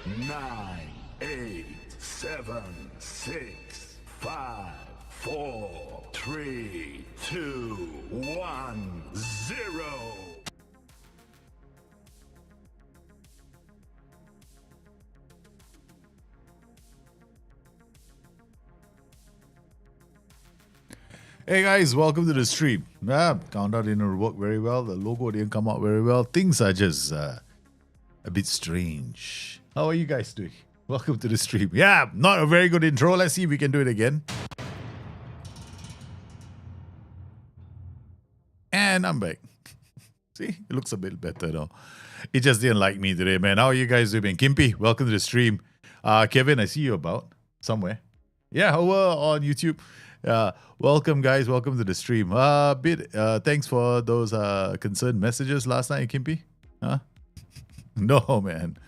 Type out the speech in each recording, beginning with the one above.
9, 8, 7, 6, 5, 4, 3, 2, 1, 0. Hey guys, welcome to the stream. Countdown didn't work very well. The logo didn't come out very well. Things are just a bit strange. How are you guys doing? Welcome to the stream. Yeah, not a very good intro. Let's see if we can do it again. And I'm back. See, it looks a bit better now. It just didn't like me today, man. How are you guys doing? Kimpy, welcome to the stream. Kevin, I see you about somewhere. Yeah, over on YouTube. Welcome guys, welcome to the stream. Thanks for those concerned messages last night, Kimpy. Huh? No, man.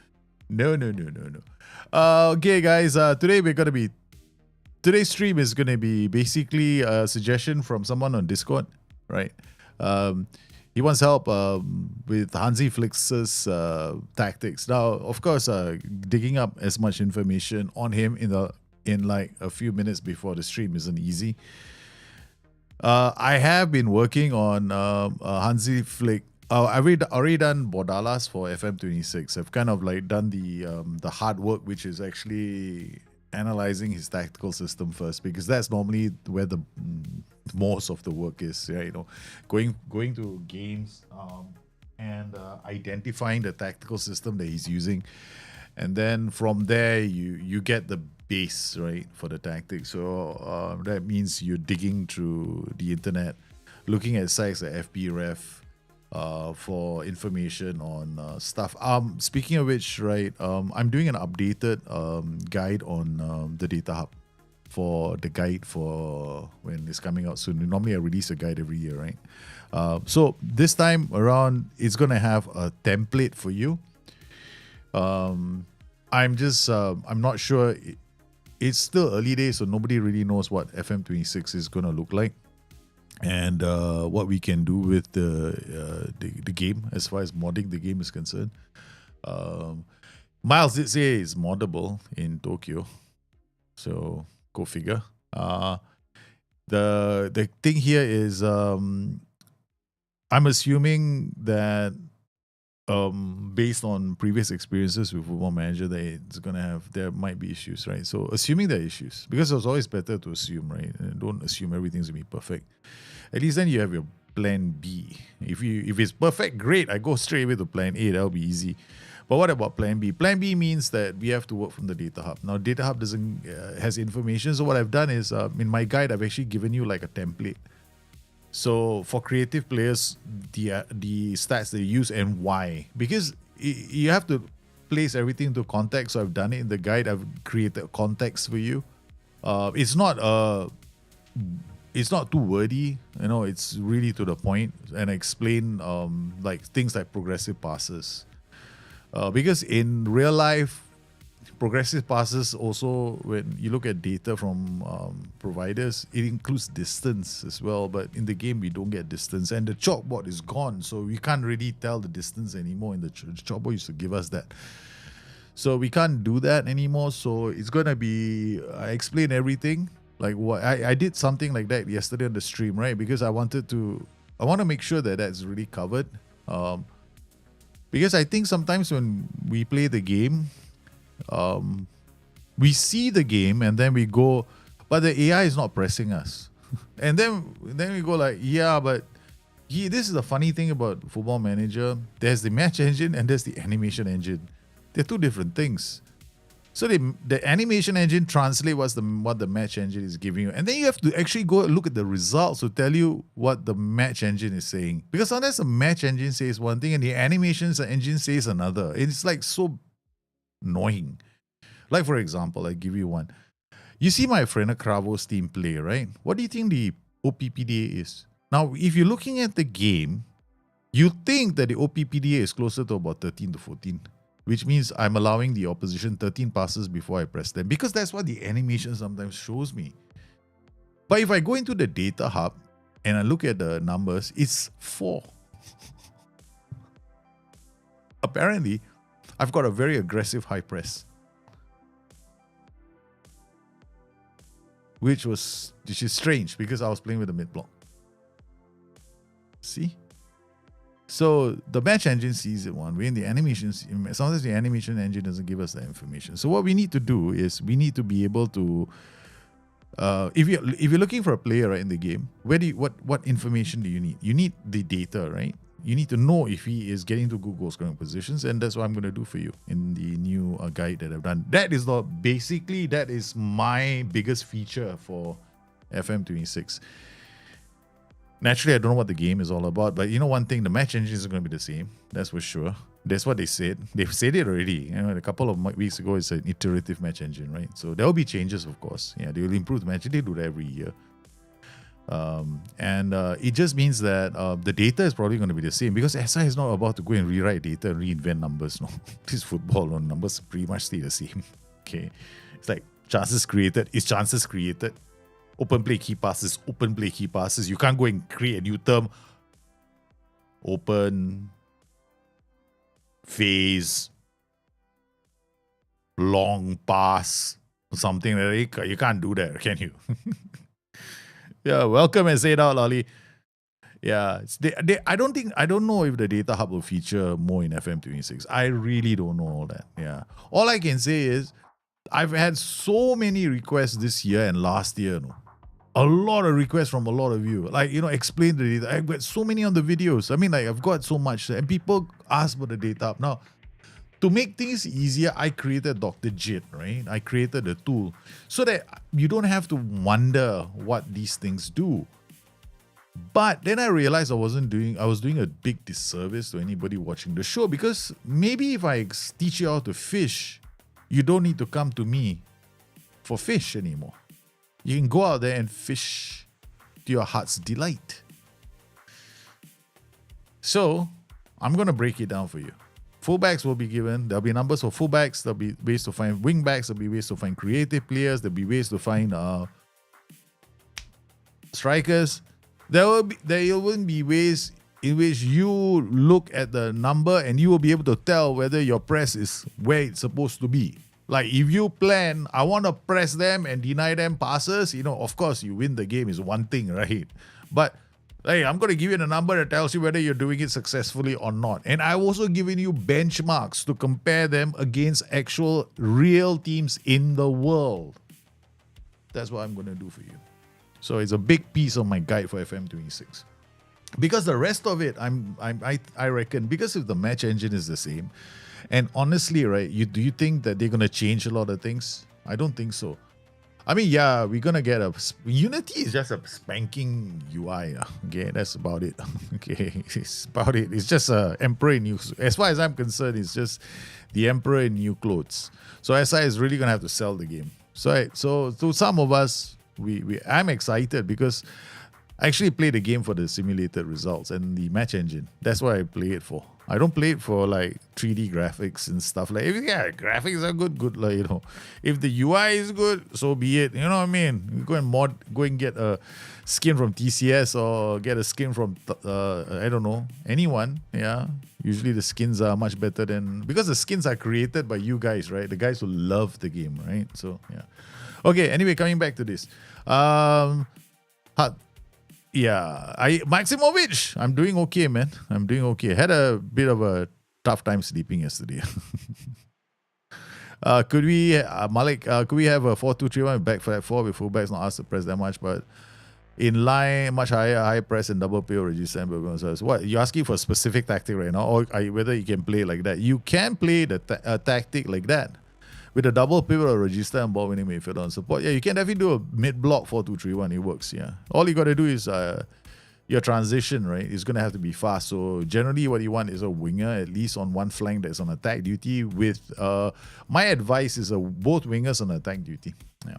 No. Okay, guys. Today's stream is gonna be basically a suggestion from someone on Discord, right? He wants help with Hansi Flix's tactics. Now, of course, digging up as much information on him in like a few minutes before the stream isn't easy. I have been working on Hansi Flick. I've already done Bordalas for FM26. I've kind of like done the hard work, which is actually analyzing his tactical system first, because that's normally where the most of the work is. Yeah, you know, going to games and identifying the tactical system that he's using, and then from there you get the base, right, for the tactics. So that means you're digging through the internet, looking at sites like FBref for information on stuff. Speaking of which, right, I'm doing an updated guide on the Data Hub for the guide for when it's coming out soon. Normally I release a guide every year, right? So this time around, it's gonna have a template for you. I'm not sure. It's still early days, so nobody really knows what FM26 is going to look like and what we can do with the game as far as modding the game is concerned. Miles did say it's moddable in Tokyo, so go figure. The thing here is I'm assuming that based on previous experiences with Football Manager, that there might be issues, right? So assuming there are issues, because it's always better to assume, right? And don't assume everything's gonna be perfect. At least then you have your plan B. If it's perfect, great. I go straight away to plan A. That'll be easy. But what about plan B? Plan B means that we have to work from the Data Hub. Now, Data Hub has information. So what I've done is in my guide, I've actually given you like a template. So for creative players, the stats they use and why, because you have to place everything into context. So I've done it in the guide. I've created context for you. It's not too wordy, you know. It's really to the point, and I explain like things like progressive passes, because in real life, progressive passes also, when you look at data from providers, it includes distance as well. But in the game, we don't get distance, and the chalkboard is gone, so we can't really tell the distance anymore. In the chalkboard used to give us that, so we can't do that anymore. So it's gonna be, I explain everything. Like what I did something like that yesterday on the stream, right? Because I want to make sure that that's really covered. Because I think sometimes when we play the game, we see the game and then we go, but the AI is not pressing us. And then we go like, yeah, but this is the funny thing about Football Manager. There's the match engine and there's the animation engine. They're two different things. So the animation engine translates what the match engine is giving you. And then you have to actually go look at the results to tell you what the match engine is saying. Because sometimes the match engine says one thing and the animation engine says another. It's like so annoying. Like, for example, I give you one. You see my friend Cravo's team play, right? What do you think the OPPDA is? Now, if you're looking at the game, you think that the OPPDA is closer to about 13 to 14, which means I'm allowing the opposition 13 passes before I press them, because that's what the animation sometimes shows me. But if I go into the Data Hub and I look at the numbers, it's 4. Apparently, I've got a very aggressive high press. which is strange because I was playing with the mid block. See? So the match engine sees it one way, and the animation, sometimes the animation engine doesn't give us that information. So what we need to do is we need to be able to, if you're looking for a player right in the game, what information do you need? You need the data, right? You need to know if he is getting to good goal scoring positions, and that's what I'm going to do for you in the new guide that I've done. That is my biggest feature for FM26. Naturally, I don't know what the game is all about, but you know one thing, the match engine is going to be the same. That's for sure. That's what they said. They've said it already. You know, a couple of weeks ago, it's an iterative match engine, right? So there will be changes, of course. Yeah, they will improve the match. They do that every year. It just means that the data is probably going to be the same because SI is not about to go and rewrite data and reinvent numbers. No, this football numbers pretty much stay the same. Okay, it's like chances created is chances created. Open play key passes, open play key passes. You can't go and create a new term. Open phase, long pass, something like that. You can't do that, can you? Yeah, welcome and say it out, Lolly. Yeah, I don't know if the data hub will feature more in FM26. I really don't know all that. Yeah, all I can say is I've had so many requests this year and last year. No? A lot of requests from a lot of you. Like, explain the data. I've got so many on the videos. I mean, like, I've got so much. And people ask for the data hub. Now, to make things easier, I created Dr. Jit, right? I created a tool so that you don't have to wonder what these things do. But then I realized I was doing a big disservice to anybody watching the show because maybe if I teach you how to fish, you don't need to come to me for fish anymore. You can go out there and fish to your heart's delight. So I'm going to break it down for you. Fullbacks will be given. There'll be numbers for fullbacks. There'll be ways to find wingbacks. There'll be ways to find creative players. There'll be ways to find strikers. There will be ways in which you look at the number and you will be able to tell whether your press is where it's supposed to be. Like if you plan, I want to press them and deny them passes, of course you win the game is one thing, right? But hey, I'm going to give you the number that tells you whether you're doing it successfully or not. And I've also given you benchmarks to compare them against actual real teams in the world. That's what I'm going to do for you. So it's a big piece of my guide for FM26. Because the rest of it, I reckon, because if the match engine is the same, and honestly, right, do you think that they're going to change a lot of things? I don't think so. I mean, yeah, we're going to get Unity is just a spanking UI. Okay, that's about it. Okay, it's about it. It's just a Emperor in new... As far as I'm concerned, it's just the Emperor in new clothes. So SI is really going to have to sell the game. So to some of us, I'm excited because I actually play the game for the simulated results and the match engine. That's what I play it for. I don't play it for like 3D graphics and stuff. Like, yeah, graphics are good. Like, if the UI is good, so be it. You know what I mean? You go and get a skin from TCS or get a skin from I don't know, anyone. Yeah, usually the skins are much better because the skins are created by you guys, right? The guys who love the game, right? So yeah. Okay. Anyway, coming back to this. Yeah, Maximovic, I'm doing okay, man. I'm doing okay. Had a bit of a tough time sleeping yesterday. Could we, Malik, could we have a 4-2-3-1 back for that 4 with fullbacks not asked to press that much, but in line, much high press and double play or reduce and what? You're asking for a specific tactic right now, or whether you can play like that? You can play the tactic like that. With a double pivot or register and ball winning midfielder on support. Yeah, you can definitely do a mid-block 4-2-3-1. It works, yeah. All you got to do is your transition, right? It's going to have to be fast. So generally what you want is a winger, at least on one flank that's on attack duty with... my advice is both wingers on attack duty. Yeah.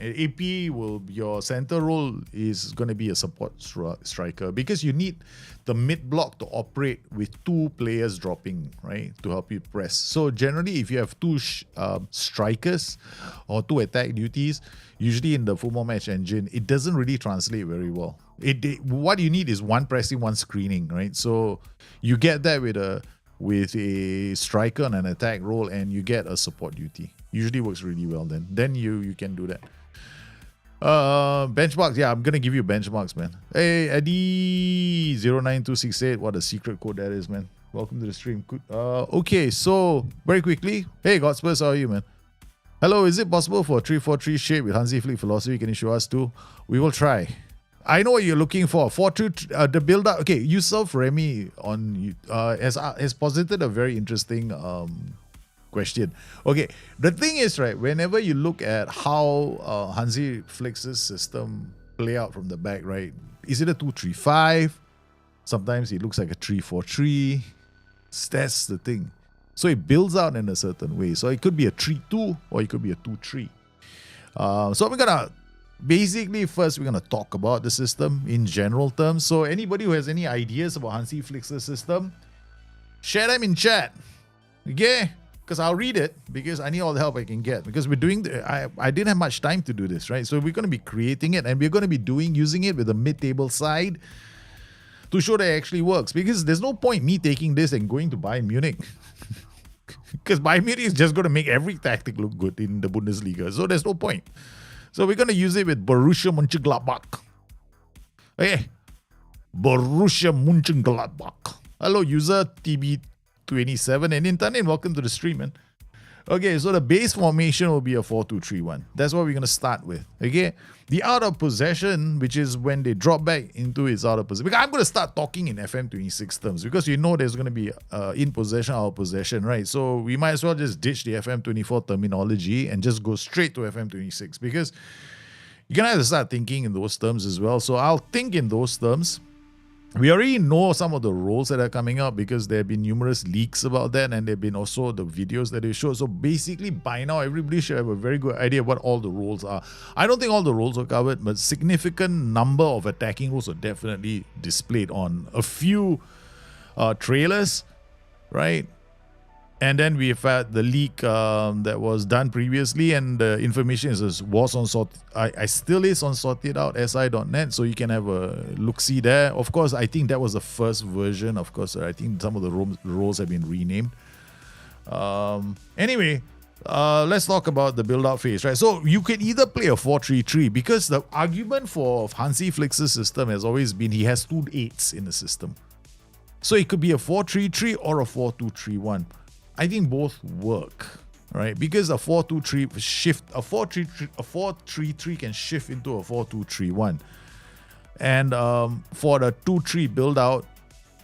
AP your center role is going to be a support striker because you need the mid block to operate with 2 players dropping, right, to help you press. So generally, if you have 2 strikers or 2 attack duties, usually in the football match engine, it doesn't really translate very well. What you need is 1 pressing, 1 screening, right? So you get that with a striker on an attack role, and you get a support duty. Usually works really well. Then you can do that. Benchmarks. Yeah, I'm going to give you benchmarks, man. Hey, Eddie09268. What a secret code that is, man. Welcome to the stream. Good. Okay, so very quickly. Hey, Godspurs, how are you, man? Hello, is it possible for a 3-4-3 shape with Hansi flick philosophy? Can you show us too? We will try. I know what you're looking for. 4-2, the build up. Okay, Yusuf Remy on has posited a very interesting question. Okay, the thing is, right, whenever you look at how Hansi Flick's system play out from the back, right, is it a 2-3-5? Sometimes it looks like a 3-4-3. That's the thing. So it builds out in a certain way. So it could be a 3-2 or it could be a 2-3. So we're gonna basically first we're gonna talk about the system in general terms. So anybody who has any ideas about Hansi Flick's system, share them in chat. Okay? Because I'll read it because I need all the help I can get. Because we're doing I didn't have much time to do this, right? So we're gonna be creating it and we're gonna be using it with the mid-table side to show that it actually works. Because there's no point me taking this and going to Bayern Munich. Because Bayern Munich is just going to make every tactic look good in the Bundesliga. So there's no point. So we're going to use it with Borussia Mönchengladbach. Okay. Borussia Mönchengladbach. Hello, user TB27 and internet. Welcome to the stream, man. Okay, so the base formation will be a 4-2-3-1. That's what we're going to start with. Okay. The out of possession, which is when they drop back into its out of possession. Because I'm going to start talking in FM26 terms because you know there's going to be in possession, out of possession, right? So we might as well just ditch the FM24 terminology and just go straight to FM26 because you're going to have to start thinking in those terms as well. So I'll think in those terms. We already know some of the roles that are coming up because there have been numerous leaks about that and there have been also the videos that they show. So basically by now everybody should have a very good idea what all the roles are. I don't think all the roles are covered, but significant number of attacking roles are definitely displayed on a few trailers, right? And then we've had the leak that was done previously, and the information was on I still is on sortedoutsI.net, so you can have a look-see there. Of course, I think that was the first version. Of course, I think some of the roles have been renamed. Anyway, let's talk about the build-out phase, right? So you can either play a 4-3-3 because the argument for Hansi Flick's system has always been he has 2 8s in the system. So it could be a 4-3-3 or a 4-2-3-1. I think both work, right? Because a 4-2-3 shift, a 4-3-3 can shift into a 4-2-3-1. And for the 2-3 build out,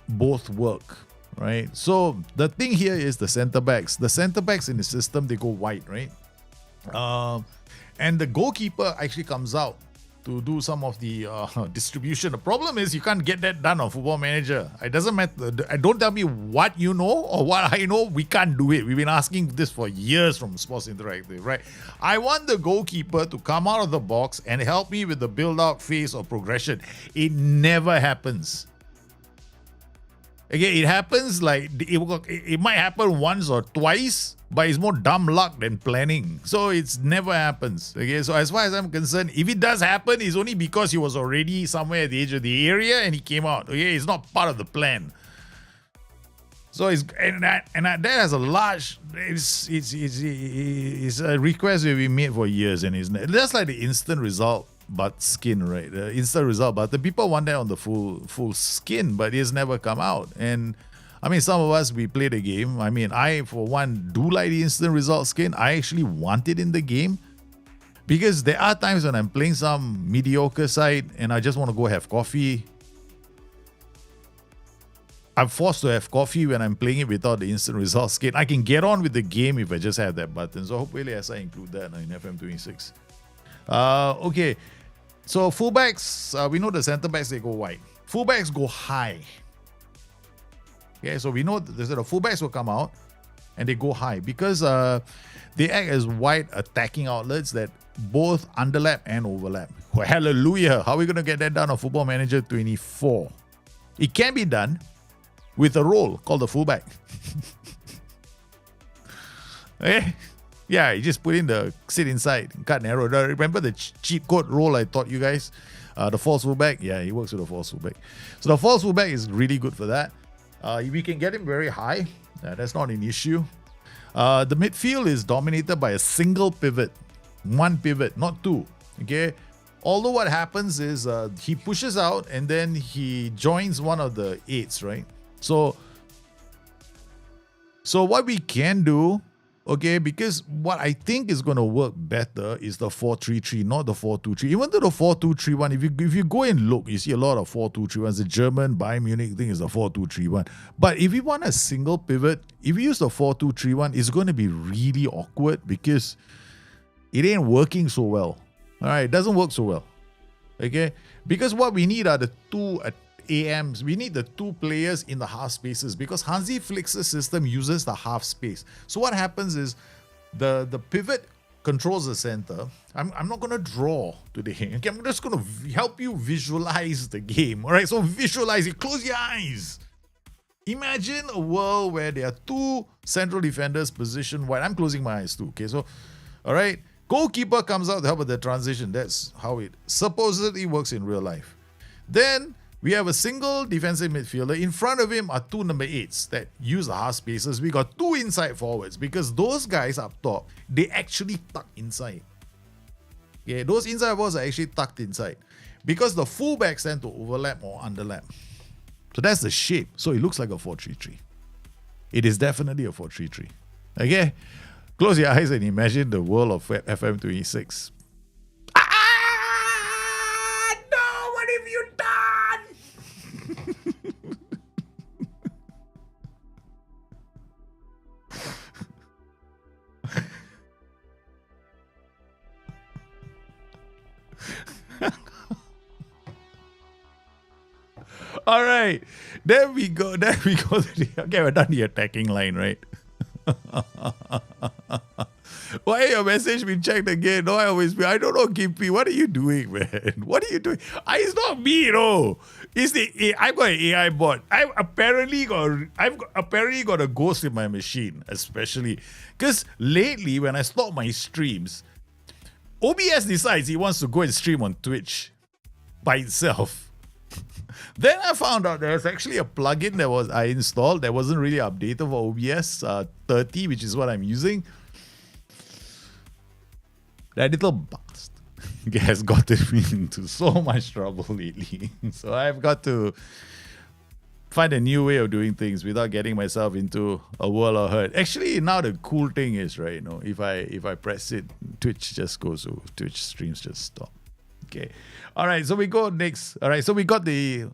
both work, right? So the thing here is the center backs. The center backs in the system, they go wide, right? And the goalkeeper actually comes out to do some of the distribution. The problem is you can't get that done on Football Manager. It doesn't matter. Don't tell me what you know or what I know. We can't do it. We've been asking this for years from Sports Interactive, right? I want the goalkeeper to come out of the box and help me with the build-out phase or progression. It never happens. Again, it happens like it might happen once or twice, but it's more dumb luck than planning. So it's never happens. Okay, so as far as I'm concerned, if it does happen, it's only because he was already somewhere at the edge of the area and he came out. Okay, it's not part of the plan. So that has a large. It's a request that we made for years, and it's just like the instant result but skin, right? The instant result, but the people want that on the full skin, but it's never come out. And I mean, some of us, we play the game. I mean, I, for one, do like the instant result skin. I actually want it in the game because there are times when I'm playing some mediocre side and I just want to go have coffee. I'm forced to have coffee when I'm playing it without the instant result skin. I can get on with the game if I just have that button. So hopefully as I include that in FM26. Okay, so fullbacks, we know the center backs, they go wide. Fullbacks go high. Okay, so we know that the fullbacks will come out and they go high because they act as wide attacking outlets that both underlap and overlap. Well, hallelujah. How are we going to get that done on Football Manager 24? It can be done with a role called the fullback. Okay? Yeah, you just put in the sit inside, cut and arrow. Remember the cheat code role I taught you guys? The false fullback? Yeah, he works with the false fullback. So the false fullback is really good for that. We can get him very high. That's not an issue. The midfield is dominated by a single pivot. One pivot, not two. Okay? Although what happens is he pushes out and then he joins one of the 8s, right? So what we can do, okay, because what I think is going to work better is the 4-3-3, not the 4-2-3. Even though the 4-2-3-1, if you go and look, you see a lot of 4-2-3-1s. The German Bayern Munich thing is the 4-2-3-1. But if you want a single pivot, if you use the 4-2-3-1, it's going to be really awkward because it ain't working so well. All right, it doesn't work so well. Okay, because what we need are the two AMs. We need the 2 players in the half spaces because Hansi Flick's system uses the half space. So what happens is the pivot controls the center. I'm not going to draw today. Okay, I'm just going to help you visualize the game. All right, so visualize it. Close your eyes. Imagine a world where there are 2 central defenders positioned wide. I'm closing my eyes too. Okay, so all right. Goalkeeper comes out to help with the transition. That's how it supposedly works in real life. Then we have a single defensive midfielder. In front of him are 2 number 8s that use the half spaces. We got 2 inside forwards because those guys up top, they actually tuck inside. Okay, those inside forwards are actually tucked inside because the fullbacks tend to overlap or underlap. So that's the shape. So it looks like a 4-3-3. It is definitely a 4-3-3. Okay? Close your eyes and imagine the world of FM26. No! What have you done? All right. There we go. Okay, we're done the attacking line, right? Why your message been checked again? No, I don't know, Gimpy. What are you doing, man? What are you doing? It's not me, It's the I've got an AI bot. I've apparently got a ghost in my machine, especially because lately when I stop my streams, OBS decides he wants to go and stream on Twitch by itself. Then I found out there's actually a plugin that I installed that wasn't really updated for OBS 30, which is what I'm using. That little bastard has gotten me into so much trouble lately. So I've got to find a new way of doing things without getting myself into a world of hurt. Actually, now the cool thing is, right, if I press it, Twitch just goes, Twitch streams just stop. Okay. All right, so we go next. All right, so we got the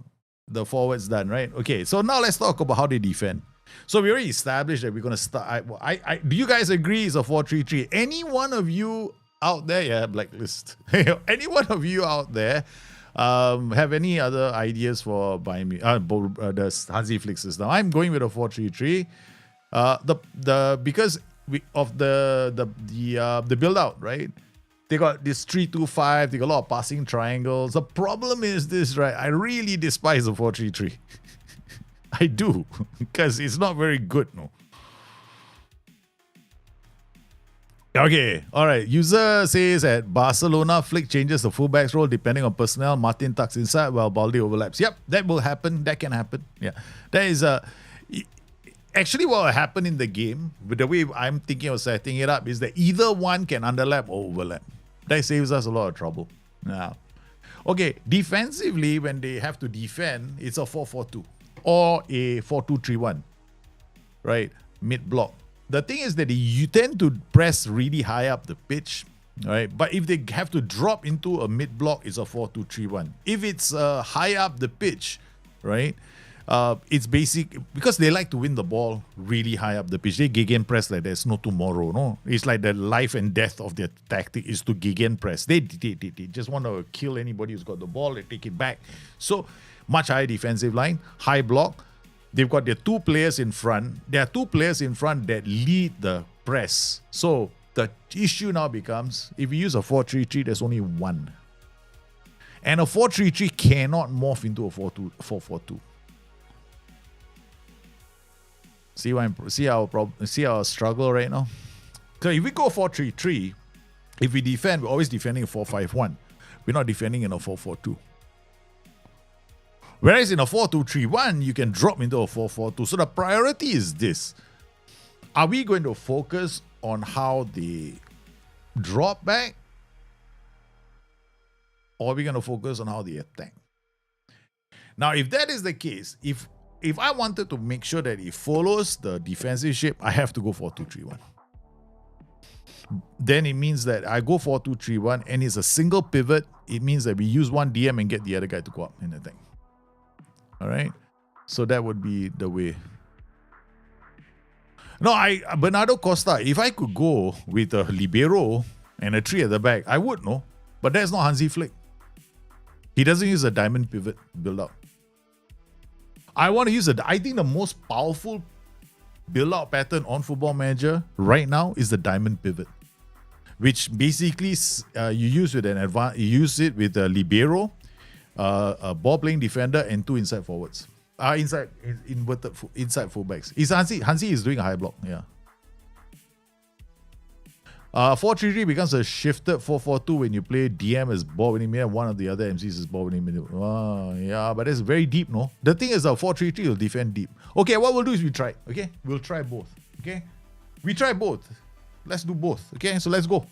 forwards done, right? Okay, so now let's talk about how they defend. So we already established that we're going to start. Do you guys agree it's a 4-3-3? Any one of you out there, yeah, blacklist. Any one of you out there have any other ideas for buying me the Hansi Flick system? I'm going with a 4-3-3. Because of the build out, right? They got this 3-2-5. They got a lot of passing triangles. The problem is this, right? I really despise the 4-3-3. I do, because it's not very good, no. Okay, all right. User says at Barcelona, Flick changes the fullback's role depending on personnel. Martin tucks inside while Balde overlaps. Yep, that will happen. That can happen. Yeah, that is actually what will happen in the game. With the way I'm thinking of setting it up is that either one can underlap or overlap. That saves us a lot of trouble. Now, okay, defensively when they have to defend, it's a 4-4-2 or a 4-2-3-1, right? Mid block. The thing is that you tend to press really high up the pitch, right? But if they have to drop into a mid block, it's a 4-2-3-1. If it's high up the pitch, right? It's basic because they like to win the ball really high up the pitch. They gegenpress like there's no tomorrow. No, it's like the life and death of their tactic is to gegenpress. They just want to kill anybody who's got the ball. They take it back. So much higher defensive line, high block. They've got their 2 players in front. There are 2 players in front that lead the press. So the issue now becomes, if you use a 4-3-3, there's only one. And a 4-3-3 cannot morph into a 4-4-2. See our struggle right now? So if we go 4-3-3, if we defend, we're always defending a 4-5-1. We're not defending in a 4-4-2. Whereas in a 4-2-3-1, you can drop into a 4-4-2. So the priority is this. Are we going to focus on how they drop back? or are we going to focus on how they attack? Now, if that is the case, if I wanted to make sure that it follows the defensive shape, I have to go 4-2-3-1. Then it means that I go 4-2-3-1 and it's a single pivot. It means that we use one DM and get the other guy to go up in attack. All right. So that would be the way. No, Bernardo Costa, if I could go with a libero and a 3 at the back, I would, no. But that's not Hansi Flick. He doesn't use a diamond pivot build up. I want to use I think the most powerful build out pattern on Football Manager right now is the diamond pivot, which basically you use with you use it with a libero, a ball playing defender, and 2 inside forwards. Inside fullbacks. Hansi is doing a high block. Yeah. 4-3-3 becomes a shifted 4-4-2 when you play DM as ball winning mid and one of the other MCs is ball winning mid. Yeah, but it's very deep, no? The thing is, 4-3-3 will defend deep. Okay, what we'll do is we try. Okay, we'll try both. Okay, we try both. Let's do both. Okay, so let's go.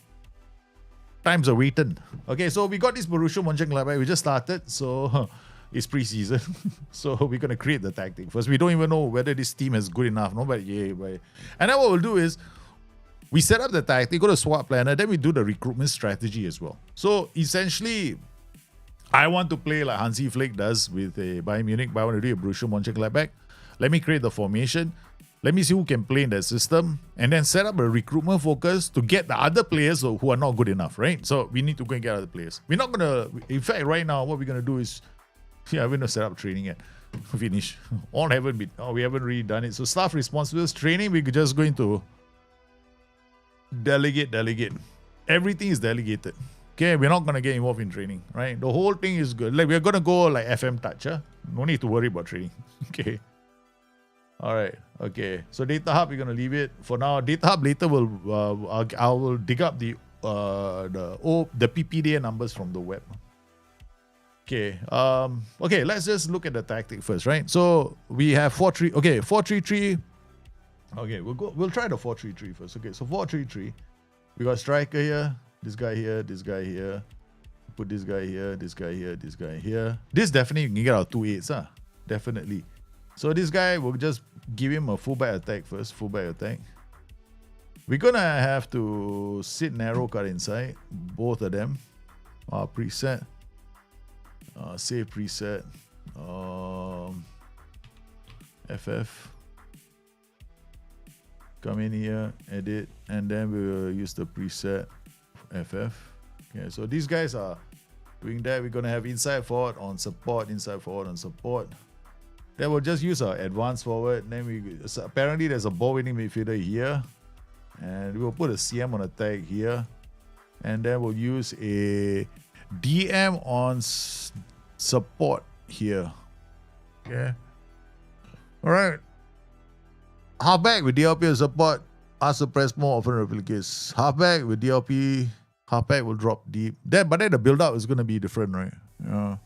Times are waiting. Okay, so we got this Borussia Mönchengladbach. We just started, so it's pre-season. So we're gonna create the tactic first. We don't even know whether this team is good enough. No, but yeah, and then what we'll do is, we set up the tactic, go to SWAT planner, then we do the recruitment strategy as well. So essentially, I want to play like Hansi Flick does with a Bayern Munich, but I want to do a Borussia Mönchengladbach. Let me create the formation. Let me see who can play in that system, and then set up a recruitment focus to get the other players who are not good enough, right? So we need to go and get other players. We're not gonna. In fact, right now, what we're gonna do is, we're gonna set up training yet. Finish. We haven't really done it. So staff responsibilities, training, we're just going to delegate. Everything is delegated. Okay, we're not gonna get involved in training, right? The whole thing is good. Like we're gonna go like FM touch, huh? No need to worry about training. Okay. All right. Okay. So data hub, we're gonna leave it for now. Data hub later I will dig up the PPDA numbers from the web. Okay. Okay. Let's just look at the tactic first, right? So we have 4-3. Okay, 4-3-3. Okay, we'll try the 4-3-3 first. Okay, so 4-3-3. We got striker here, this guy here, this guy here. Put this guy here, this guy here, this guy here. This definitely you can get our 2-8s, definitely. So this guy, we'll just give him a fullback attack first, fullback attack. We're gonna have to sit narrow cut inside, both of them. Preset. Save preset. FF. Come in here, edit, and then we will use the preset FF. Okay, so these guys are doing that. We're going to have inside forward on support, inside forward on support. Then we'll just use our advanced forward. Then apparently there's a ball winning midfielder here. And we'll put a CM on attack here. And then we'll use a DM on support here. Okay. All right. Halfback with DLP as support, ask to press more often replicates. Halfback with DLP, halfback will drop deep. But then the build up is going to be different, right? Yeah.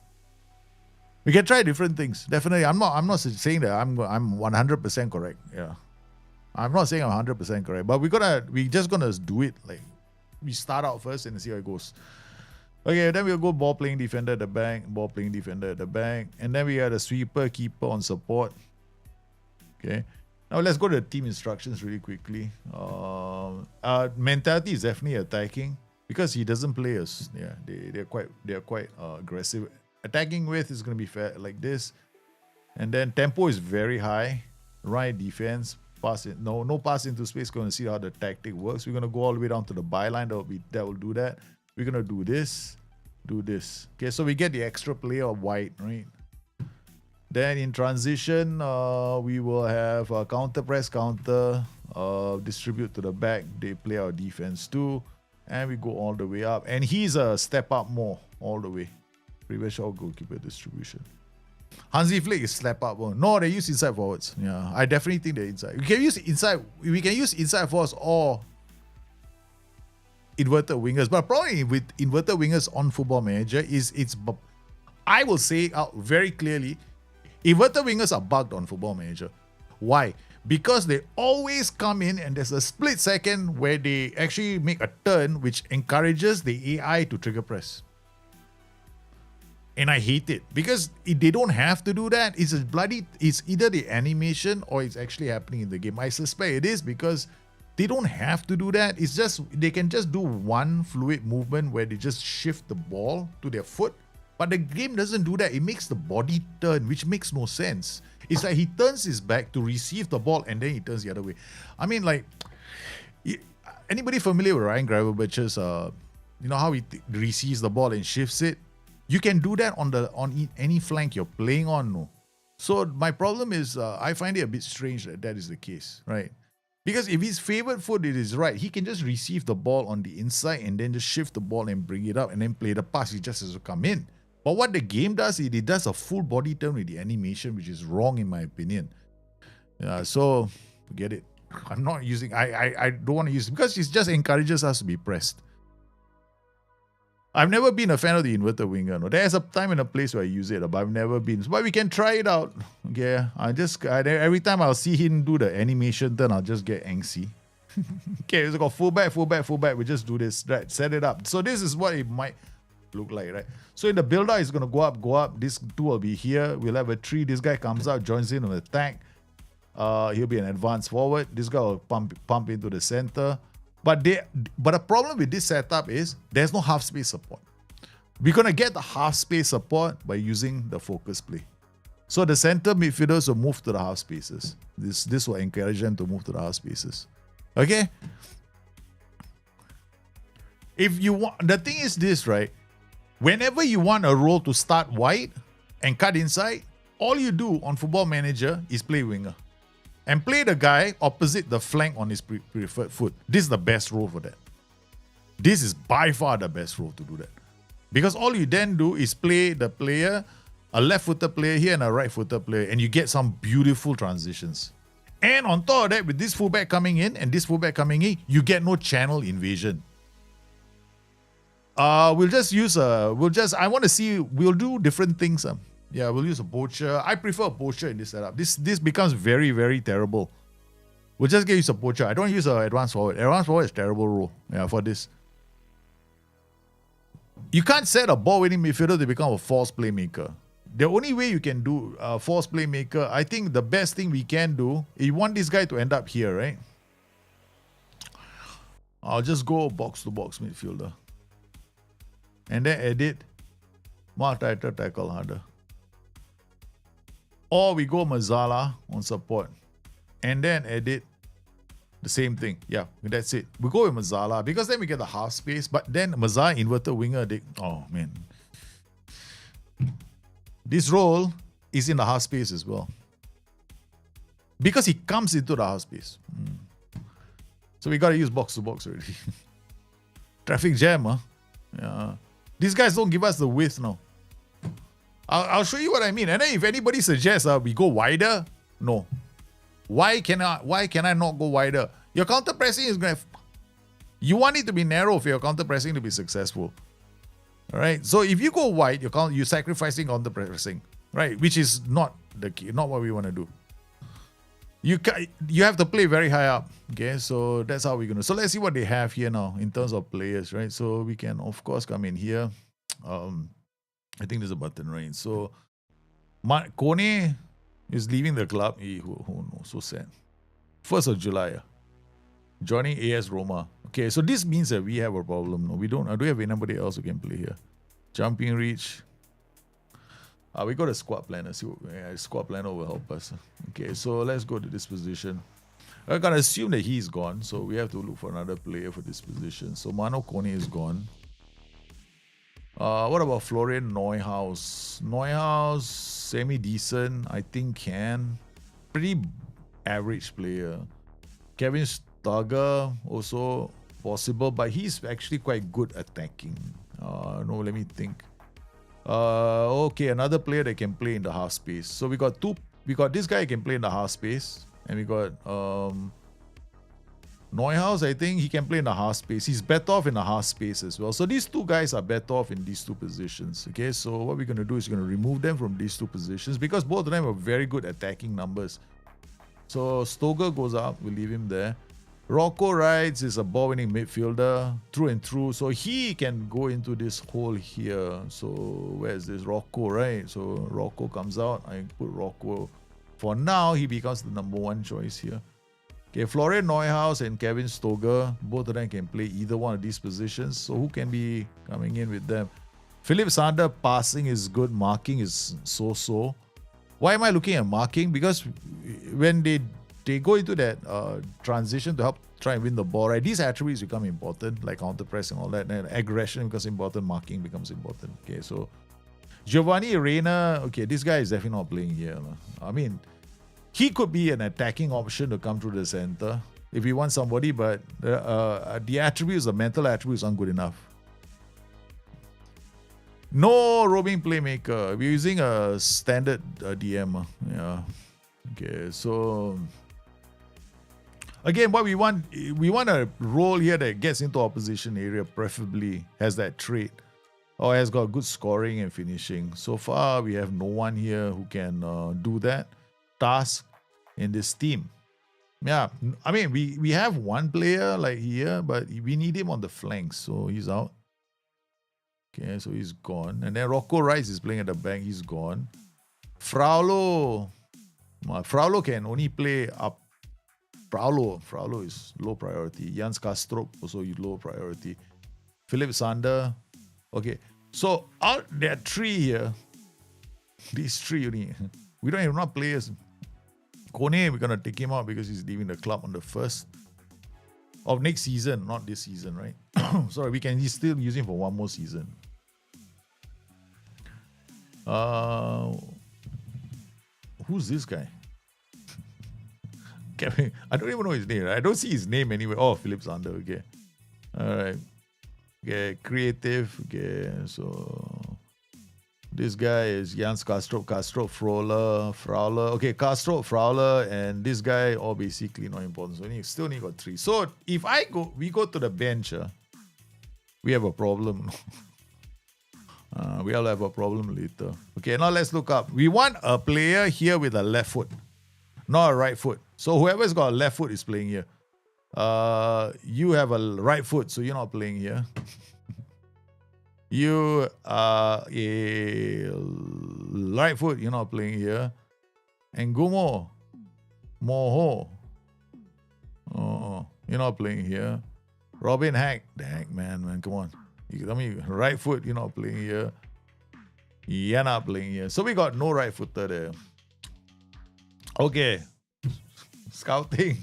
We can try different things. Definitely. I'm not saying that I'm 100% correct. Yeah. I'm not saying I'm 100% correct, but we just gonna do it like we start out first and see how it goes. Okay, then we'll go ball playing defender at the back, ball playing defender at the back, and then we had a sweeper, keeper on support. Okay. Now let's go to the team instructions really quickly. Mentality is definitely attacking because he doesn't play us. Yeah, they're quite aggressive. Attacking with is going to be fair like this, and then tempo is very high. Right defense, pass it. No pass into space. Going to see how the tactic works. We're going to go all the way down to the byline. That will do that. We're going to do this. Okay, so we get the extra player of white, right? Then in transition, we will have a counter press, counter, distribute to the back. They play our defense too. And we go all the way up. And he's a step up more all the way. Previous all goalkeeper distribution. Hansi Flick is slap up. No, they use inside forwards. Yeah, I definitely think they're inside. We can use inside forwards or inverted wingers. But probably with inverted wingers on Football Manager I will say out very clearly, inverted wingers are bugged on Football Manager. Why? Because they always come in and there's a split second where they actually make a turn which encourages the AI to trigger press. And I hate it because they don't have to do that. It's either the animation or it's actually happening in the game. I suspect it is because they don't have to do that. It's just, they can just do one fluid movement where they just shift the ball to their foot. But the game doesn't do that. It makes the body turn, which makes no sense. It's like he turns his back to receive the ball and then he turns the other way. I mean, like, anybody familiar with Ryan Gravenberch's, you know how he receives the ball and shifts it? You can do that on any flank you're playing on. No. So my problem is, I find it a bit strange that is the case, right? Because if his favorite foot is right, he can just receive the ball on the inside and then just shift the ball and bring it up and then play the pass. He just has to come in. But what the game does, it does a full body turn with the animation, which is wrong in my opinion. So forget it. I'm not using. I don't want to use it because it just encourages us to be pressed. I've never been a fan of the inverted winger. No, there's a time and a place where I use it, but I've never been. But we can try it out. Okay, every time I'll see him do the animation turn, I'll just get angsty. Okay, so got fullback. We just do this. Right, set it up. So this is what it might look like, right? So in the build-out, it's gonna go up. This two will be here. We'll have a tree. This guy comes out, joins in with attack. He'll be an advanced forward. This guy will pump into the center. But the problem with this setup is there's no half space support. We're going to get the half space support by using the focus play. So the center midfielders will move to the half spaces. This will encourage them to move to the half spaces. Okay? If you want, the thing is this, right? Whenever you want a role to start wide and cut inside, all you do on Football Manager is play winger. And play the guy opposite the flank on his preferred foot. This is the best role for that. This is by far the best role to do that. Because all you then do is play the player, a left-footed player here and a right-footed player, and you get some beautiful transitions. And on top of that, with this fullback coming in and this fullback coming in, you get no channel invasion. We'll do different things. Yeah, we'll use a poacher. I prefer a poacher in this setup. This becomes very, very terrible. We'll just get use a poacher. I don't use an advanced forward. Advanced forward is terrible role. Yeah, for this. You can't set a ball-winning midfielder to become a false playmaker. The only way you can do a false playmaker, I think the best thing we can do, if you want this guy to end up here, right? I'll just go box-to-box midfielder. And then edit, mark tighter, tackle harder. Or we go Mazzala on support. And then edit the same thing. Yeah, that's it. We go with Mazzala because then we get the half space. But then Mazzala inverted winger. Oh, man. This role is in the half space as well. Because he comes into the half space. So we got to use box to box already. Traffic jam, huh? Yeah. These guys don't give us the width now. I'll show you what I mean. And then if anybody suggests we go wider, no. Why can I not go wider? Your counter pressing is going to... You want it to be narrow for your counter pressing to be successful. All right. So if you go wide, you're sacrificing counter pressing, right? Which is not what we want to do. You have to play very high up. Okay, so that's how we're gonna. So let's see what they have here now in terms of players, right? So we can of course come in here. I think there's a button, right? So Kone is leaving the club. Who knows? So sad. 1st of July. Joining AS Roma. Okay, so this means that we have a problem. No, we don't. I don't have anybody else who can play here. Jumping reach. We got a squad planner. Squad planner will help us. Okay, so let's go to this position. I can assume that he's gone, so we have to look for another player for this position. So Mano Kone is gone. What about Florian Neuhaus? Neuhaus, semi-decent. I think can. Pretty average player. Kevin Stager, also possible, but he's actually quite good attacking. No, let me think. Okay, another player that can play in the half space. So we got this guy who can play in the half space. And we got Neuhaus, I think he can play in the half space. He's better off in the half space as well. So these two guys are better off in these two positions. Okay, so what we're going to do is we're going to remove them from these two positions because both of them are very good attacking numbers. So Stoger goes up, we'll leave him there. Rocco Wrights is a ball-winning midfielder, through and through. So he can go into this hole here. So where's this Rocco, right? So Rocco comes out. I put Rocco. For now, he becomes the number 1 choice here. Okay, Florian Neuhaus and Kevin Stoger, both of them can play either one of these positions. So who can be coming in with them? Philip Sander, passing is good, marking is so-so. Why am I looking at marking? Because when they go into that transition to help try and win the ball, right? These attributes become important, like counter press and all that, and aggression becomes important, marking becomes important. Okay, so Giovanni Reina, okay, this guy is definitely not playing here. I mean, he could be an attacking option to come through the center if you want somebody, but the attributes, the mental attributes aren't good enough. No roaming playmaker. We're using a standard DM. Yeah. Okay, so again, what we want a role here that gets into opposition area, preferably has that trait or has got good scoring and finishing. So far, we have no one here who can do that task in this team. Yeah, I mean, we have one player like here, but we need him on the flanks, so he's out. Okay, so he's gone. And then Rocco Rice is playing at the back. He's gone. Fraulo can only play up. Fraulo is low priority. Jans Kastrup also low priority. Philip Sander. Okay, so there are 3 here. These 3 only. We don't have enough players. Kone, we're going to take him out because he's leaving the club on the 1st of next season, not this season, right? Sorry, we can still use him for 1 more season. Who's this guy? Kevin, I don't even know his name. Right? I don't see his name anywhere. Oh, Philip Sander. Okay. All right. Okay, creative. Okay, so this guy is Jans Kastrup, Frauler. Okay, Kastrup, Frauler, and this guy all basically not important. So we still need got 3. So if we go to the bench, we have a problem. We'll have a problem later. Okay, now let's look up. We want a player here with a left foot, not a right foot. So whoever's got a left foot is playing here. You have a right foot, so you're not playing here. You are a right foot, you're not playing here. And Moho, you're not playing here. Robin Hack, man, come on. You tell me right foot, you're not playing here. You're not playing here. So we got no right footer there. Okay. Scouting.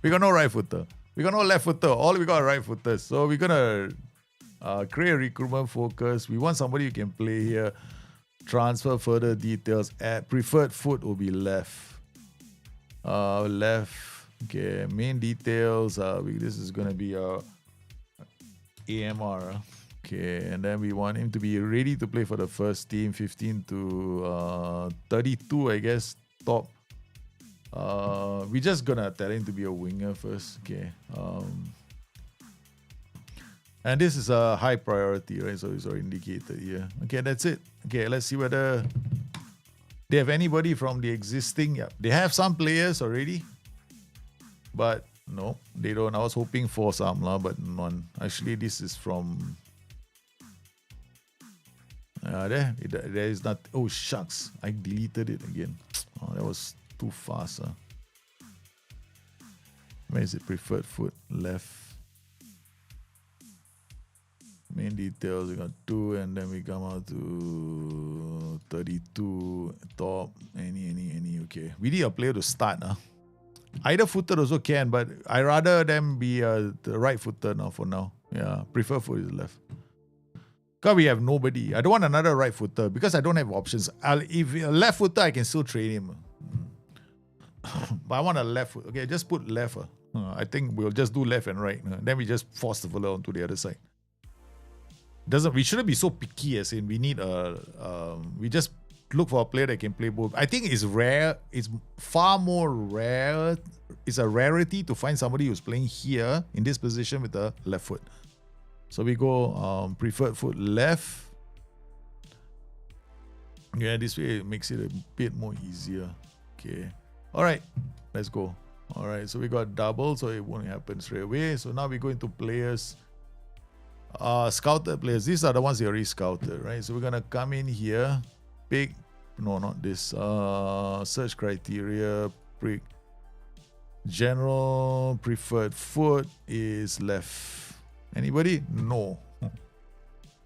We got no right footer. We got no left footer. All we got are right footers. So we're gonna create a recruitment focus. We want somebody who can play here. Transfer further details. Preferred foot will be left. Left. Okay. Main details. This is gonna be AMR. Okay, and then we want him to be ready to play for the first team, 15 to 32, I guess, top. We're just gonna tell him to be a winger first. Okay. And this is a high priority, right? So it's already indicated here. Okay, that's it. Okay, let's see whether they have anybody from the existing. Yeah, they have some players already, but no, they don't. I was hoping for some, but none. Actually, this is from. There is not. Oh, shucks. I deleted it again. Oh, that was too fast. Where is it? Preferred foot, left. Main details, we got 2, and then we come out to 32. Top, any. Okay. We need a player to start. Either footer also can, but I rather them be the right footer now for now. Yeah, prefer foot is left. Because we have nobody. I don't want another right footer because I don't have options. If a left footer, I can still train him. But I want a left foot. Okay, just put left. I think we'll just do left and right. Then we just force the fella onto the other side. We shouldn't be so picky as in we need we just look for a player that can play both. I think it's rare. It's far more rare. It's a rarity to find somebody who's playing here in this position with the left foot. So we go preferred foot left. Yeah, this way it makes it a bit more easier. Okay. All right. Let's go. All right, so we got double, so it won't happen straight away. So now we go into players. Scouted players. These are the ones you already scouted, right? So we're gonna come in here, pick. No, not this. Search criteria. Pick. General preferred foot is left. Anybody? No.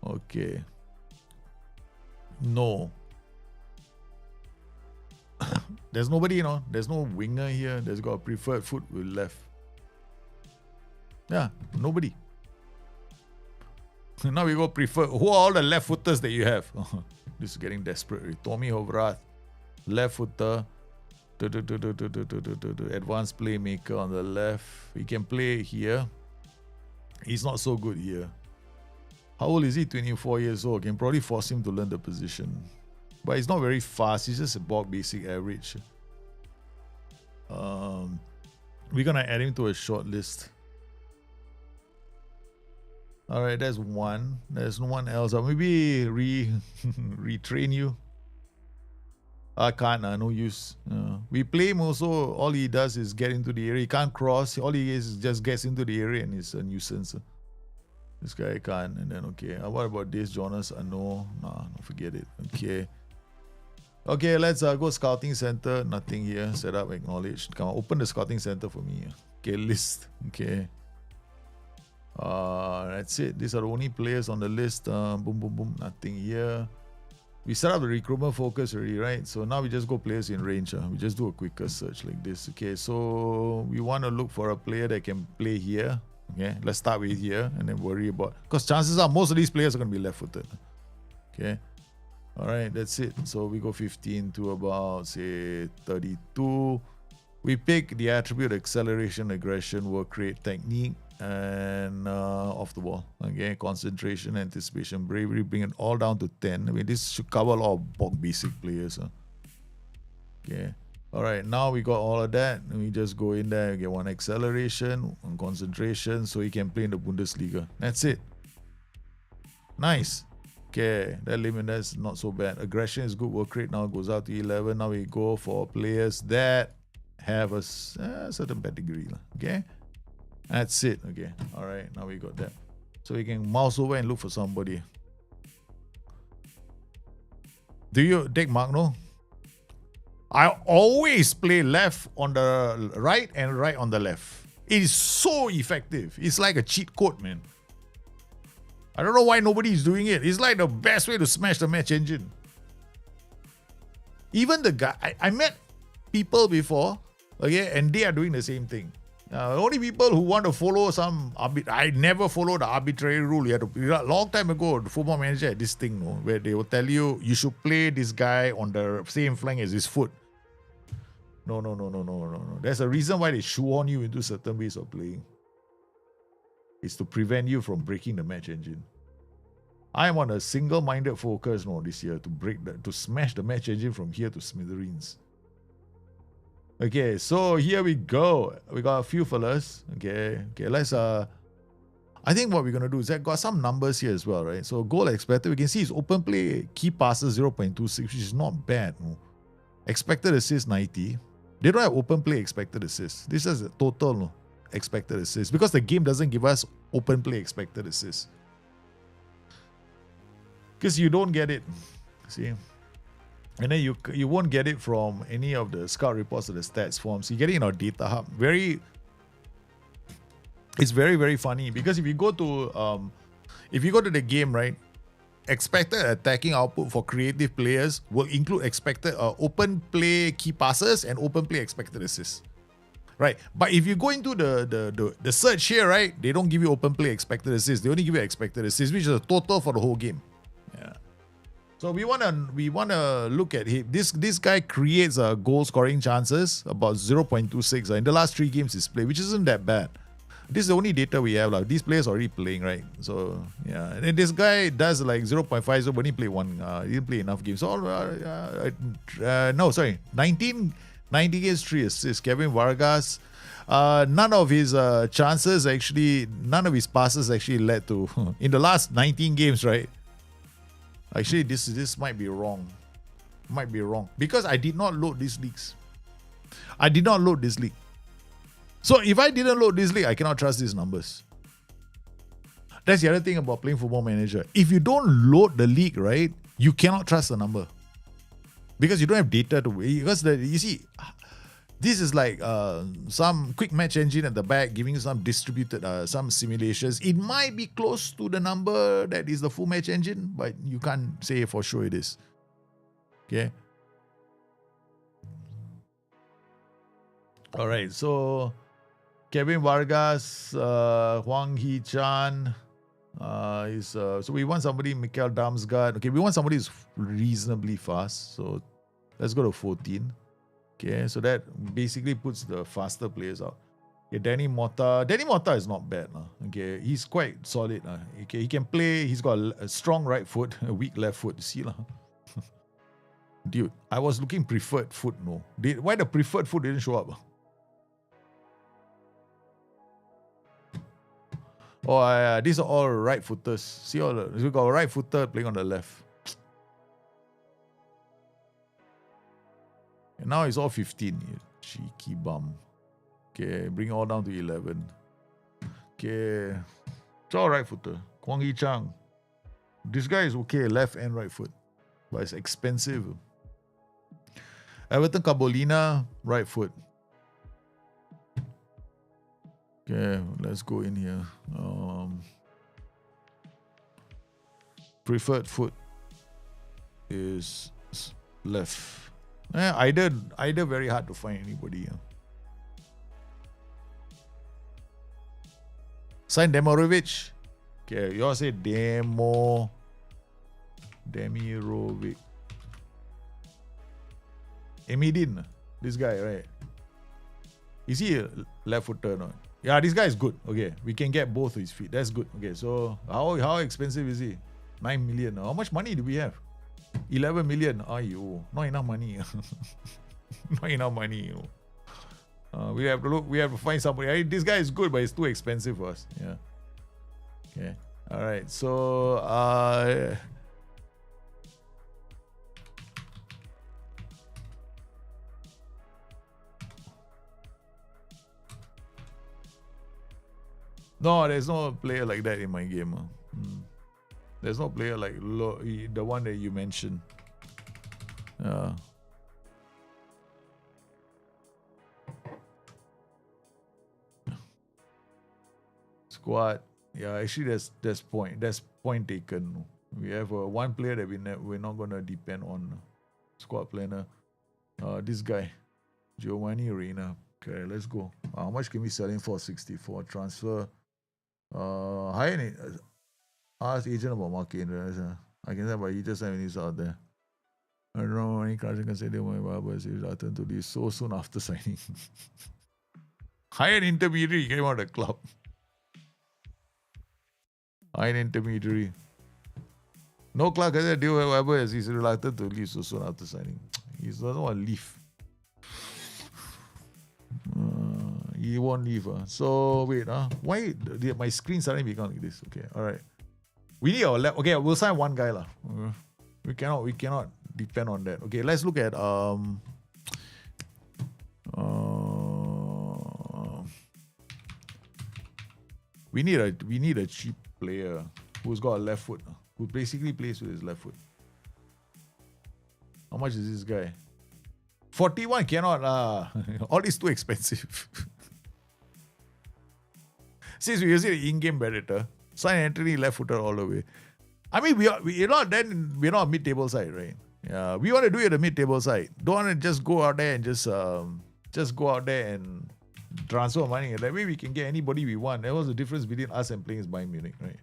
Okay. No. There's nobody, there's no winger here. There's got a preferred foot with left. Yeah, nobody. Now we go prefer. Who are all the left footers that you have? This is getting desperate. Tommy Hovrath, left footer. Advanced playmaker on the left. He can play here. He's not so good here. How old is he? 24 years old. Can probably force him to learn the position. But he's not very fast. He's just a bog basic average. We're going to add him to a short list. Alright, that's one. There's no one else. Maybe retrain you. I can't, no use. We play him also. All he does is get into the area. He can't cross. All he is just gets into the area and is a nuisance. This guy can't. And then, okay. What about this, Jonas? No. Nah, forget it. Okay. Okay, let's go scouting center. Nothing here. Set up, acknowledge. Come on, open the scouting center for me. Okay, list. Okay. That's it. These are the only players on the list. Boom, boom, boom. Nothing here. We set up the recruitment focus already, right? So now we just go players in range. We just do a quicker search like this. Okay, so we want to look for a player that can play here. Okay, let's start with here and then worry about, because chances are most of these players are going to be left-footed. Okay, all right, that's it. So we go 15 to about, say, 32. We pick the attribute acceleration, aggression, work rate, technique, and off the ball. Okay, concentration, anticipation, bravery, bring it all down to 10. I mean, this should cover a lot of bog basic players. Okay, all right, now we got all of that, and we just go in there, get one acceleration, one concentration, so he can play in the Bundesliga. That's it. Nice. Okay, that limit, that's not so bad. Aggression is good, work rate now goes out to 11. Now we go for players that have a certain pedigree. Okay, that's it. Okay, all right, now we got that. So we can mouse over and look for somebody. Do you take Magno? I always play left on the right and right on the left. It is so effective. It's like a cheat code, man. I don't know why nobody is doing it. It's like the best way to smash the match engine. Even the guy, I met people before, okay, and they are doing the same thing. Only people who want to follow some, I never follow the arbitrary rule. You had to, a long time ago, the football manager had this thing, where they will tell you, you should play this guy on the same flank as his foot. No. There's a reason why they shoehorn you into certain ways of playing. It's to prevent you from breaking the match engine. I am on a single-minded focus this year to smash the match engine from here to smithereens. Okay, so here we go. We got a few fellas. Okay, let's I think what we're gonna do is that got some numbers here as well, right? So goal expected, we can see his open play key passes 0.26, which is not bad. Expected assist 90. They don't have open play expected assist. This is a total expected assist because the game doesn't give us open play expected assist. Because you don't get it. See? And then you won't get it from any of the scout reports or the stats forms. You get it in our data hub. It's very, very funny because if you go to the game, right, expected attacking output for creative players will include expected open play key passes and open play expected assists. Right. But if you go into the search here, right, they don't give you open play expected assists. They only give you expected assists, which is a total for the whole game. Yeah. So we wanna look at him. This guy creates goal scoring chances about 0.26 in the last 3 games he's played, which isn't that bad. This is the only data we have. These players are already playing, right? So yeah, and then this guy does like 0.50, but he played one. He didn't play enough games. So 90 games, 3 assists. Kevin Vargas. None of his passes actually led to in the last 19 games, right? Actually, this might be wrong. Because I did not load these leagues. I did not load this league. So if I didn't load this league, I cannot trust these numbers. That's the other thing about playing Football Manager. If you don't load the league, right, you cannot trust the number. Because you don't have data to... Because you see, this is like some quick match engine at the back giving you some distributed, some simulations. It might be close to the number that is the full match engine, but you can't say for sure it is. Okay. All right. So Kevin Vargas, Huang Hee-chan, so we want somebody, Mikael Damsgaard. Okay, we want somebody who's reasonably fast. So let's go to 14. Okay, so that basically puts the faster players out. Okay, Danny Mota. Danny Mota is not bad. Okay, he's quite solid. Okay, he can play. He's got a strong right foot, a weak left foot. See lah. Dude, I was looking preferred foot. No, why the preferred foot didn't show up? Oh, these are all right footers. See all we got a right footer playing on the left. And now it's all 15. Cheeky bum. Okay, bring it all down to 11. Okay, it's all right footer. Kwang Hee Chang. This guy is okay, left and right foot, but it's expensive. Everton Cabolina, right foot. Okay, let's go in here. Preferred foot is left. Either very hard to find anybody. Sign Demirovic. Okay, you all say Demirovic. Emidin, this guy, right? Is he a left footer or not? Yeah, this guy is good. Okay, we can get both his feet. That's good. Okay, so how expensive is he? 9 million. How much money do we have? 11 million. Ayo, not enough money. Not enough money. We have to look. We have to find somebody. This guy is good, but it's too expensive for us. Yeah. Okay. All right. So no, there's no player like that in my game. There's no player like the one that you mentioned. Squad. Yeah, actually, that's point taken. We have one player that we're not gonna depend on. Squad planner. This guy, Giovanni Reina. Okay, let's go. How much can we sell him for? 64 transfer. Ask agent about market interest. I can say, but he just having this out there. I don't know any clients can say they want Barber is return to this so soon after signing. Hire an intermediary, he came out of the club. Hire an intermediary. No Clark has said deal Barber as he's reluctant to leave so soon after signing. He doesn't want to leave. He won't leave. So wait, why my screen suddenly become like this? Okay, all right. We need our lab. Okay, we'll sign one guy lah. We cannot depend on that. Okay, let's look at we need a cheap player who's got a left foot, who basically plays with his left foot. How much is this guy? 41 cannot all is too expensive. Since we're using the in-game predator, sign Anthony left footer all the way. I mean, we're not a mid-table side, right? Yeah, we want to do it at the mid-table side. Don't want to just go out there and just go out there and transfer money. That way we can get anybody we want. That was the difference between us and playing Bayern Munich, right?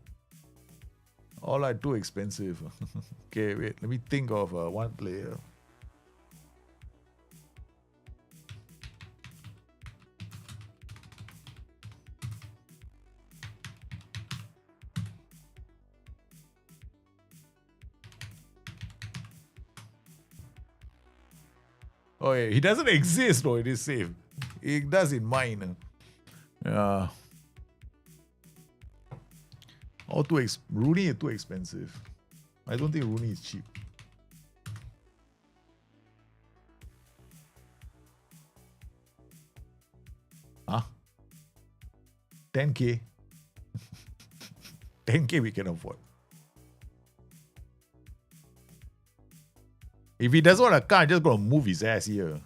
All are too expensive. Okay, wait. Let me think of one player. Oh yeah, he doesn't exist, though. It is safe. It does in mine. Yeah. Rooney is too expensive. I don't think Rooney is cheap. Huh? 10K. 10K we can afford. If he doesn't want a car, just gonna move his ass here.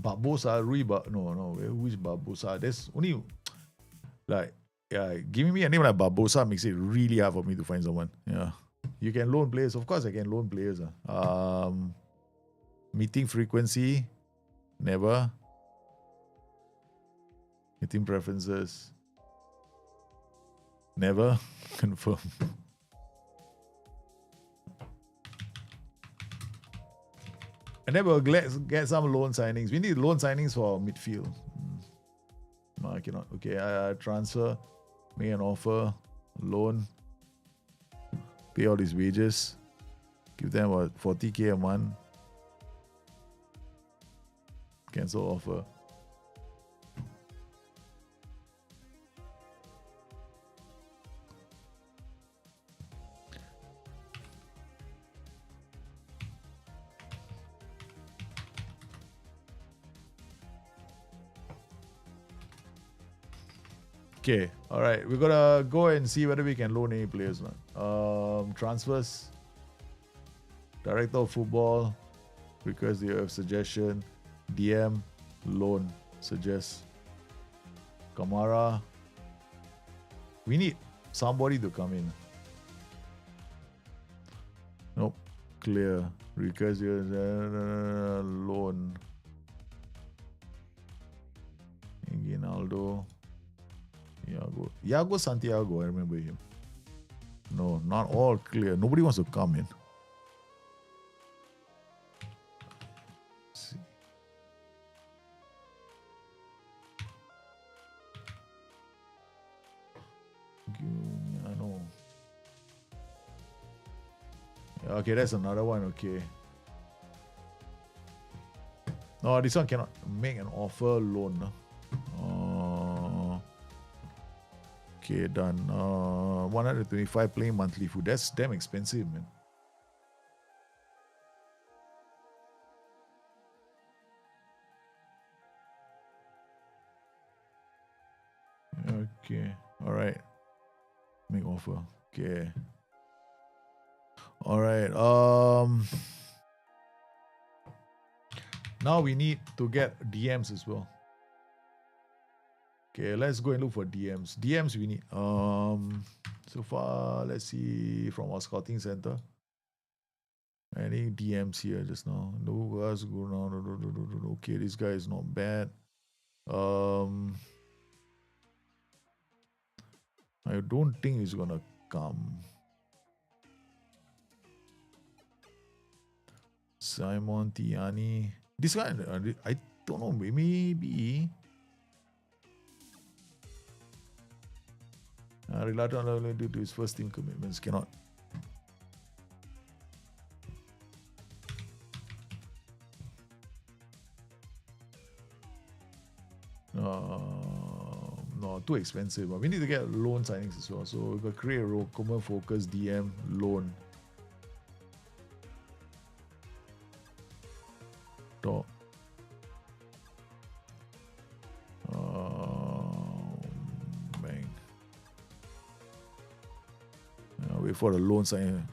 Barbosa, which Barbosa? There's only like, yeah, giving me a name like Barbosa makes it really hard for me to find someone. Yeah, you can loan players. Of course, I can loan players. Meeting frequency, never. Meeting preferences, never. Confirm. And then we'll get some loan signings. We need loan signings for midfield. No, I cannot. Okay, transfer, make an offer, loan, pay all his wages, give them what, 40K a month, cancel offer. Okay, all right. We're gonna go and see whether we can loan any players. Transfers, director of football, request the suggestion, DM, loan, suggest. Kamara. We need somebody to come in. Nope. Clear. Request your loan. Ginaldo. Iago Santiago, I remember him. No, not all clear. Nobody wants to come in. Let's see. I know. Okay, that's another one. Okay. No, this one cannot make an offer loan. Okay, done. 125 playing monthly food. That's damn expensive, man. Okay. All right. Make offer. Okay. All right. Now we need to get DMs as well. Okay, let's go and look for DMs. DMs we need. So far, let's see from our scouting center. Any DMs here just now? No, guys go now. Okay, this guy is not bad. I don't think he's gonna come. Simon Tiani. This guy, I don't know. Maybe. Reluctant due to his first team commitments. Cannot. No, too expensive. But we need to get loan signings as well. So we've got to create a common focus DM loan. Top. Bang. Wait for the loan signing.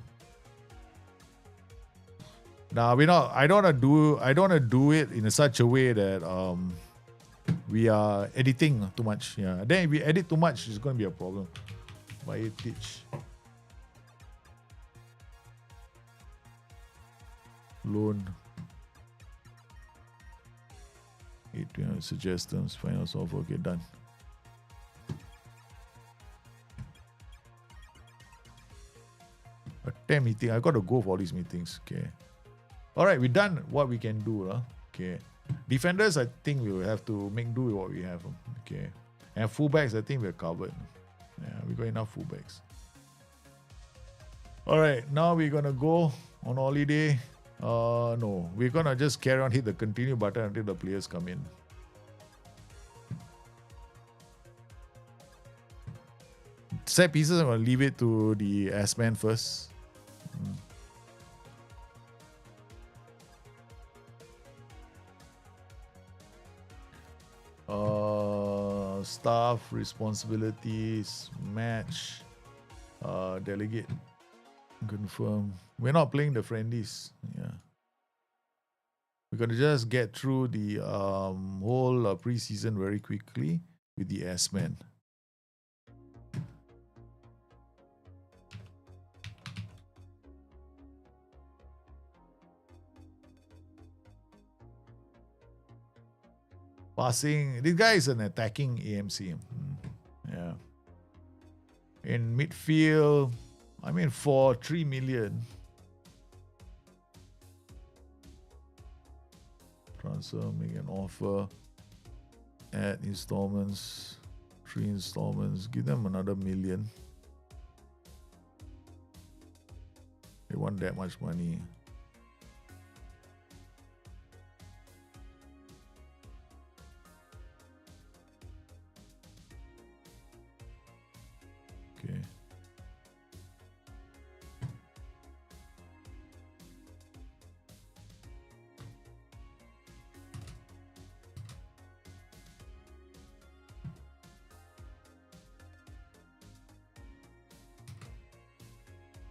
Now I don't wanna do it in such a way that we are editing too much. Yeah. Then if we edit too much, it's gonna be a problem. By teach. Loan. 8 suggestions, final offer. Okay, done. A 10 meeting. I gotta go for all these meetings. Okay. Alright, we done what we can do. Okay. Defenders, I think we will have to make do with what we have. Okay. And fullbacks, I think we're covered. Yeah, we got enough fullbacks. Alright, now we're gonna go on holiday. No, we're gonna just carry on, hit the continue button until the players come in. Set pieces, I'm going to leave it to the S-Man first. Staff responsibilities, match, delegate, confirm. We're not playing the friendlies. Yeah. We're going to just get through the whole preseason very quickly with the S-Man. Passing. This guy is an attacking AMC. Yeah. In midfield, I mean, for 3 million. Transfer, make an offer. Add installments. 3 installments. Give them another million. They want that much money. Okay.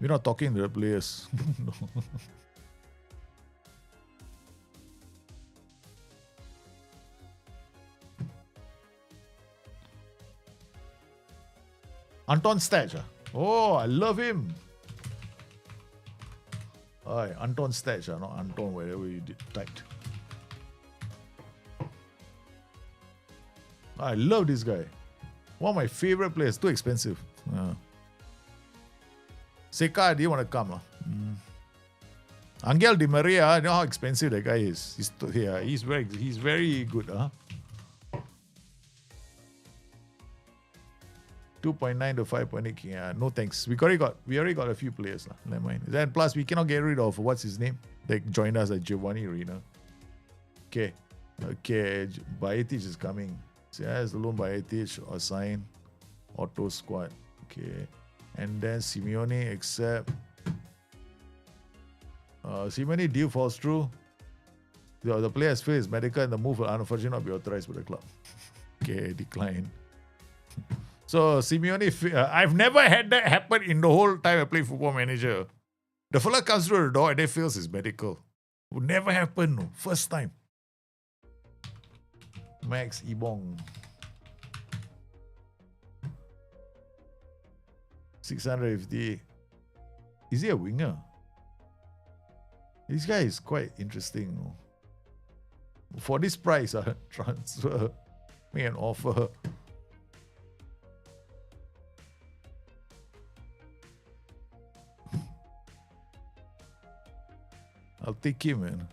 We're not talking to the players. No. Anton Stach. Oh, I love him. Alright, Anton Stach, not Anton, whatever you did typed. I love this guy. One of my favorite players. Too expensive. Seka, do you want to come? Angel Di Maria, you know how expensive that guy is. He's very good. 2.9 to 5.8. Yeah, no thanks. We already got a few players. Never mind. Then plus we cannot get rid of what's his name? That joined us at Giovanni Reina. Okay. Bayetic is coming. So as the loan Bayetic or sign. Auto squad. Okay. And then Simeone accept. Simeone deal falls through. The player's fee is medical and the move will unfortunately not be authorized by the club. Okay, decline. So Simeone, I've never had that happen in the whole time I play Football Manager. The fella comes through the door and then fails his medical. Would never happen, no. First time. Max Ibong. 650. Is he a winger? This guy is quite interesting. No? For this price, transfer, make an offer. I'll take him, man.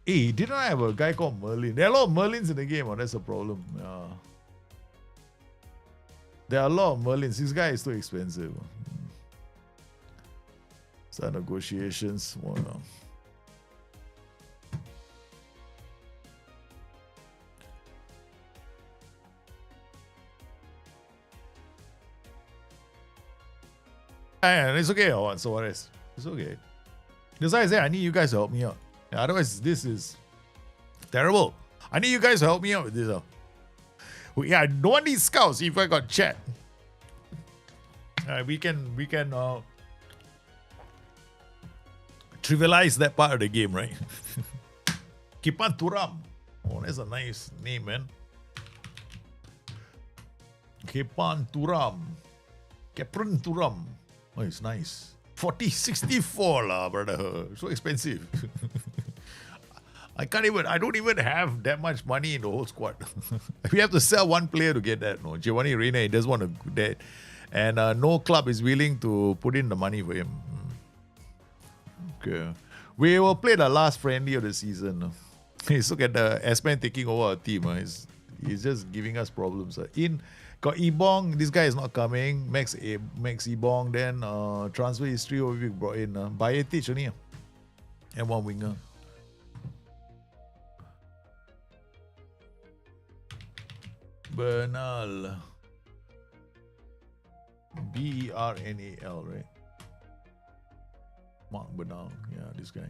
Hey, didn't I have a guy called Merlin? There are a lot of Merlins in the game, that's a problem. There are a lot of Merlins. This guy is too expensive. Start negotiations. Wow. And it's okay. So what is? It's okay. That's why I say I need you guys to help me out. Otherwise, this is terrible. I need you guys to help me out with this. Yeah, I don't need scouts if I got chat. We can trivialize that part of the game, right? Kipan Turam. Oh, that's a nice name, man. Kipan Turam. Kepren Turam. Oh, it's nice. 4064 lah, brother. So expensive. I don't even have that much money in the whole squad. We have to sell one player to get that. No, Giovanni Reina, he doesn't want to do that. And no club is willing to put in the money for him. Okay. We will play the last friendly of the season. He's look at the S-Man taking over our team. He's just giving us problems. Got Ibong, this guy is not coming. Max Ibong, then transfer history we brought in. Bayetic only. And one winger. Bernal. Bernal, right? Mark Bernal, yeah, this guy.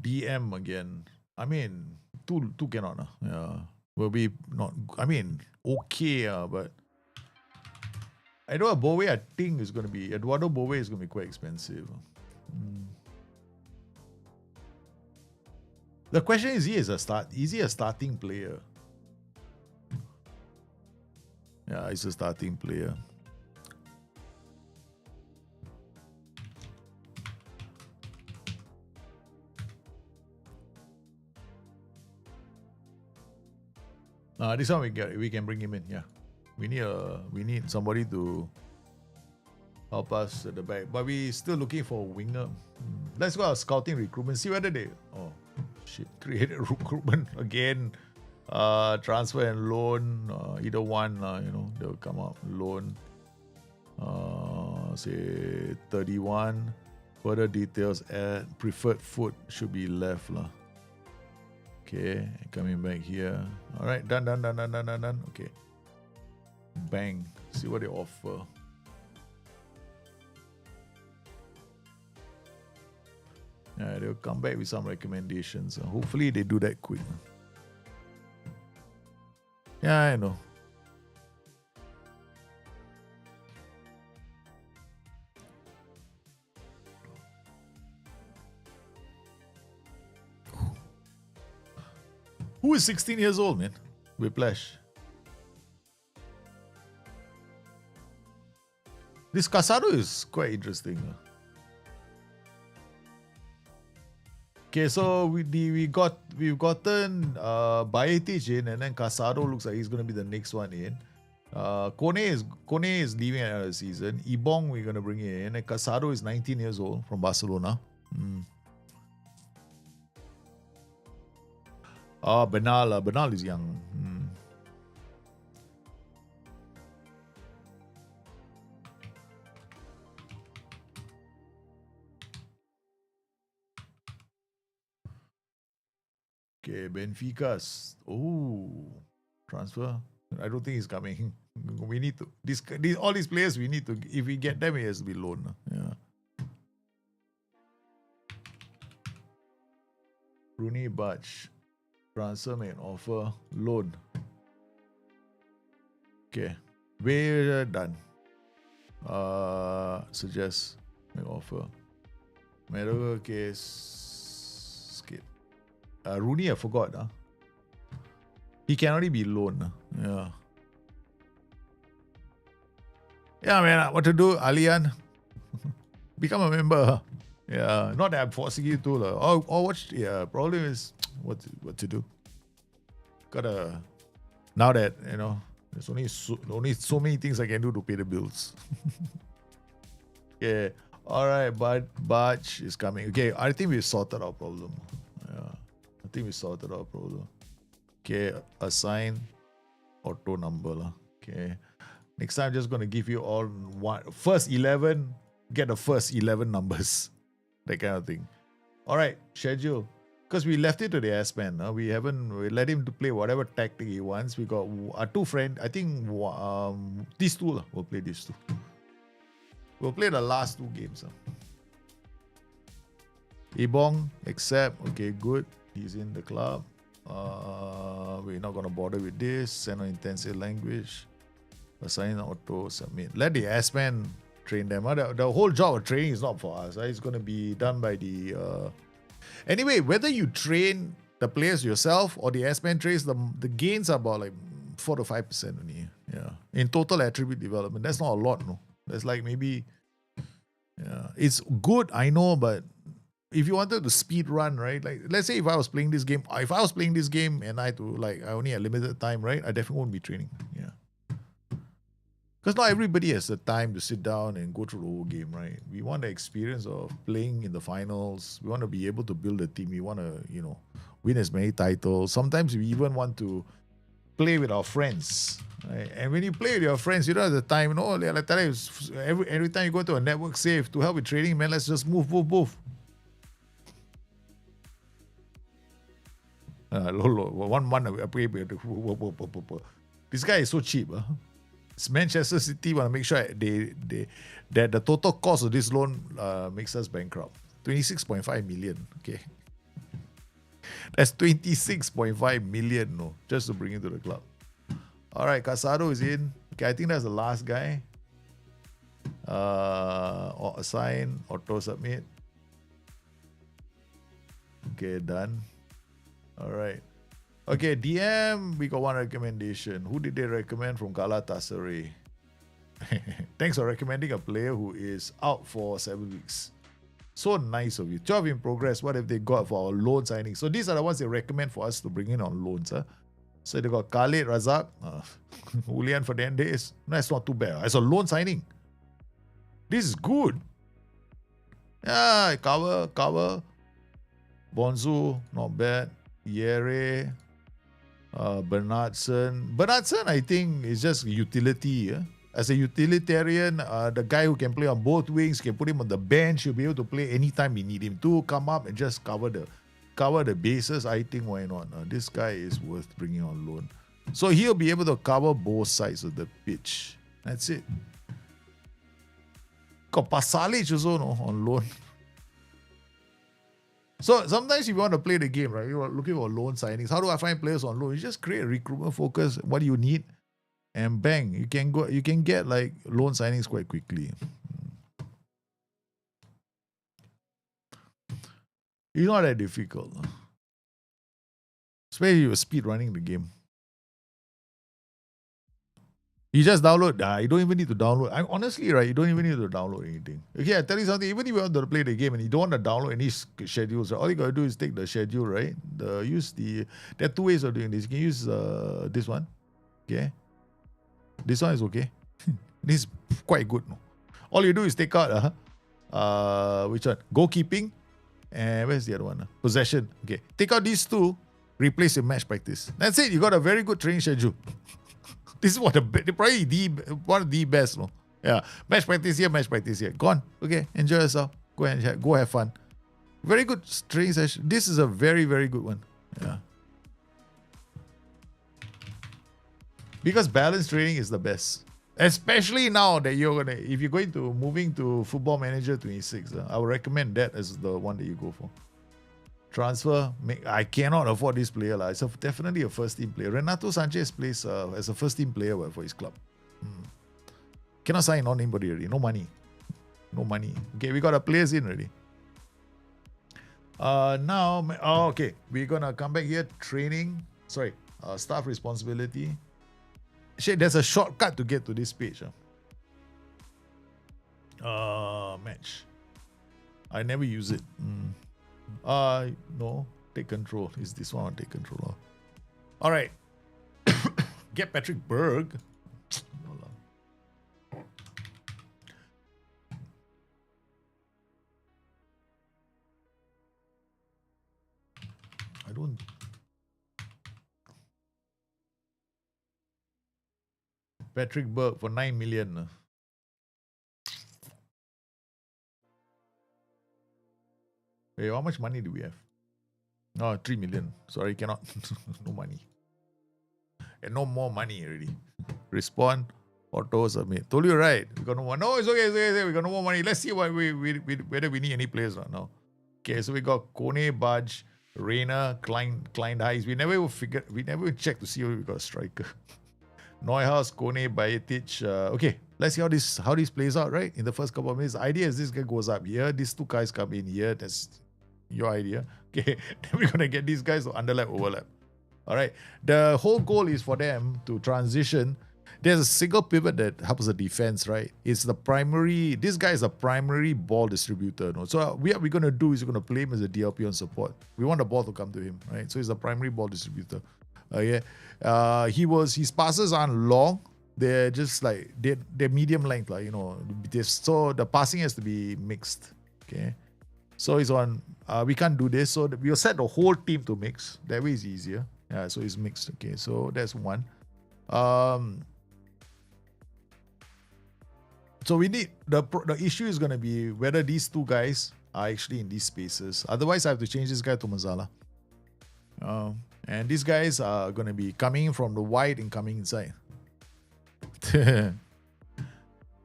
BM again. I mean, two cannot. Yeah, will be not. I mean, okay, but Eduardo Bowe, I think is going to be Eduardo Bowe is going to be quite expensive. The question is, is he a starting player? Yeah, he's a starting player. This one we can bring him in. Yeah, we need somebody to help us at the back, but we still looking for a winger. Let's go out scouting recruitment. See whether they created recruitment again. Transfer and loan, either one. They'll come up loan. Say 31. Further details add preferred food should be left lah. Okay, coming back here. All right, done. Okay, bang. See what they offer. Yeah, they'll come back with some recommendations. Hopefully, they do that quick. Yeah, I know. Who is 16 years old, man? Whiplash. This Casado is quite interesting. Okay, so we've gotten Bayetic in, and then Casado looks like he's going to be the next one in. Kone is leaving another season. Ibong we're going to bring in, and Casado is 19 years old from Barcelona. Bernal is young. Okay, Benfica's. Oh, transfer. I don't think he's coming. We need to all these players. We need to. If we get them, it has to be loan. Yeah. Rooney Batch. Transfer and offer loan. Okay, we're done. Suggest make offer. Medical case. Skip. Rooney, I forgot. He can only be loan. Yeah. Yeah, man. What to do, Alian? Become a member. Yeah. Not that I'm forcing you to. Or watch. Yeah. Problem is what to do. Gotta. Now that there's only so many things I can do to pay the bills. Yeah. All right, but Batch is coming. Okay, I think we sorted our problem. Yeah. I think we sorted our problem. Okay, assign auto number. Okay. Next time, I'm just going to give you all first 11, get the first 11 numbers. That kind of thing. All right, schedule. Because we left it to the S-Man. We let him to play whatever tactic he wants. We got our two friends. I think these two. We'll play these two. We'll play the last two games. Ibong, accept. Okay, good. He's in the club. We're not going to bother with this. Send on intensive language. Assign auto, submit. Let the S-Man train them. The whole job of training is not for us. It's going to be done by the... Anyway, whether you train the players yourself or the S-Man trains, the gains are about like 4 to 5% only. Yeah. In total attribute development. That's not a lot, no. That's like maybe... Yeah. It's good, I know, but if you wanted to speed run, right? Like, let's say if I was playing this game and I only had limited time, right? I definitely won't be training. Yeah. Because not everybody has the time to sit down and go through the whole game, right? We want the experience of playing in the finals. We want to be able to build a team. We want to, win as many titles. Sometimes we even want to play with our friends, right? And when you play with your friends, you don't have the time. Like tell you, every time you go to a network save to help with training, man, let's just move. One month, this guy is so cheap. Manchester City want to make sure that the total cost of this loan makes us bankrupt. 26.5 million. Okay. That's 26.5 million, no, just to bring it to the club. All right, Casado is in. Okay, I think that's the last guy. Or assign, auto submit. Okay, done. All right. Okay, DM, we got one recommendation. Who did they recommend from Galatasaray? Thanks for recommending a player who is out for 7 weeks. So nice of you. 12 in progress. What have they got for our loan signing? So these are the ones they recommend for us to bring in on loans. Huh? So they got Khalid Razak, Julian Fernandez. No, that's not too bad. It's a loan signing. This is good. Yeah, cover. Bonzu, not bad. Yere, Bernardson. Bernardson, I think, is just utility. As a utilitarian, the guy who can play on both wings, can put him on the bench, he'll be able to play anytime we need him to come up and just cover the bases. I think why not? This guy is worth bringing on loan. So he'll be able to cover both sides of the pitch. That's it. Got Pasalic also on loan. So sometimes if you want to play the game, right, you're looking for loan signings. How do I find players on loan? You just create a recruitment focus. What do you need? And bang, you can get like loan signings quite quickly. It's not that difficult. Especially if you're speed running the game. You just download. You don't even need to download. Honestly, right, you don't even need to download anything. Okay, I tell you something. Even if you want to play the game and you don't want to download any schedules, right, all you got to do is take the schedule, right? There are two ways of doing this. You can use this one. Okay. This one is okay. This is quite good. No? All you do is take out which one? Goalkeeping. And where's the other one? Possession. Okay. Take out these two, replace your match practice. That's it. You got a very good training schedule. This is one of the best. No? Yeah. Match practice here, match practice here. Gone. Okay. Enjoy yourself. Go have fun. Very good training session. This is a very, very good one. Yeah. Because balanced training is the best. Especially now that if you're going to moving to Football Manager 26, I would recommend that as the one that you go for. Transfer, I cannot afford this player. It's definitely a first team player. Renato Sanchez plays as a first team player for his club. Cannot sign on anybody already. No money. Okay, we got our players in already. Okay. We're going to come back here. Training. Staff responsibility. There's a shortcut to get to this page. Match. I never use it. No. Take control. Is this one? Take control. All right. Get Patrick Berg. I don't. Patrick Berg for 9 million. Hey, how much money do we have? Oh, 3 million. Sorry, cannot. No money. And no more money already. Respond. Auto submit. Told you right. We got no more. No, it's okay. We got no more money. Let's see whether we need any players right now. Okay, so we got Kone, Budge, Reina, Klein Heiss. We never checked to see if we got a striker. Neuhaus, Kone, Bajetic. Okay, let's see how this plays out, right? In the first couple of minutes. The idea is this guy goes up here. These two guys come in here. That's your idea. Okay, then we're going to get these guys to overlap. All right. The whole goal is for them to transition. There's a single pivot that helps the defense, right? It's the primary. This guy is a primary ball distributor. No? So what we're going to do is we're going to play him as a DLP on support. We want the ball to come to him, right? So he's a primary ball distributor. His passes aren't long. They're just like they're medium length, like so the passing has to be mixed. Okay, so he's on. We can't do this, so we'll set the whole team to mix. That way it's easier. Yeah, so it's mixed. Okay, so that's one. So we need the issue is gonna be whether these two guys are actually in these spaces. Otherwise, I have to change this guy to Mazala. And these guys are going to be coming from the wide and coming inside.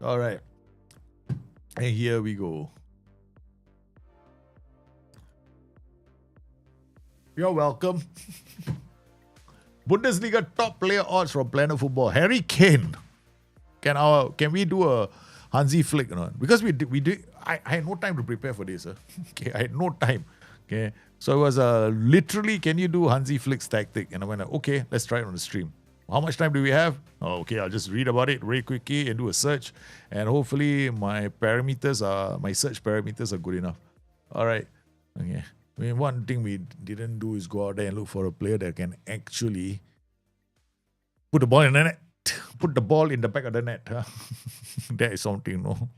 All right. And here we go. You're welcome. Bundesliga top player odds from Planet Football. Harry Kane. Can we do a Hansi flick or not? Because I had no time to prepare for this. Okay, I had no time. Okay, so it was literally, can you do Hansi flicks tactic? And I went, okay, let's try it on the stream. How much time do we have? Oh, okay, I'll just read about it very quickly and do a search, and hopefully my search parameters are good enough. All right, okay. I mean, one thing we didn't do is go out there and look for a player that can actually put the ball in the net. Put the ball in the back of the net. Huh? That is something, no?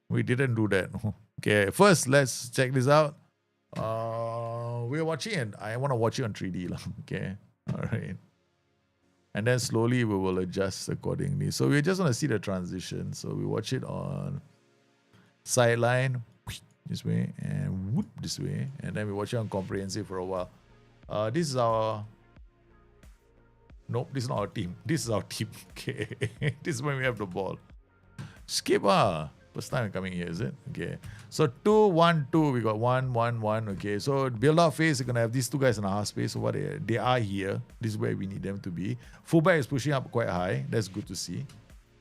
We didn't do that. No? Okay, first let's check this out. We're watching it. I want to watch it on 3D. Okay, all right. And then slowly we will adjust accordingly. So we just want to see the transition. So we watch it on sideline this way and whoop this way. And then we watch it on comprehensive for a while. This is our... Nope, this is not our team. This is our team. Okay. This is when we have the ball. Skip. First time coming here, is it? Okay. So 2-1-2. We got 1-1-1. Okay. So build out phase, you're gonna have these two guys in a half space. So what they are here. This is where we need them to be. Fullback is pushing up quite high. That's good to see.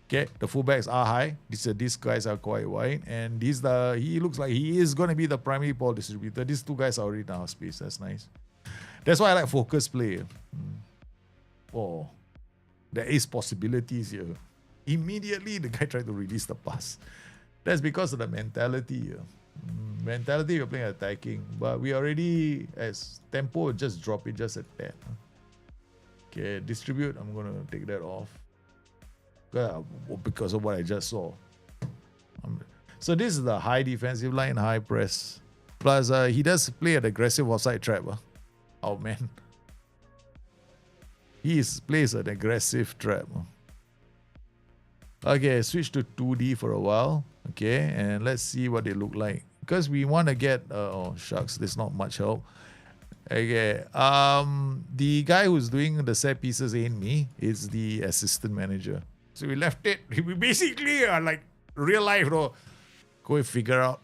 Okay. The fullbacks are high. These guys are quite wide. And he looks like he is gonna be the primary ball distributor. These two guys are already in a half space. That's nice. That's why I like focus play. Oh, there is possibilities here. Immediately, the guy tried to release the pass. That's because of the mentality here. Mentality, we're playing attacking. But we already, as tempo, just drop it just a tad. Okay, distribute. I'm going to take that off. Because of what I just saw. So this is the high defensive line, high press. Plus, he does play an aggressive offside trap. Oh, man. He plays an aggressive trap. Okay, switch to 2D for a while. Okay, and let's see what they look like. Because we want to get... oh, shucks, there's not much help. Okay, the guy who's doing the set pieces ain't me. It's the assistant manager. So we left it. We basically are like real life, though. Go and figure out.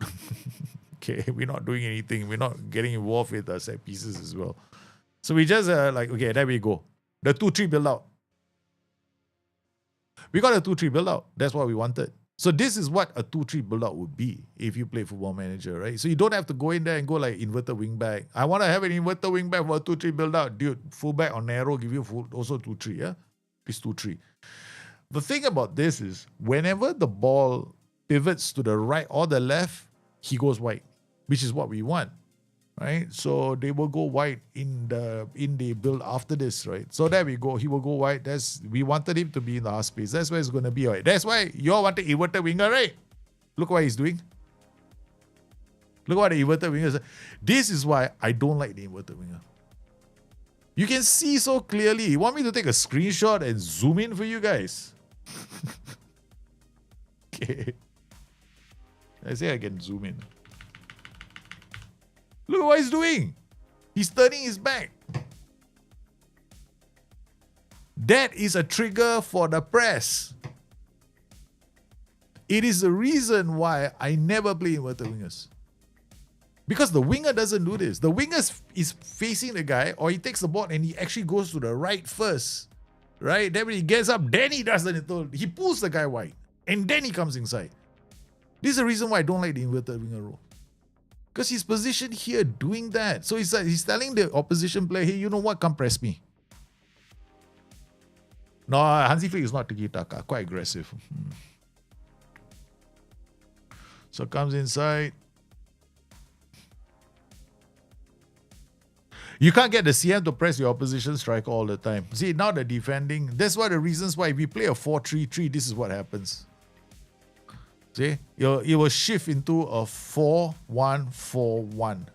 Okay, we're not doing anything. We're not getting involved with the set pieces as well. So we just okay, there we go. The 2-3 build out. We got a 2-3 build out. That's what we wanted. So this is what a 2-3 build out would be if you play Football Manager, right? So you don't have to go in there and go like inverted wing back. I want to have an inverted wing back for a 2-3 build out. Dude, fullback on narrow, give you also 2-3, yeah? It's 2-3. The thing about this is whenever the ball pivots to the right or the left, he goes wide, which is what we want. Right, so they will go wide in the build after this, right? So there we go. He will go wide. We wanted him to be in the half space. That's where it's going to be. Right? That's why you all wanted inverted winger, right? Look what he's doing. Look what the inverted winger is. This is why I don't like the inverted winger. You can see so clearly. You want me to take a screenshot and zoom in for you guys? Okay. I say I can zoom in. Look what he's doing. He's turning his back. That is a trigger for the press. It is the reason why I never play inverted wingers. Because the winger doesn't do this. The winger is facing the guy, or he takes the ball and he actually goes to the right first. Right? Then when he gets up, then he does the little. He pulls the guy wide. And then he comes inside. This is the reason why I don't like the inverted winger role. Because he's positioned here doing that. So he's telling the opposition player, hey, you know what? Come press me. No, Hansi Flick is not tiki-taka. Quite aggressive. So comes inside. You can't get the CM to press your opposition striker all the time. See, now the defending. That's one of the reasons why if we play a 4-3-3, this is what happens. See, it will shift into a 4-1-4-1.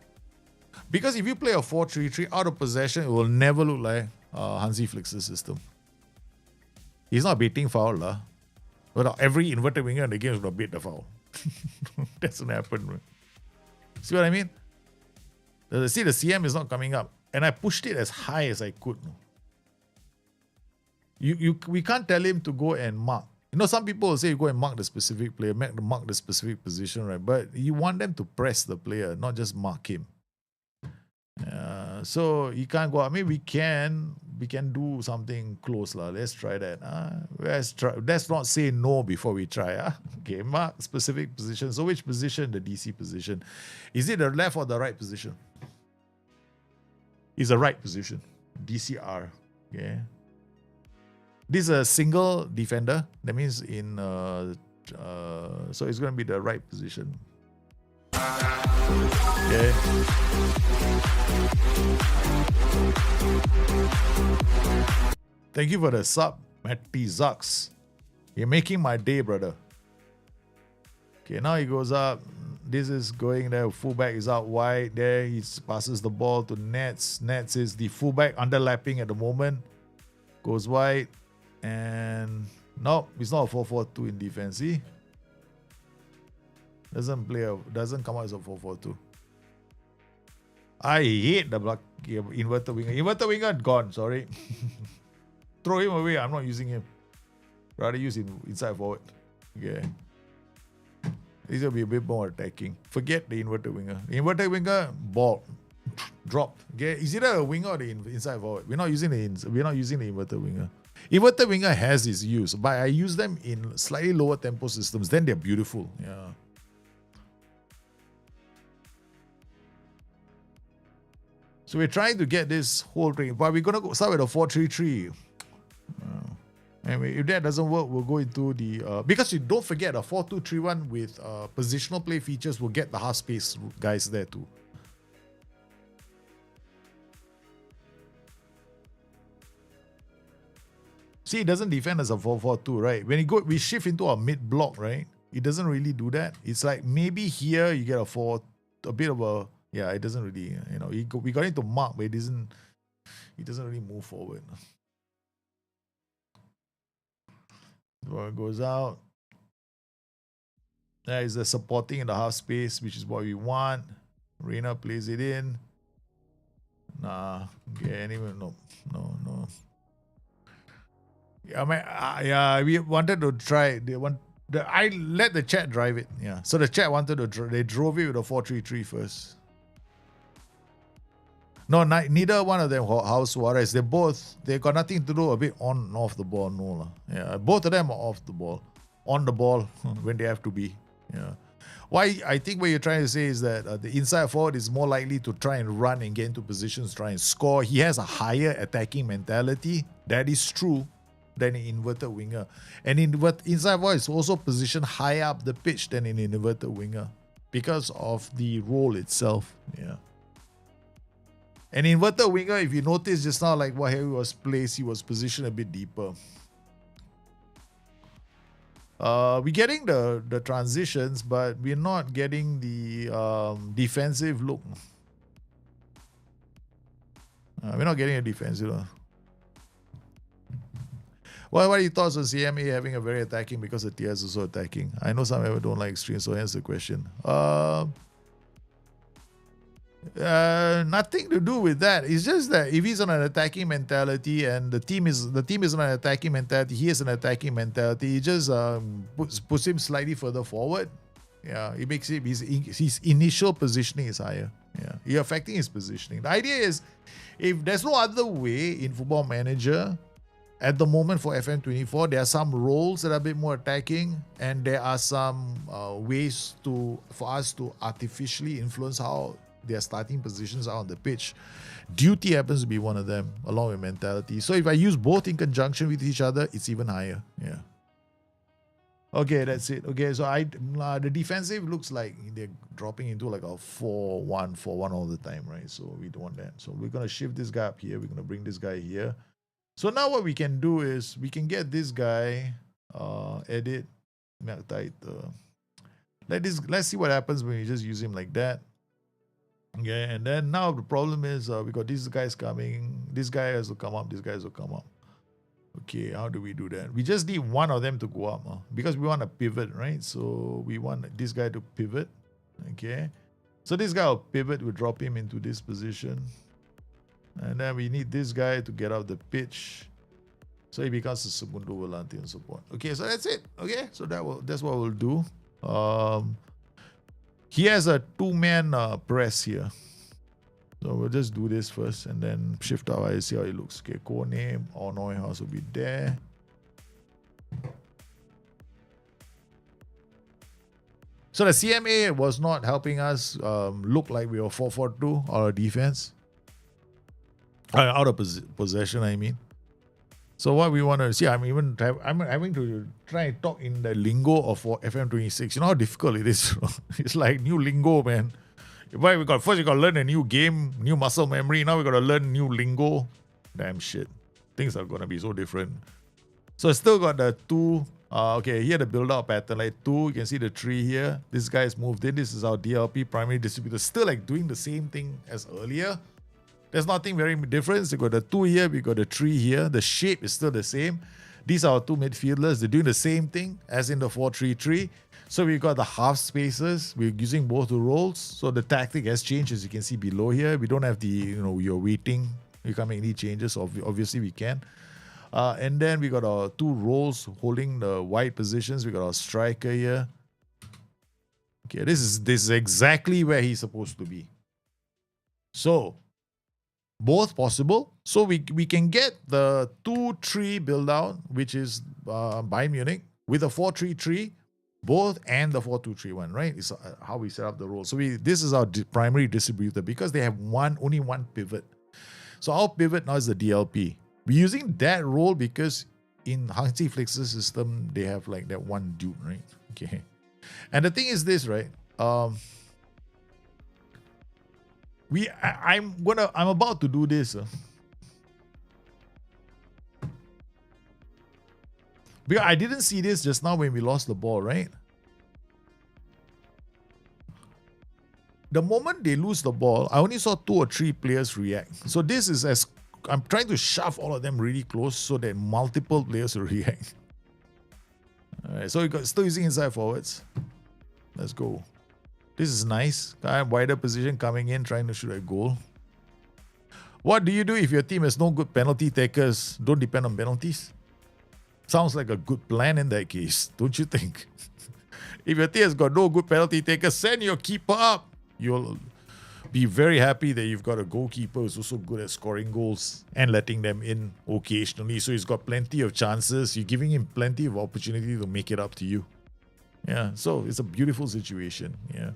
Because if you play a 4-3-3 out of possession, it will never look like Hansi Flick's system. He's not baiting foul. But every inverted winger in the game is going to bait the foul. That's going to happen. See what I mean? See, the CM is not coming up. And I pushed it as high as I could. We can't tell him to go and mark. You know, some people will say you go and mark the specific player, mark the specific position, right? But you want them to press the player, not just mark him. So you can't go. I mean, we can do something close, lah. Let's try that. Let's not say no before we try. Okay, mark specific position. So which position? The DC position. Is it the left or the right position? It's the right position. DCR. Okay. This is a single defender. That means in so it's going to be the right position. Okay. Thank you for the sub, Matty Zucks. You're making my day, brother. Okay, now he goes up. This is going there. Fullback is out wide. There he passes the ball to Nets. Nets is the fullback underlapping at the moment. Goes wide. And no, it's not a 4-4-2 in defense. See? Doesn't come out as a 4-4-2. I hate the block inverted winger. Inverted winger gone, sorry. Throw him away. I'm not using him. Rather use him inside forward. Okay. This will be a bit more attacking. Forget the inverted winger. Inverted winger, ball. Dropped. Okay. Is either a winger or the inside forward. We're not using the inverted winger. Inverted winger has its use, but I use them in slightly lower tempo systems. Then they're beautiful. Yeah. So we're trying to get this whole thing, but we're going to start with a 4-3-3. Anyway, if that doesn't work, we'll go into the... because you don't forget, a 4-2-3-1 with positional play features will get the half space guys there too. See, it doesn't defend as a 4-4-2, right? When we shift into a mid block, right? It doesn't really do that. It's like maybe here you get a bit of a... Yeah, it doesn't really, you know, we got into mark, but it doesn't really move forward. Ball goes out. There is the supporting in the half space, which is what we want. Reina plays it in. Nah, okay, anyway, no. Yeah, yeah, we wanted to try. I let the chat drive it. Yeah, so the chat wanted to. They drove it with a 4-3-3 first. No, neither one of them House Suarez. They got nothing to do a bit on and off the ball. No lah. Yeah, both of them are off the ball, on the ball when they have to be. Yeah. Why I think what you're trying to say is that the inside forward is more likely to try and run and get into positions, try and score. He has a higher attacking mentality. That is true than an inverted winger. And inside forward is also positioned higher up the pitch than an inverted winger because of the role itself. Yeah. An inverted winger, if you notice just now, like what Harry was placed, he was positioned a bit deeper. We're getting the transitions, but we're not getting the defensive look. We're not getting a defensive look. What are your thoughts on CMA having a very attacking because the TS is also attacking? I know some people don't like extreme, so hence the question. Nothing to do with that. It's just that if he's on an attacking mentality and the team is on an attacking mentality, he has an attacking mentality. It just puts him slightly further forward. Yeah, it makes him his initial positioning is higher. Yeah, you're affecting his positioning. The idea is, if there's no other way in Football Manager at the moment for FM24, there are some roles that are a bit more attacking, and there are some ways for us to artificially influence how their starting positions are on the pitch. Duty happens to be one of them, along with mentality. So if I use both in conjunction with each other, it's even higher. Yeah. Okay, that's it. Okay, so the defensive looks like they're dropping into like a 4-1 all the time, right? So we don't want that. So we're going to shift this guy up here. We're going to bring this guy here. So now what we can do is we can get this guy, edit, let's see what happens when we just use him like that. Okay, and then now the problem is we got these guys coming. This guy has to come up. This guy has to come up. Okay, how do we do that? We just need one of them to go up because we want to pivot, right? So we want this guy to pivot. Okay, so this guy will pivot. We'll drop him into this position. And then we need this guy to get out the pitch. So he becomes a segundo volante and support. Okay, so that's it. Okay, so that's what we'll do. He has a two-man press here. So we'll just do this first and then shift out and see how it looks. Okay, core name, or Neuhaus will be there. So the CMA was not helping us look like we were 4-4-2 or defense. Out of possession, I mean. So what we want to see, I'm having to try and talk in the lingo of FM26. You know how difficult it is? It's like new lingo, man. Why first we got to learn a new game, new muscle memory. Now we got to learn new lingo. Damn shit. Things are going to be so different. So it's still got the two. Okay, here the build-out pattern, like 2. You can see the 3 here. This guy is moved in. This is our DLP primary distributor. Still like doing the same thing as earlier. There's nothing very different. We got the 2 here, we got the 3 here. The shape is still the same. These are our 2 midfielders. They're doing the same thing as in the 4-3-3. So we got the half spaces. We're using both the roles. So the tactic has changed, as you can see below here. We don't have the, you're waiting. We can't make any changes. Obviously, we can. And then we got our 2 roles holding the wide positions. We got our striker here. Okay, this is exactly where he's supposed to be. So both possible. So we can get the 2-3 build out, which is Bayern Munich, with a 4-3-3, both, and the 4-2-3-1, right? It's how we set up the role. So this is our primary distributor because they have only one pivot. So our pivot now is the DLP. We're using that role because in Hansi Flix's system, they have like that one dude, right? Okay. And the thing is this, right? I'm about to do this. Because I didn't see this just now when we lost the ball, right? The moment they lose the ball, I only saw 2 or 3 players react. So this is I'm trying to shove all of them really close so that multiple players will react. Alright, so we got still using inside forwards. Let's go. This is nice. Kind of wider position coming in, trying to shoot a goal. What do you do if your team has no good penalty takers? Don't depend on penalties. Sounds like a good plan in that case, don't you think? If your team has got no good penalty takers, send your keeper up. You'll be very happy that you've got a goalkeeper who's also good at scoring goals and letting them in occasionally. So he's got plenty of chances. You're giving him plenty of opportunity to make it up to you. Yeah, so it's a beautiful situation. Yeah.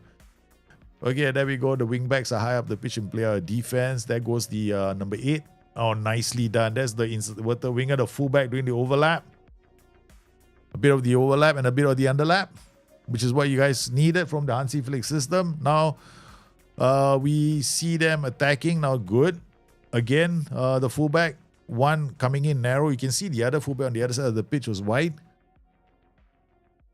Okay, there we go. The wing backs are high up the pitch and play our defense. There goes the number 8. Oh, nicely done. That's the winger, the fullback doing the overlap. A bit of the overlap and a bit of the underlap, which is what you guys needed from the Hansi Flick system. Now, we see them attacking. Now, good. Again, the fullback, one coming in narrow. You can see the other fullback on the other side of the pitch was wide.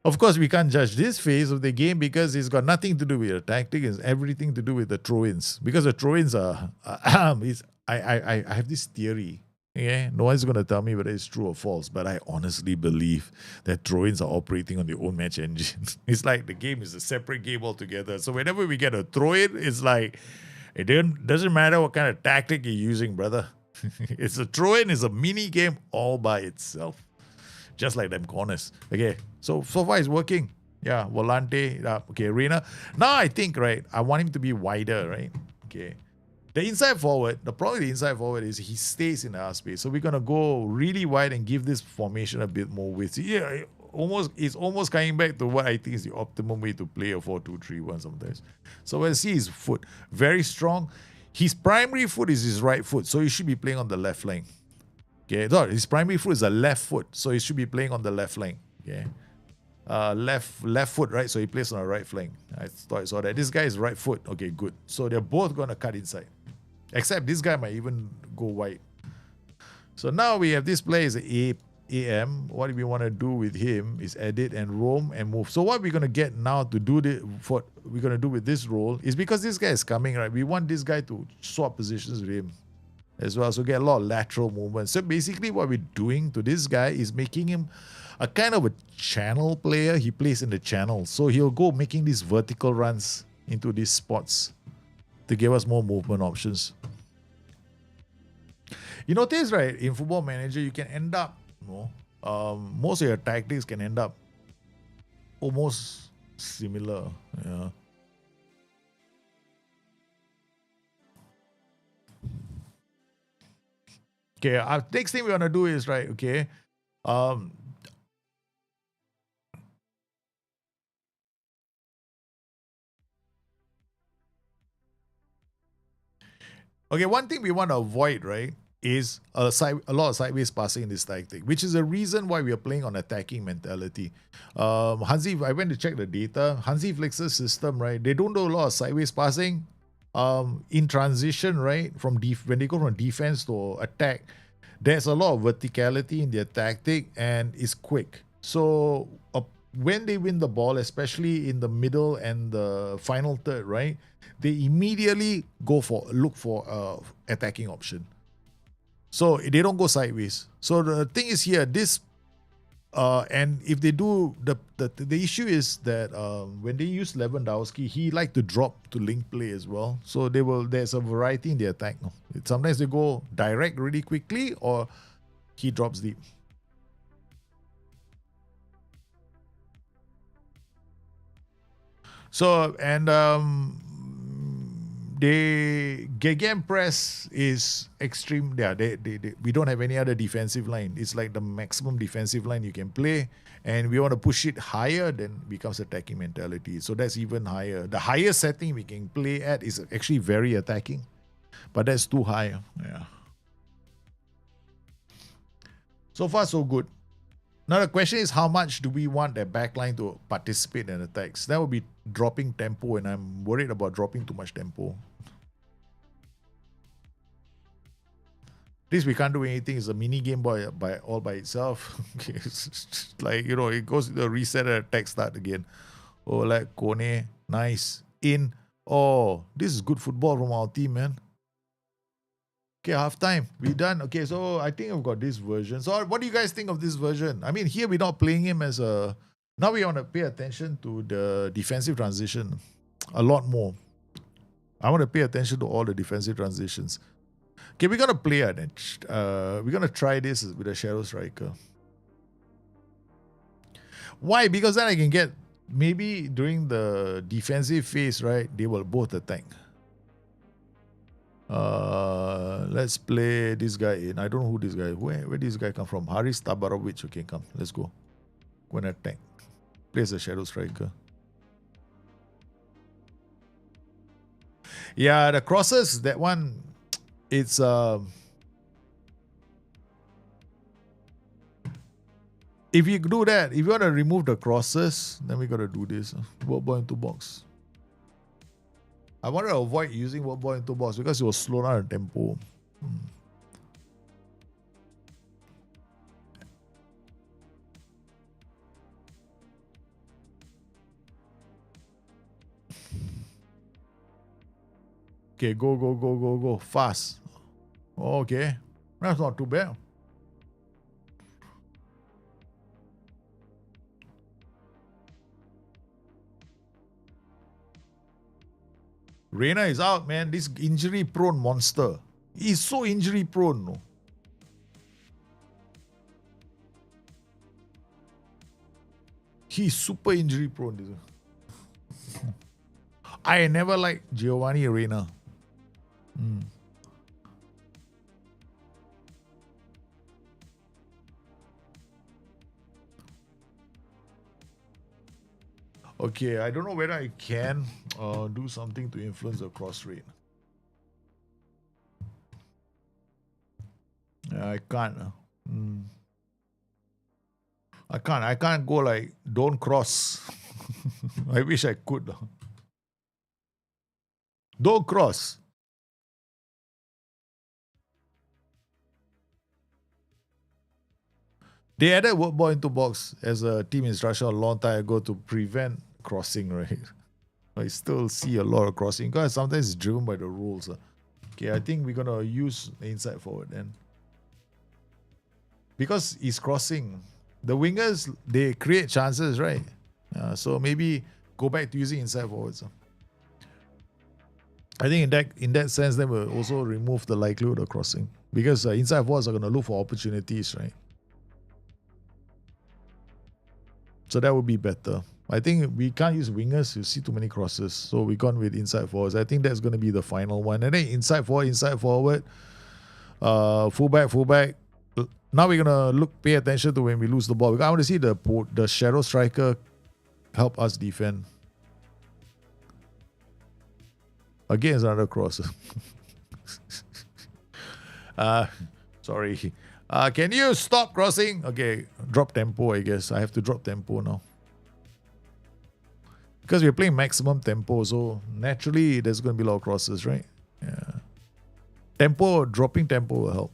Of course, we can't judge this phase of the game because it's got nothing to do with the tactic. It's everything to do with the throw-ins. Because the throw-ins are... I have this theory. Okay? No one's going to tell me whether it's true or false, but I honestly believe that throw-ins are operating on their own match engine. It's like the game is a separate game altogether. So whenever we get a throw-in, it's like... It doesn't matter what kind of tactic you're using, brother. It's a throw-in is a mini game all by itself. Just like them corners. Okay, so far it's working. Yeah, Volante. Okay, Reina. Now I think, right, I want him to be wider, right? Okay. The inside forward, the problem with the inside forward is he stays in our space. So we're going to go really wide and give this formation a bit more width. Yeah, it's almost coming back to what I think is the optimum way to play a 4-2-3-1 sometimes. So we'll see his foot. Very strong. His primary foot is his right foot, so he should be playing on the left flank. Okay, so his primary foot is a left foot, so he should be playing on the left flank. Okay, left foot, right? So he plays on the right flank. I thought I saw that. This guy is right foot. Okay, good. So they're both gonna cut inside, except this guy might even go wide. So now we have this player is AM. What we want to do with him is edit and roam and move. So what we're gonna get now to do what we're gonna do with this role is because this guy is coming, right? We want this guy to swap positions with him as well, so get a lot of lateral movement. So basically what we're doing to this guy is making him a kind of a channel player. He plays in the channel, so he'll go making these vertical runs into these spots to give us more movement options. You notice, right, in Football Manager, you can end up No, most of your tactics can end up almost similar. Yeah. Okay, our next thing we want to do is, right, okay, um, okay, one thing we want to avoid, right, is a lot of sideways passing in this tactic, which is the reason why we are playing on attacking mentality. Hansi, I went to check the data. Hansi Flix's system, right, they don't do a lot of sideways passing. In transition, right, from when they go from defense to attack, there's a lot of verticality in their tactic and it's quick. So when they win the ball, especially in the middle and the final third, right, they immediately look for attacking option. So they don't go sideways. So the thing is here, this and if they do, the issue is that when they use Lewandowski, he like to drop to link play as well. So there's a variety in the attack. Sometimes they go direct really quickly, or he drops deep. So, and the Gegenpress is extreme. Yeah, we don't have any other defensive line. It's like the maximum defensive line you can play, and we want to push it higher, then becomes attacking mentality. So that's even higher. The highest setting we can play at is actually very attacking, but that's too high. Yeah. So far, so good. Now the question is, how much do we want that backline to participate in attacks? That would be dropping tempo, and I'm worried about dropping too much tempo. At least we can't do anything. It's a mini game all by itself. It's like, it goes to the reset and attack start again. Oh, like Kone, nice. In. Oh, this is good football from our team, man. Okay, halftime. We done. Okay, so I think I've got this version. So what do you guys think of this version? I mean, here we're not playing him as a... Now we want to pay attention to the defensive transition a lot more. I want to pay attention to all the defensive transitions. Okay, we're going to play it. We're going to try this with a shadow striker. Why? Because then I can get... Maybe during the defensive phase, right, they will both attack. Let's play this guy in. I don't know who this guy is. Where this guy come from? Haris Tabarovic. Okay, come. Let's go. Go and attack. Plays a shadow striker. Yeah, the crosses, that one, it's if you do that, if you want to remove the crosses, then we got to do this. Work ball into box. I wanted to avoid using work ball into box because it will slow down the tempo. Okay, go. Fast. Okay. That's not too bad. Reina is out, man. This injury-prone monster. He's so injury-prone. No? He's super injury-prone. I never liked Giovanni Reina. Okay, I don't know whether I can do something to influence the cross rate. I can't. I can't go like, don't cross. I wish I could. Don't cross. They added work ball into box as a team instruction a long time ago to prevent crossing, right? I still see a lot of crossing because sometimes it's driven by the rules. Okay, I think we're going to use the inside forward then. Because he's crossing. The wingers, they create chances, right? So maybe go back to using inside forwards. I think in that sense, then we'll also remove the likelihood of crossing. Because inside forwards are going to look for opportunities, right? So that would be better. I think we can't use wingers. You see too many crosses. So we gone with inside forwards. I think that's going to be the final one. And then inside forward, fullback. Now we're going to pay attention to when we lose the ball. I want to see the shadow striker help us defend. Again, it's another cross. Sorry. Can you stop crossing? Okay, drop tempo, I guess. I have to drop tempo now. Because we're playing maximum tempo, so naturally there's going to be a lot of crosses, right? Yeah. Dropping tempo will help.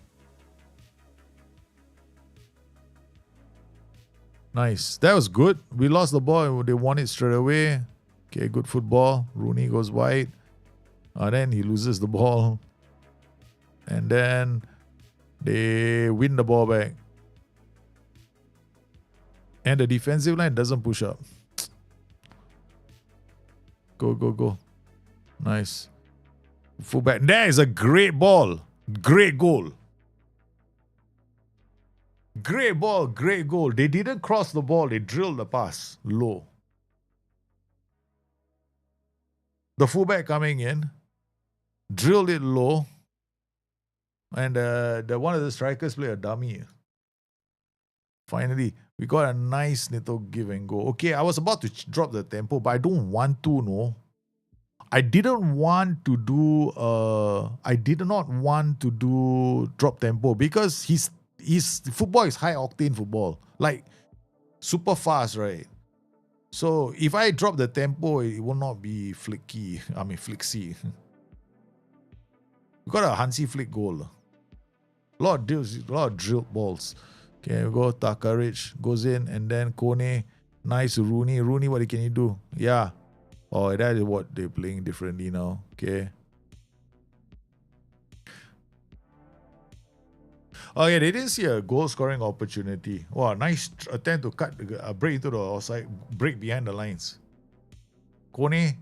Nice. That was good. We lost the ball. They won it straight away. Okay, good football. Rooney goes wide. Then he loses the ball. And then they win the ball back. And the defensive line doesn't push up. Go. Nice. Fullback. That is a great ball. Great goal. Great ball. Great goal. They didn't cross the ball. They drilled the pass low. The fullback coming in. Drilled it low. And the one of the strikers play a dummy. Finally, we got a nice little give and go. Okay, I was about to drop the tempo, but I don't want to, no. I did not want to do drop tempo because his football is high octane football. Like super fast, right? So if I drop the tempo, it will not be flicksy. We got a Hansi flick goal. A lot of drilled balls. Okay, we go Takaric, goes in, and then Kone, nice Rooney. Rooney, what can you do? Yeah. Oh, that is what they're playing differently now. Okay. Oh yeah, they didn't see a goal scoring opportunity. Wow, nice attempt to cut a break into the outside, break behind the lines. Kone,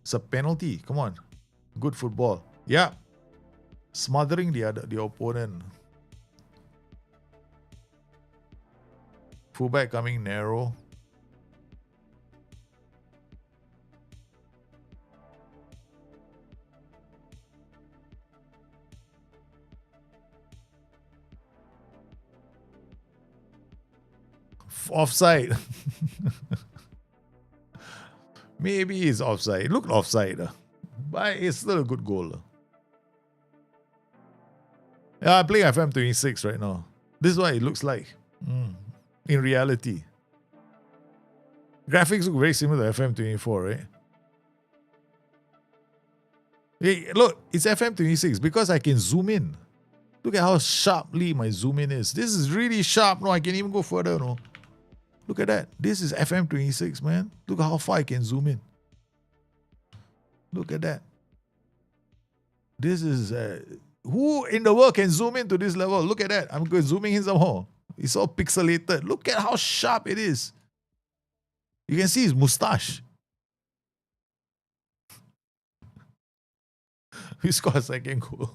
it's a penalty. Come on, good football. Yeah, smothering the opponent. Fullback coming narrow. Offside. Maybe it's offside. It looked offside. But it's still a good goal. Yeah, I'm playing FM26 right now. This is what it looks like. In reality. Graphics look very similar to FM24, right? Hey, look, it's FM26 because I can zoom in. Look at how sharply my zoom in is. This is really sharp. No, I can even go further. No. Look at that. This is FM26, man. Look at how far I can zoom in. Look at that. This is... who in the world can zoom in to this level? Look at that. I'm zooming in some more. It's all pixelated. Look at how sharp it is. You can see his mustache. He scored a second goal.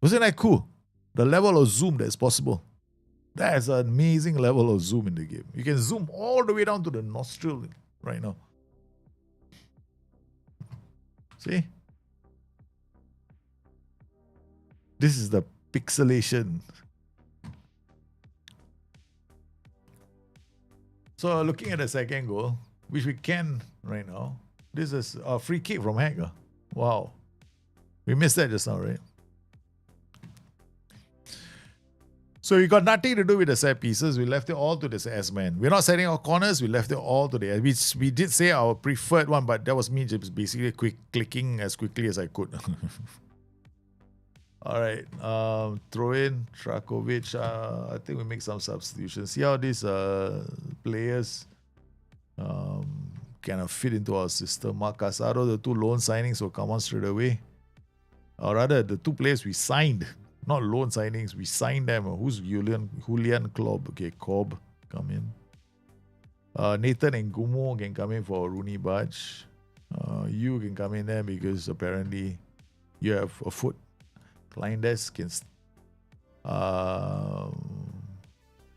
Wasn't that cool? The level of zoom that's possible. That's an amazing level of zoom in the game. You can zoom all the way down to the nostril right now. See? This is the pixelation. So looking at the second goal, which we can right now, this is a free kick from Hacker. Wow. We missed that just now, right? So we got nothing to do with the set pieces. We left it all to the S-man. We're not setting our corners. We left it all to the... We did say our preferred one, but that was me just basically clicking as quickly as I could. All right. Throw in Trakovic. I think we make some substitutions. See how these players kind of fit into our system. Mark Casado, the two loan signings will come on straight away. Or rather, the two players we signed. Not loan signings, we signed them. Who's Julian Klopp? Okay, Cobb, come in. Nathan and Gumo can come in for Rooney Badge. You can come in there because apparently you have a foot. Kleindes can...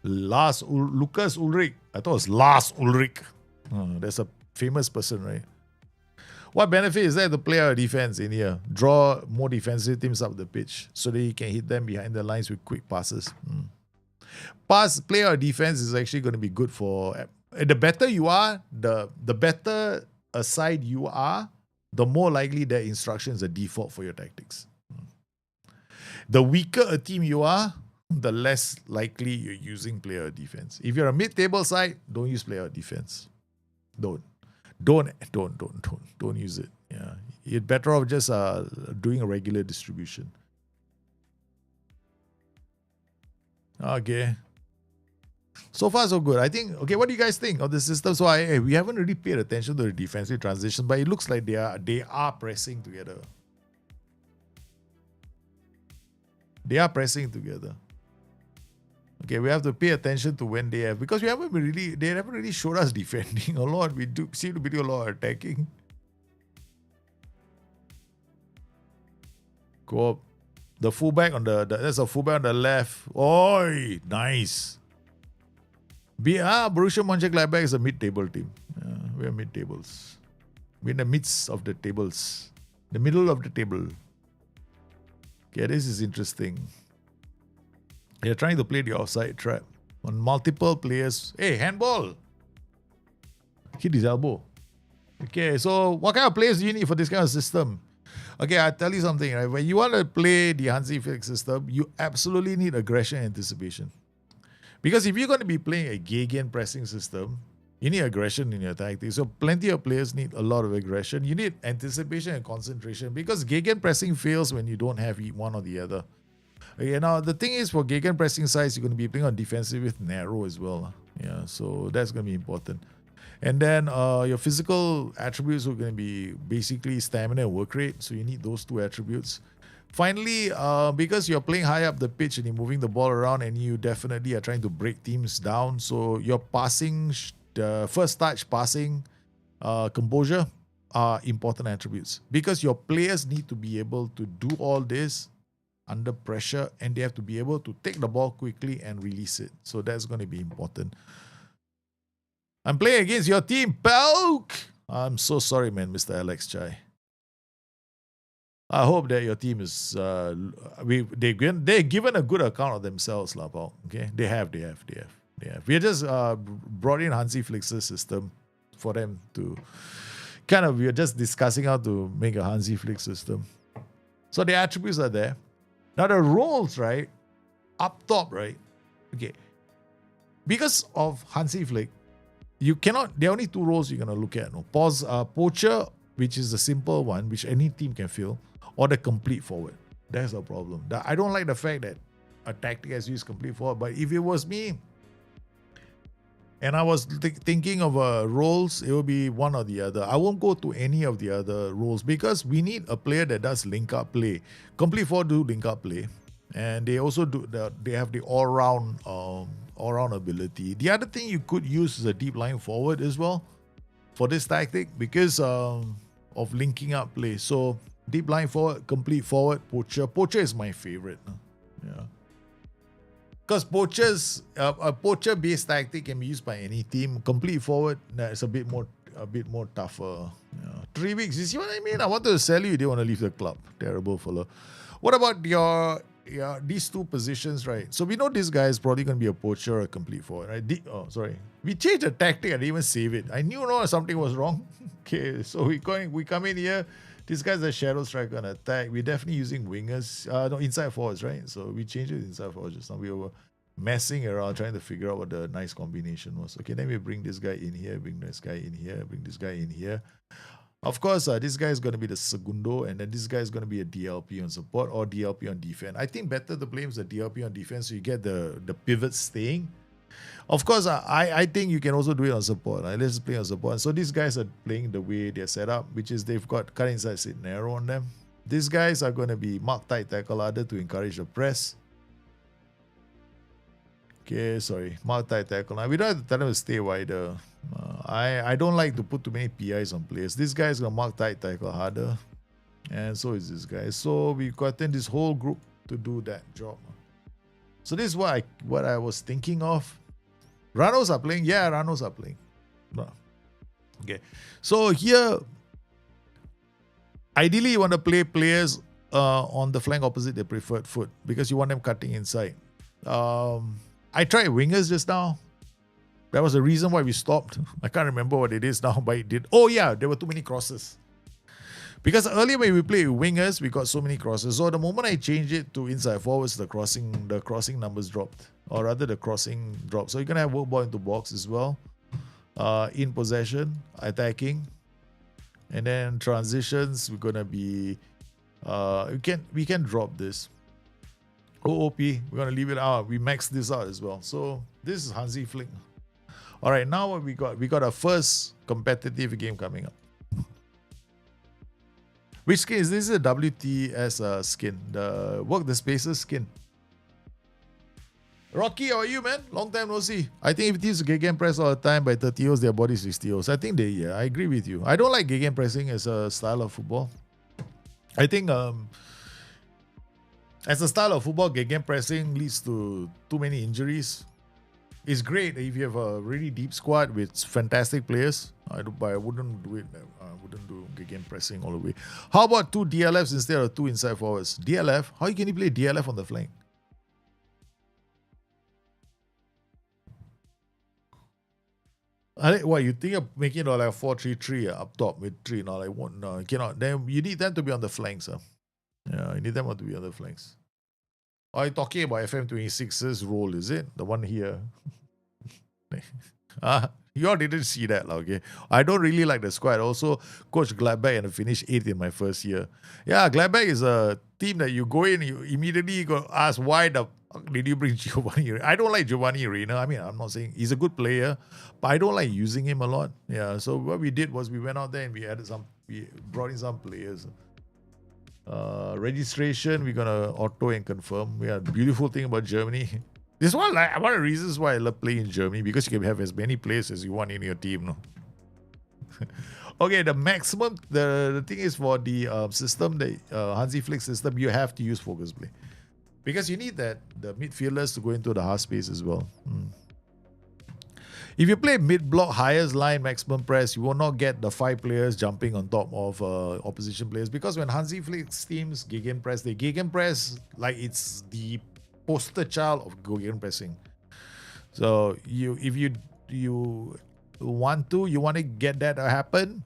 Lucas Ulrich. I thought it was Lars Ulrich. That's a famous person, right? What benefit is there to play our defense in here? Draw more defensive teams up the pitch so that you can hit them behind the lines with quick passes. Play our defense is actually going to be good for... The better you are, the better a side you are, the more likely that instruction is a default for your tactics. The weaker a team you are, the less likely you're using player defense. If you're a mid-table side, don't use player defense. Don't use it. Yeah, you're better off just doing a regular distribution. Okay. So far, so good. I think, okay, what do you guys think of the system? So we haven't really paid attention to the defensive transition, but it looks like they are pressing together. They are pressing together. Okay, we have to pay attention to when they have, because they haven't really showed us defending a lot. We do seem to be doing a lot of attacking. Go up. The fullback on there's a fullback on the left. Oi, nice. Borussia Mönchengladbach is a mid-table team. We're mid-tables. We're in the midst of the tables. The middle of the table. Okay, this is interesting. They're trying to play the offside trap on multiple players. Hey, handball! Hit his elbow. Okay, so what kind of players do you need for this kind of system? Okay, I'll tell you something, right? When you want to play the Hansi Flick system, you absolutely need aggression and anticipation. Because if you're going to be playing a gegenpressing system, you need aggression in your tactics. So plenty of players need a lot of aggression. You need anticipation and concentration, because gegenpressing fails when you don't have one or the other. Okay, now the thing is, for gegenpressing sides, you're going to be playing on defensive with narrow as well. Yeah, so that's going to be important. And then your physical attributes are going to be basically stamina and work rate. So you need those two attributes. Finally, because you're playing high up the pitch and you're moving the ball around, and you definitely are trying to break teams down. So your passing, first touch passing, composure are important attributes, because your players need to be able to do all this under pressure, and they have to be able to take the ball quickly and release it. So that's going to be important. I'm playing against your team, Pelk. I'm so sorry, man, Mr. Alex Chai. I hope that your team is they're given a good account of themselves, lah, Paul. Okay, they have. We just brought in Hansi Flick's system for them to we are just discussing how to make a Hansi Flick system. So the attributes are there. Now the roles, right, up top, right? Okay, because of Hansi Flick, you cannot. There are only two roles you're gonna look at. No, poacher, which is the simple one, which any team can fill, or the complete forward. That's the problem. I don't like the fact that a tactic has used complete forward. But if it was me, and I was thinking of roles, it will be one or the other. I won't go to any of the other roles, because we need a player that does link-up play. Complete forward do link-up play, and they also do they have the all-round ability. The other thing you could use is a deep line forward as well for this tactic, because of linking up play. So deep line forward, complete forward, poacher. Poacher is my favorite. Yeah. Because a poacher-based tactic can be used by any team. Complete forward, it's a bit more tougher. Yeah. 3 weeks. You see what I mean? I wanted to sell you. You didn't want to leave the club. Terrible fellow. What about these two positions, right? So we know this guy is probably going to be a poacher or a complete forward, right? We changed the tactic. I didn't even save it. I knew something was wrong. Okay, so we come in here. This guy's a shadow striker on attack. We're definitely using wingers. Inside forwards, right? So we changed it inside forwards just now. We were messing around trying to figure out what the nice combination was. Okay, then we bring this guy in here, bring this guy in here, bring this guy in here. Of course, this guy is going to be the segundo, and then this guy is going to be a DLP on support or DLP on defense. I think better to play him as a DLP on defense, so you get the pivot staying. Of course, I think you can also do it on support. Right? Let's play on support. So these guys are playing the way they're set up, which is they've got cut inside, sit narrow on them. These guys are going to be mark tight, tackle harder to encourage the press. Okay, sorry, mark tight, tackle. Now we don't have to tell them to stay wider. I don't like to put too many PIs on players. This guy is going to mark tight, tackle harder. And so is this guy. So we've gotten this whole group to do that job. So this is what I was thinking of. Ranos are playing? Yeah, Ranos are playing. No. Okay. So here, ideally you want to play players on the flank opposite their preferred foot because you want them cutting inside. I tried wingers just now. That was the reason why we stopped. I can't remember what it is now, but it did. Oh yeah, there were too many crosses. Because earlier when we played wingers, we got so many crosses. So the moment I changed it to inside forwards, the crossing numbers dropped. Or rather the crossing dropped. So you're gonna have work ball into box as well. In possession, attacking. And then transitions, we're gonna be we can drop this. OOP, we're gonna leave it out. We maxed this out as well. So this is Hansi Flick. Alright, now what we got? We got our first competitive game coming up. Which skin is this? Is a WTS skin. The Work the Spaces skin. Rocky, how are you, man? Long time no see. I think if teams Gegenpress all the time by 30-0s, their body 60-0s. I think I agree with you. I don't like Gegenpressing as a style of football. I think as a style of football, Gegenpressing leads to too many injuries. It's great if you have a really deep squad with fantastic players. But I wouldn't do it. I wouldn't do Gegenpressing all the way. How about 2 DLFs instead of 2 inside forwards? DLF? How can you play DLF on the flank? What you think of making it like a 4-3-3 up top with 3? No, like one. No, you cannot. Then you need them to be on the flanks. Yeah, you need them to be on the flanks. Are you talking about FM26's role? Is it the one here? You all didn't see that, okay? I don't really like the squad. Also, Coach Gladbach and I finished 8th in my first year. Yeah, Gladbach is a team that you go in, you immediately go ask why the fuck did you bring Giovanni? I don't like Giovanni Reina. I mean, I'm not saying he's a good player, but I don't like using him a lot. Yeah, so what we did was we went out there and we brought in some players. Registration, we're gonna auto and confirm. Yeah, beautiful thing about Germany. This one, like, one of the reasons why I love playing in Germany, because you can have as many players as you want in your team. No? Okay, the maximum, the thing is for the system, the Hansi Flick system, you have to use focus play. Because you need the midfielders to go into the half space as well. If you play mid-block, highest line, maximum press, you will not get the 5 players jumping on top of opposition players. Because when Hansi Flick's teams Gegenpress, they Gegenpress like it's the poster child of Gegenpressing. So if you want to get that to happen,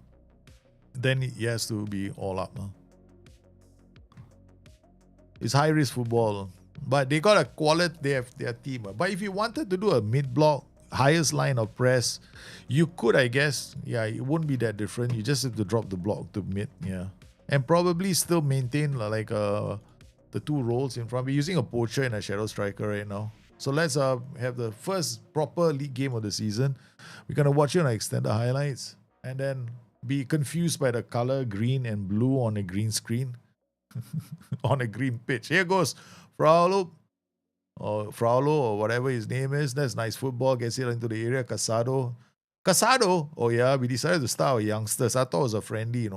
then it has to be all up. It's high risk football, but they got a quality. They have their team. But if you wanted to do a mid block, highest line of press, you could, I guess. Yeah, it wouldn't be that different. You just have to drop the block to mid. Yeah, and probably still maintain like the 2 roles in front. We're using a poacher and a shadow striker right now. So let's have the first proper league game of the season. We're gonna watch it on extended highlights and then be confused by the color green and blue on a green screen. On a green pitch. Here goes Fraulo or whatever his name is. That's nice football. Gets it into the area. Casado. Oh yeah, we decided to start with youngsters. I thought it was a friendly,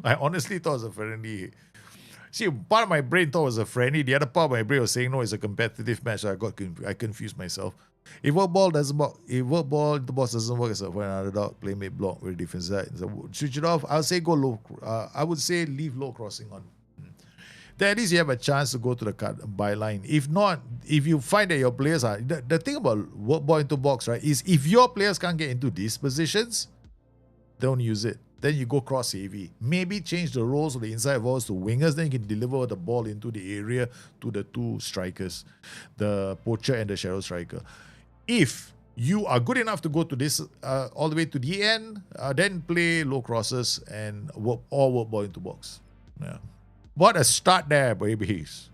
I honestly thought it was a friendly. See, part of my brain thought it was a friendly. The other part of my brain was saying no, it's a competitive match. I confused myself. If work ball into box doesn't work, for another dog, play mid block with defense side. So switch it off. I would say go low. I would say leave low crossing on. Then at least you have a chance to go to the byline. If not, if you find that your players are... The thing about work ball into box, right, is if your players can't get into these positions, don't use it. Then you go cross heavy. Maybe change the roles of the inside balls to wingers. Then you can deliver the ball into the area to the 2 strikers, the poacher and the shadow striker. If you are good enough to go to this all the way to the end, then play low crosses and work ball into box. Yeah. What a start there, babies.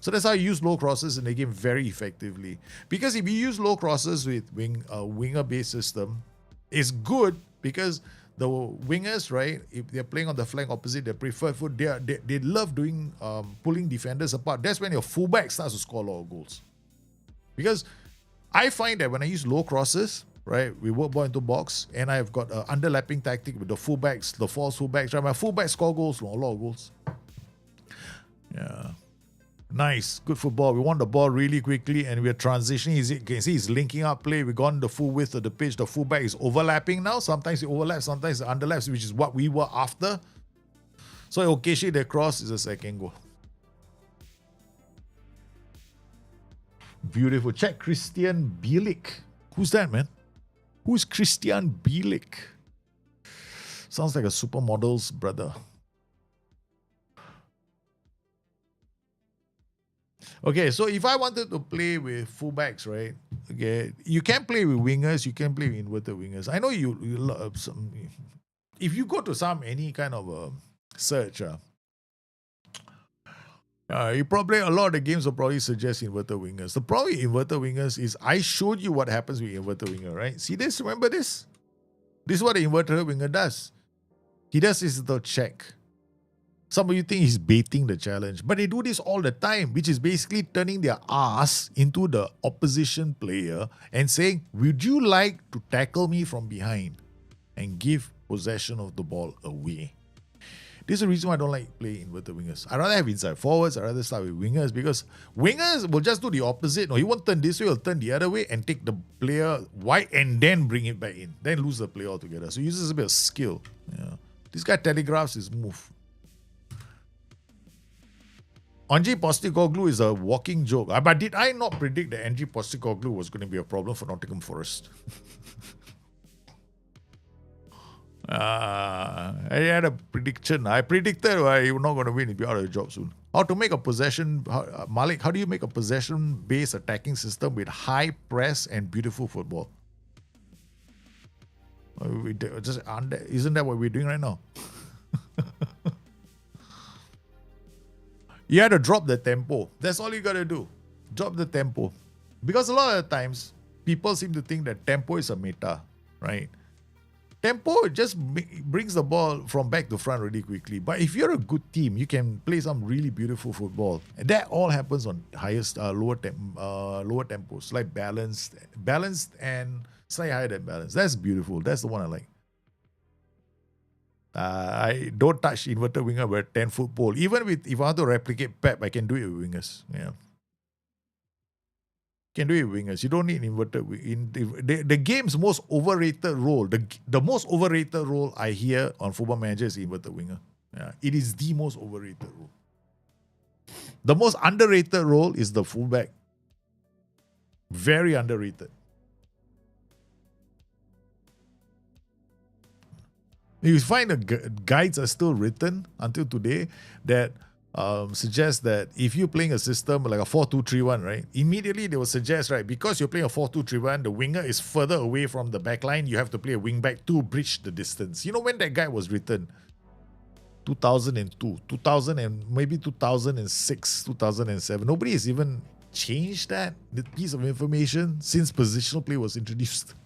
So that's how you use low crosses in the game very effectively. Because if you use low crosses with winger-based system, it's good because the wingers, right, if they're playing on the flank opposite their preferred foot, they love doing pulling defenders apart. That's when your fullback starts to score a lot of goals. Because I find that when I use low crosses, right, we work ball into box, and I've got an underlapping tactic with the fullbacks, the false fullbacks. Right, my fullbacks score goals, a lot of goals. Yeah. Nice, good football. We want the ball really quickly and we're transitioning. You can see he's linking up play. We've gone the full width of the pitch. The fullback is overlapping now. Sometimes he overlaps, sometimes he underlaps, which is what we were after. So occasionally the cross is a second goal. Beautiful. Check Christian Bielik. Who's that, man? Who's Christian Bielik? Sounds like a supermodel's brother. Okay, so if I wanted to play with fullbacks, right? Okay, you can play with wingers, you can play with inverted wingers. I know you love some. If you go to any kind of a search, you probably a lot of the games will probably suggest inverted wingers. The problem with inverted wingers is I showed you what happens with inverted winger, right? See this? Remember this? This is what the inverted winger does. He does this little check. Some of you think he's baiting the challenge, but they do this all the time, which is basically turning their ass into the opposition player and saying, would you like to tackle me from behind and give possession of the ball away? This is the reason why I don't like playing inverted wingers. I'd rather have inside forwards, I'd rather start with wingers because wingers will just do the opposite. No, he won't turn this way, he'll turn the other way and take the player wide and then bring it back in. Then lose the player altogether. So he uses a bit of skill. Yeah. This guy telegraphs his move. Ange Postecoglou is a walking joke. But did I not predict that Ange Postecoglou was going to be a problem for Nottingham Forest? I had a prediction. I predicted he was not going to win. He'd be out of the job soon. How to make a possession, Malik, how do you make a possession-based attacking system with high press and beautiful football? Isn't that what we're doing right now? You had to drop the tempo. That's all you got to do. Drop the tempo. Because a lot of the times, people seem to think that tempo is a meta, right? Tempo just brings the ball from back to front really quickly. But if you're a good team, you can play some really beautiful football. And that all happens on lower tempos, like balanced and slightly higher than balanced. That's beautiful. That's the one I like. I don't touch inverted winger with 10-foot pole. Even if I want to replicate Pep, I can do it with wingers. Yeah. Can do it with wingers. You don't need inverted. The game's most overrated role, the most overrated role I hear on Football Manager is inverted winger. Yeah. It is the most overrated role. The most underrated role is the fullback. Very underrated. You find the guides are still written until today that suggest that if you're playing a system like a 4-2-3-1, right, immediately they will suggest, right, because you're playing a 4-2-3-1, the winger is further away from the back line, you have to play a wing back to bridge the distance. You know when that guide was written? 2002, 2000 and maybe 2006, 2007. Nobody has even changed that piece of information since positional play was introduced.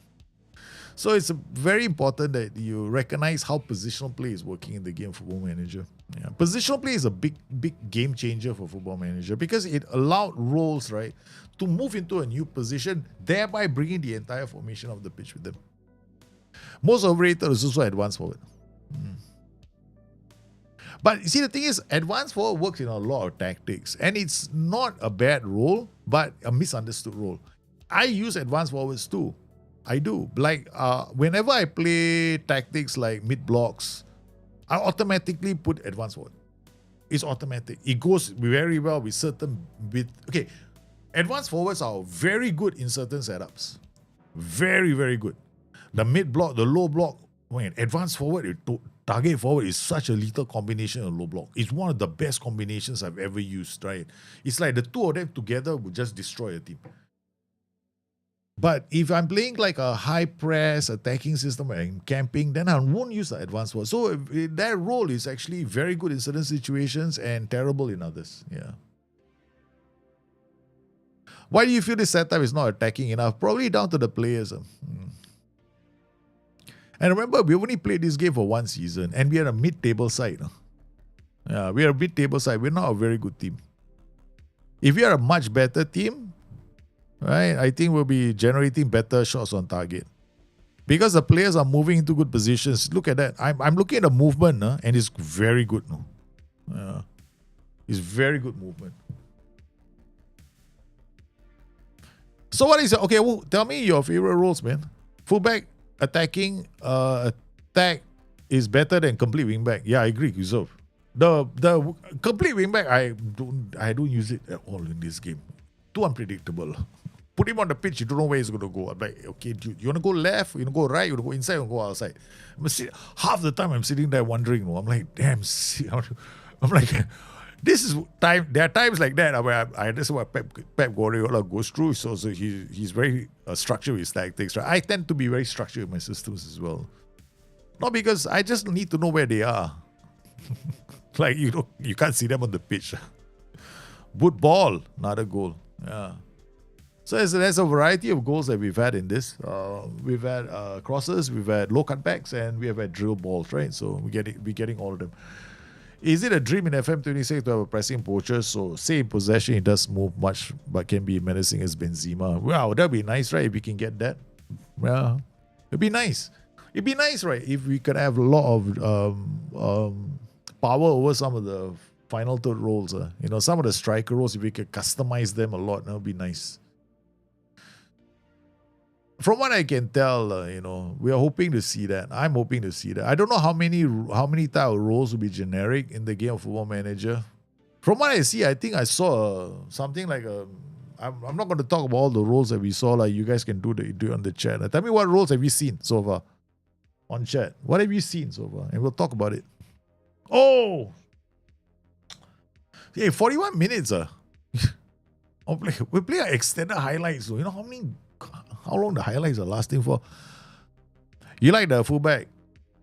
So it's very important that you recognize how positional play is working in the game of Football Manager. Yeah. Positional play is a big game changer for Football Manager because it allowed roles, right, to move into a new position, thereby bringing the entire formation of the pitch with them. Most overrated is also advanced forward. But you see, the thing is, advanced forward works in a lot of tactics, and it's not a bad role, but a misunderstood role. I use advanced forwards too. I do. Like, whenever I play tactics like mid-blocks, I automatically put advanced forward. It's automatic. It goes very well with certain... Okay, advanced forwards are very good in certain setups. Very, very good. The mid-block, the low block, advanced forward, target forward is such a lethal combination of low block. It's one of the best combinations I've ever used, right? It's like the two of them together would just destroy a team. But if I'm playing like a high press attacking system and camping, then I won't use the advanced forward. So that role is actually very good in certain situations and terrible in others. Yeah. Why do you feel this setup is not attacking enough? Probably down to the players. And remember, we only played this game for one season and we are a mid-table side. Yeah, we are a mid-table side. We're not a very good team. If we are a much better team, right, I think we'll be generating better shots on target. Because the players are moving into good positions. Look at that. I'm looking at the movement and it's very good. It's very good movement. So what is it? Okay, well, tell me your favorite roles, man. Fullback, attacking, attack is better than complete wingback. Yeah, I agree, Yusuf. The complete wingback, I don't use it at all in this game. Too unpredictable. Put him on the pitch, you don't know where he's going to go. I'm like, okay, you want to go left, you want to go right, you want to go inside, you want to go outside. Half the time I'm sitting there wondering, I'm like, damn, I'm like, this is time. There are times like that where this is what Pep Guardiola goes through. So he's very structured with his tactics. Right? I tend to be very structured with my systems as well. Not because I just need to know where they are. Like you can't see them on the pitch. Good ball, another goal. Yeah. So there's a variety of goals that we've had in this. We've had crosses, we've had low cutbacks, and we have had drill balls, right? So we're getting all of them. Is it a dream in FM26 to have a pressing poacher? So say in possession, it does move much, but can be menacing as Benzema. Wow, that'd be nice, right? If we can get that. Yeah, it'd be nice. It'd be nice, right? If we could have a lot of power over some of the final third roles. Some of the striker roles, if we could customize them a lot, that would be nice. From what I can tell, we are hoping to see that. I'm hoping to see that. I don't know how many type of roles will be generic in the game of Football Manager. From what I see, I think I saw something like I'm not going to talk about all the roles that we saw. Like you guys can do it on the chat. Tell me what roles have you seen so far on chat. What have you seen so far? And we'll talk about it. Oh, hey, 41 minutes. We play extended highlights. So you know how long the highlights are lasting for? You like the fullback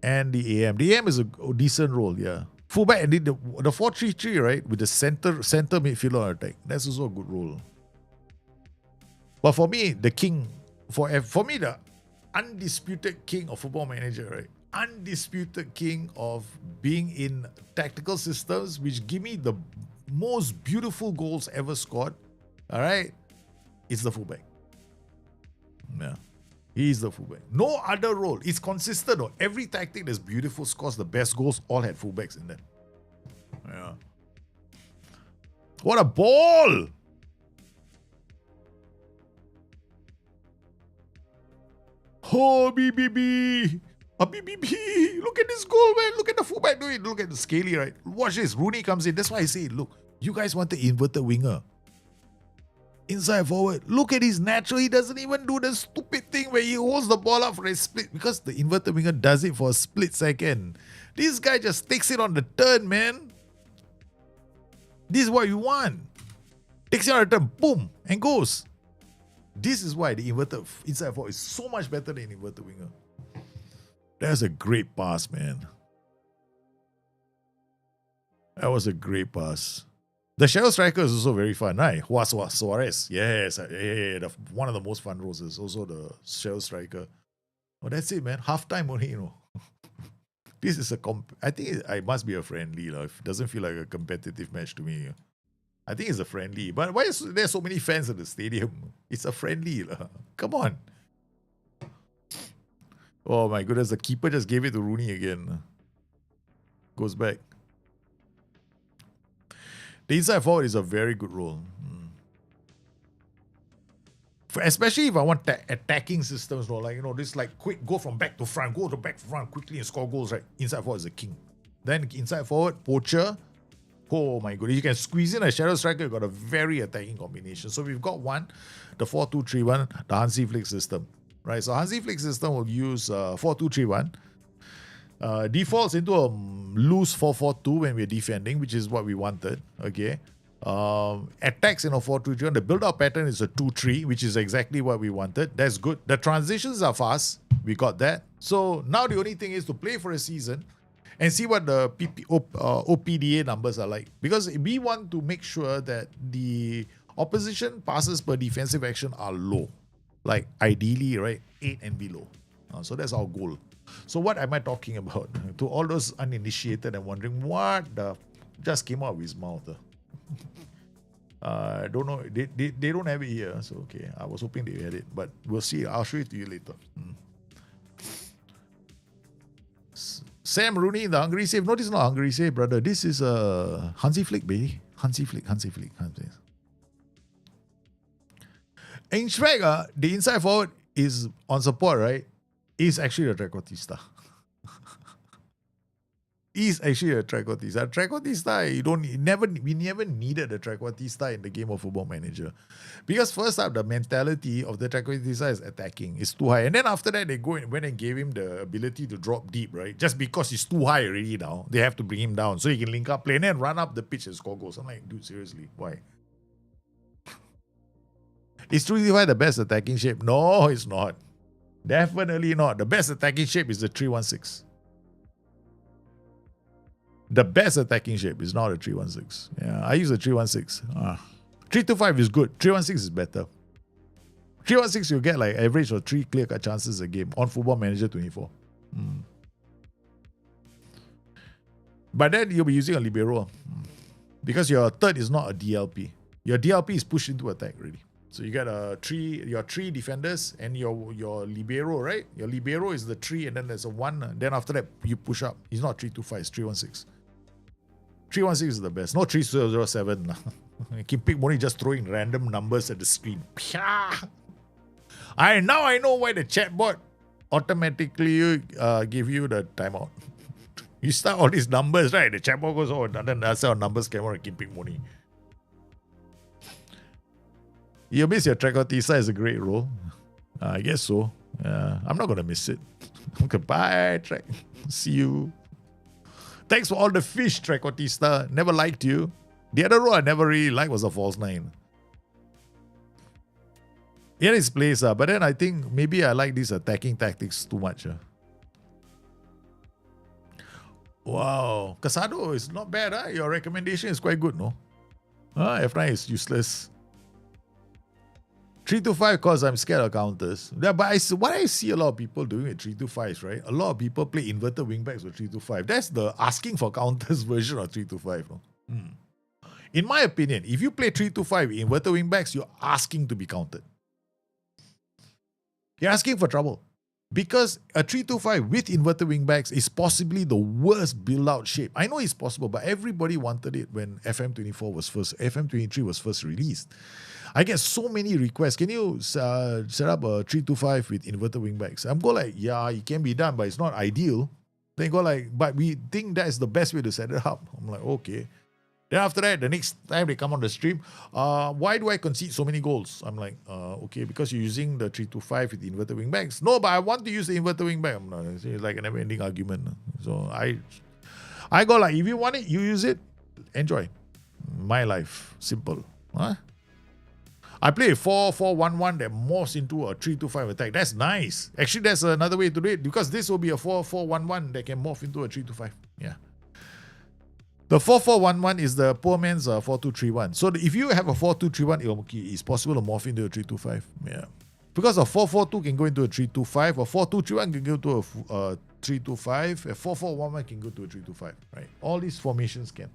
and the AM. The AM is a decent role, yeah. Fullback and the 4-3-3, right? With the center midfielder attack. That's also a good role. But for me, the king, for me, the undisputed king of Football Manager, right? Undisputed king of being in tactical systems which give me the most beautiful goals ever scored, all right? It's the fullback. Yeah. He's the fullback. No other role. It's consistent. Though. Every tactic that's beautiful scores the best goals all had fullbacks in them. Yeah. What a ball! Oh, BBB! A BBB! Look at this goal, man. Look at the fullback doing it. Look at the scaly, right? Watch this. Rooney comes in. That's why I say, look, you guys want the inverted winger. Inside forward. Look at his natural. He doesn't even do the stupid thing where he holds the ball up for a split because the inverted winger does it for a split second. This guy just takes it on the turn, man. This is what you want. Takes it on the turn, boom, and goes. This is why the inverted inside forward is so much better than inverted winger. That's a great pass, man. That was a great pass. The shadow striker is also very fun, right? Suarez. Yes. One of the most fun roles is also the shadow striker. Oh, that's it, man. Half time only, This is I think I must be a friendly. It doesn't feel like a competitive match to me. I think it's a friendly. But why is there so many fans at the stadium? It's a friendly. Come on. Oh my goodness, the keeper just gave it to Rooney again. Goes back. The inside forward is a very good role. Especially if I want attacking systems, this quick go from back to front, go to back to front quickly and score goals, right? Inside forward is the king. Then inside forward, poacher. Oh my goodness, you can squeeze in a shadow striker, you've got a very attacking combination. So we've got one, the 4-2-3-1, the Hansi Flick system. Right, so Hansi Flick system will use 4-2-3-1. Defaults into a loose 4-4-2 when we're defending, which is what we wanted. Okay. Attacks in a 4-2-3-1. The build-out pattern is a 2-3, which is exactly what we wanted. That's good. The transitions are fast. We got that. So now the only thing is to play for a season and see what the OPDA numbers are like. Because we want to make sure that the opposition passes per defensive action are low. Like ideally, right, 8 and below. So that's our goal. So what am I talking about? To all those uninitiated and wondering what the just came out of his mouth. I don't know. They don't have it here. So okay, I was hoping they had it, but we'll see. I'll show it to you later. Sam Rooney, the Hungry Save. No, this is not Hungry Save, brother. This is Hansi Flick, baby. Hansi Flick. In fact, the inside forward is on support, right? Is actually a trequartista. Is actually a trequartista. Trequartista, we never needed a trequartista in the game of Football Manager. Because first up, the mentality of the trequartista is attacking. It's too high. And then after that, they went and gave him the ability to drop deep, right? Just because he's too high already now, they have to bring him down so he can link up play and then run up the pitch and score goals. I'm like, dude, seriously, why? Is 3-5 the best attacking shape? No, it's not. Definitely not. The best attacking shape is the 3-1-6. The best attacking shape is not a 3-1-6. Yeah, I use a 3-1-6. 3-5 is good. 3-1-6 is better. 3-1-6 you get like average of 3 clear-cut chances a game on Football Manager 24. But then you'll be using a libero because your third is not a DLP. Your DLP is pushed into attack already. So you got your 3 defenders and your libero, right? Your libero is the 3 and then there's a 1. Then after that, you push up. It's not 3-2-5, it's 3-1-6. 3-1-6 is the best. Not 3-0-0-7. Keep pick money just throwing random numbers at the screen. Now I know why the chatbot automatically give you the timeout. You start all these numbers, right? The chatbot goes, oh, then that's how numbers came out and keep pick money. You miss your trequartista is a great role. I guess so. I'm not going to miss it. Goodbye, Trek. See you. Thanks for all the fish, trequartista. Never liked you. The other role I never really liked was a false 9. It is place, but then I think maybe I like these attacking tactics too much. Wow. Casado is not bad. Your recommendation is quite good, no? F9 is useless. 3-5 because I'm scared of counters. Yeah, but what I see a lot of people doing with 3-5s, right? A lot of people play inverted wingbacks with 3-5. That's the asking for counters version of 3-5. No? In my opinion, if you play 3-5 inverted wingbacks, you're asking to be countered. You're asking for trouble. Because a 3-5 with inverted wingbacks is possibly the worst build-out shape. I know it's possible, but everybody wanted it when FM23 was first released. I get so many requests. Can you set up a 3-5 with inverted wingbacks? I'm going like, yeah, it can be done, but it's not ideal. Then go like, but we think that is the best way to set it up. I'm like, okay. Then after that, the next time they come on the stream, why do I concede so many goals? I'm like, okay, because you're using the 3-5 with inverted wingbacks. No, but I want to use the inverted wingback. I'm not, it's like a never-ending argument. So I go like, if you want it, you use it. Enjoy. My life. Simple. I play a 4-4-1-1 that morphs into a 3-5 attack. That's nice. Actually, that's another way to do it because this will be a 4-4-1-1 that can morph into a 3-5. Yeah. The 4-4-1-1 is the poor man's 4-2-3-1. So if you have a 4-2-3-1, it's possible to morph into a 3-2-5. Yeah. Because a 4-4-2 can go into a 3-2-5, a 4-2-3-1 can go to a 3-2-5, a 4-4-1-1 can go to a 3-2-5. Right? All these formations can.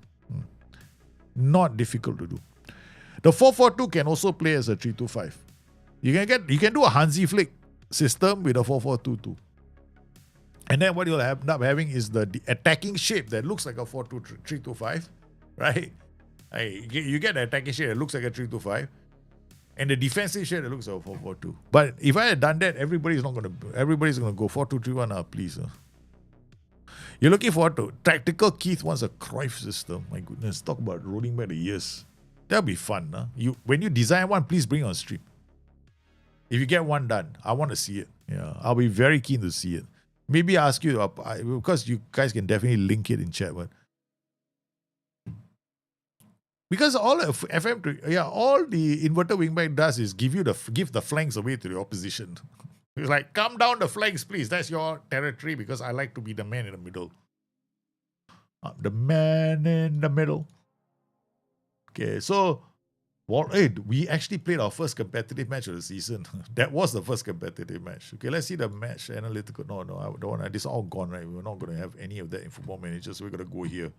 Not difficult to do. The 4-4-2 can also play as a 3-2-5. You can do a Hansi flick system with a 4-4-2-2. And then what you'll end up having is the attacking shape that looks like a 3-2-5, right? You get the attacking shape that looks like a 3-2-5, and the defensive shape that looks like a 4-4-2. But if I had done that, everybody's gonna go 4-2-3-1. Please. You're looking forward to Tactical Keith wants a Cruyff system. My goodness, talk about rolling back the years. That'll be fun. When you design one, please bring it on stream. If you get one done, I want to see it. Yeah, I'll be very keen to see it. Maybe ask you because you guys can definitely link it in chat, but because all of FM, all the inverted wingback does is give the flanks away to the opposition. It's like, come down the flanks, please. That's your territory because I like to be the man in the middle. The man in the middle. Okay, so we actually played our first competitive match of the season. That was the first competitive match. Okay, let's see the match analytical. No, I don't want. This is all gone, right? We're not going to have any of that in Football Manager, so we're going to go here.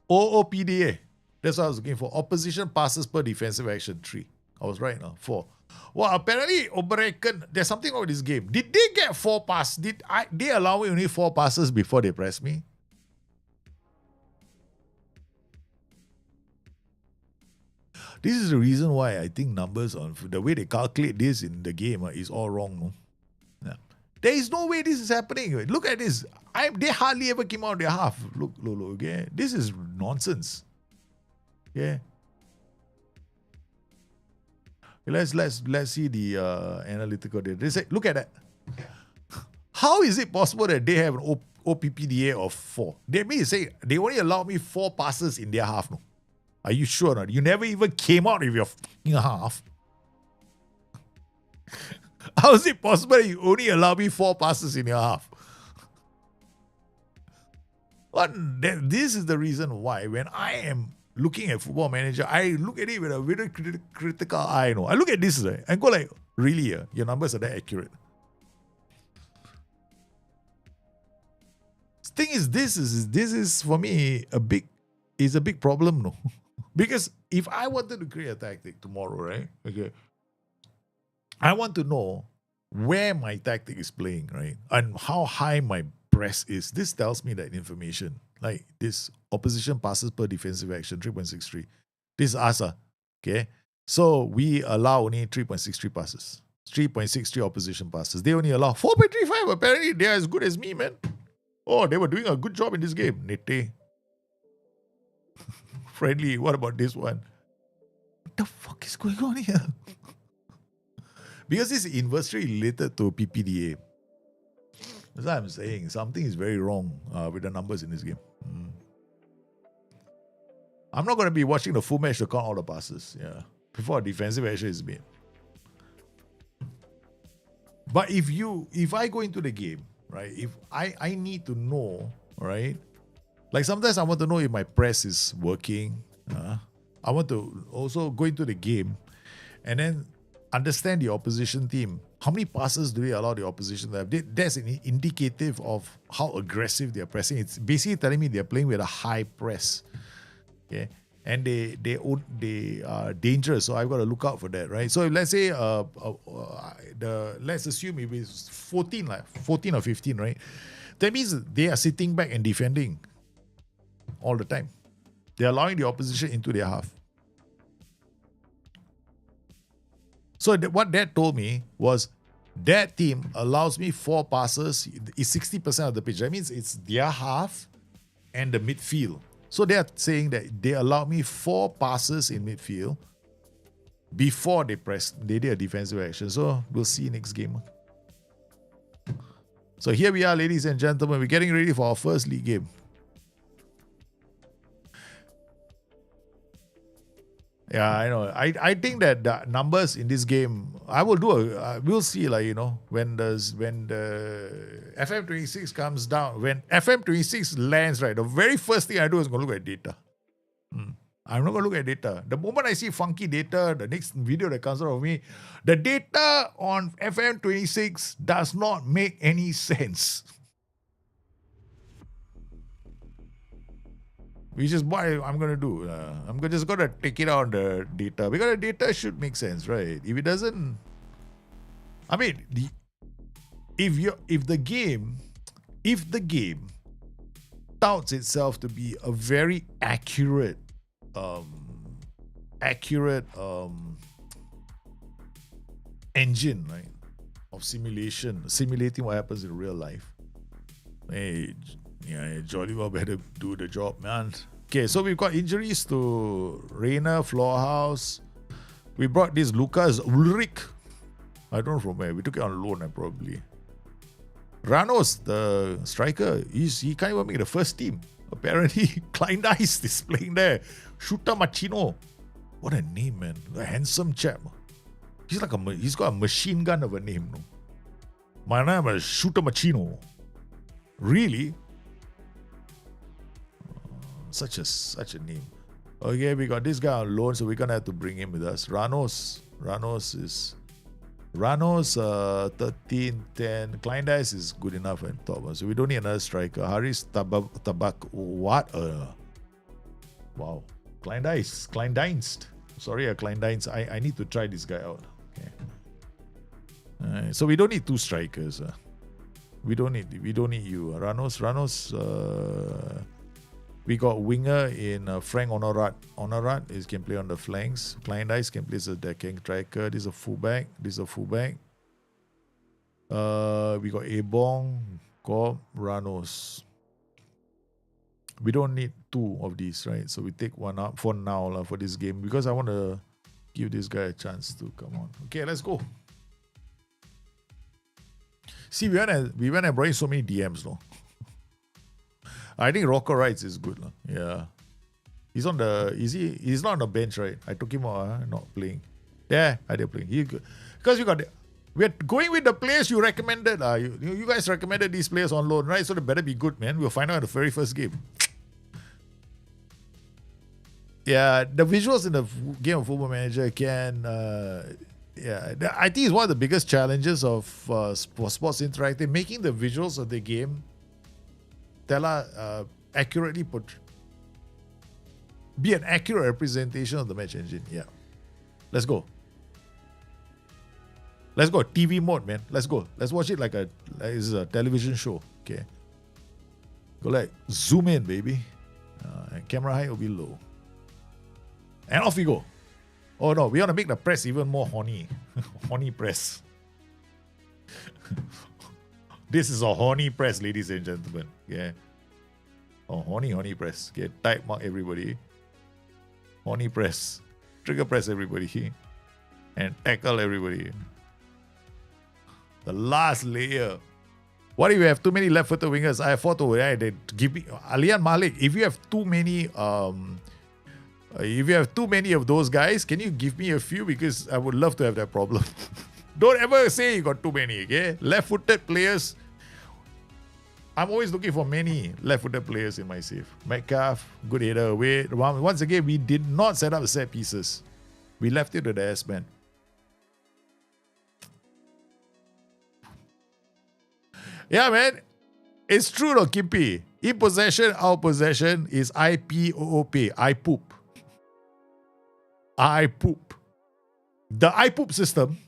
OOPDA. That's what I was looking for. Opposition passes per defensive action 3. I was right now. 4. Well, apparently, Obereken, there's something wrong with this game. Did they get 4 passes? Did they allow me only 4 passes before they press me? This is the reason why I think numbers on the way they calculate this in the game is all wrong. No? Yeah. There is no way this is happening. Look at this. They hardly ever came out their half. Look, okay. This is nonsense. Yeah. Let's see the analytical data. They say, look at that. How is it possible that they have an OPPDA of 4? They mean to say they only allow me 4 passes in their half. No? Are you sure or not? You never even came out with your half. How is it possible that you only allow me 4 passes in your half? This is the reason why when I am looking at Football Manager, I look at it with a very critical eye. No, I look at this and go like, really? Your numbers are that accurate? Thing is, this is for me a big problem. No, because if I wanted to create a tactic tomorrow, right? Okay, I want to know where my tactic is playing, right, and how high my press is. This tells me that information. Like this opposition passes per defensive action, 3.63. This is us, okay? So we allow only 3.63 passes. 3.63 opposition passes. They only allow 4.35. Apparently, they are as good as me, man. Oh, they were doing a good job in this game. Nete. Friendly, what about this one? What the fuck is going on here? Because it's inversely related to PPDA. That's what I'm saying. Something is very wrong with the numbers in this game. I'm not going to be watching the full match to count all the passes. Yeah, before a defensive action is made. But if I go into the game, right, if I need to know, right, like sometimes I want to know if my press is working. I want to also go into the game and then understand the opposition team. How many passes do they allow the opposition to have? That's an indicative of how aggressive they're pressing. It's basically telling me they're playing with a high press. Okay, and they are dangerous, so I've got to look out for that, right? So if let's say let's assume if it's 14 or 15, right? That means they are sitting back and defending all the time. They're allowing the opposition into their half. So what that told me was that team allows me 4 passes. It's 60% of the pitch. That means it's their half and the midfield. So they are saying that they allow me 4 passes in midfield before they did a defensive action. So we'll see next game. So here we are, ladies and gentlemen. We're getting ready for our first league game. Yeah, I know. I think that the numbers in this game, I will do we'll see, like, when the FM26 comes down, when FM26 lands, right, the very first thing I do is going to look at data. I'm not going to look at data. The moment I see funky data, the next video that comes out of me, the data on FM26 does not make any sense. Which is what I'm going to do. I'm just going to take it out on the data. Because the data should make sense, right? If it doesn't... I mean, if the game touts itself to be a very accurate engine, right, of simulating what happens in real life, jolly well better do the job, man. Okay, so we've got injuries to Reina, Floorhouse. We brought this Lucas Ulrich. I don't know from where. We took it on loan, probably. Ranos, the striker, he can't even make the first team. Apparently, Kleindienst is playing there. Shooter Machino. What a name, man. A handsome chap. He's got a machine gun of a name. No? My name is Shooter Machino. Really? Such a name. Okay, we got this guy on loan, so we're gonna have to bring him with us. Ranos 13-10. Kleindienst is good enough on top. So we don't need another striker. Haris Tabak. What? Wow. Kleindienst. Sorry, Kleindienst. I need to try this guy out. Okay. Alright, so we don't need 2 strikers. We don't need you. Ranos. We got winger in Frank Honorat. Honorat can play on the flanks. Klein Dice can play as a decking striker. This is a fullback. We got Ebong, Cobb, Ranos. We don't need two of these, right? So we take one up for now for this game because I want to give this guy a chance to come on. Okay, let's go. See, we went and brought in so many DMs, no? I think Rocker Rights is good, no? Yeah. He's on the he's not on the bench, right? I took him out, not playing. Yeah, I did playing. He's good. Because we're going with the players you recommended. You guys recommended these players on loan, right? So they better be good, man. We'll find out in the very first game. Yeah, the visuals in the game of Football Manager can... I think it's one of the biggest challenges of Sports Interactive, making the visuals of the game accurately be an accurate representation of the match engine. Yeah. Let's go. Let's go. TV mode, man. Let's go. Let's watch it like it's a television show. Okay. Go like zoom in, baby. And camera height will be low. And off we go. Oh no, we want to make the press even more horny. Horny press. This is a horny press, ladies and gentlemen. Yeah. Oh, horny press. Okay, type mark everybody. Horny press. Trigger press everybody. And tackle everybody. The last layer. What if you have too many left-footed wingers? I have 4 to they give me Alian Malik. If you have too many of those guys, can you give me a few? Because I would love to have that problem. Don't ever say you got too many, okay? Left-footed players. I'm always looking for many left-footed players in my save. Metcalf, good header away. Once again, we did not set up the set pieces. We left it to the S-man. Yeah, man. It's true though, Kimpy. In possession, out possession is IPOOP. I poop. I poop. The I poop system.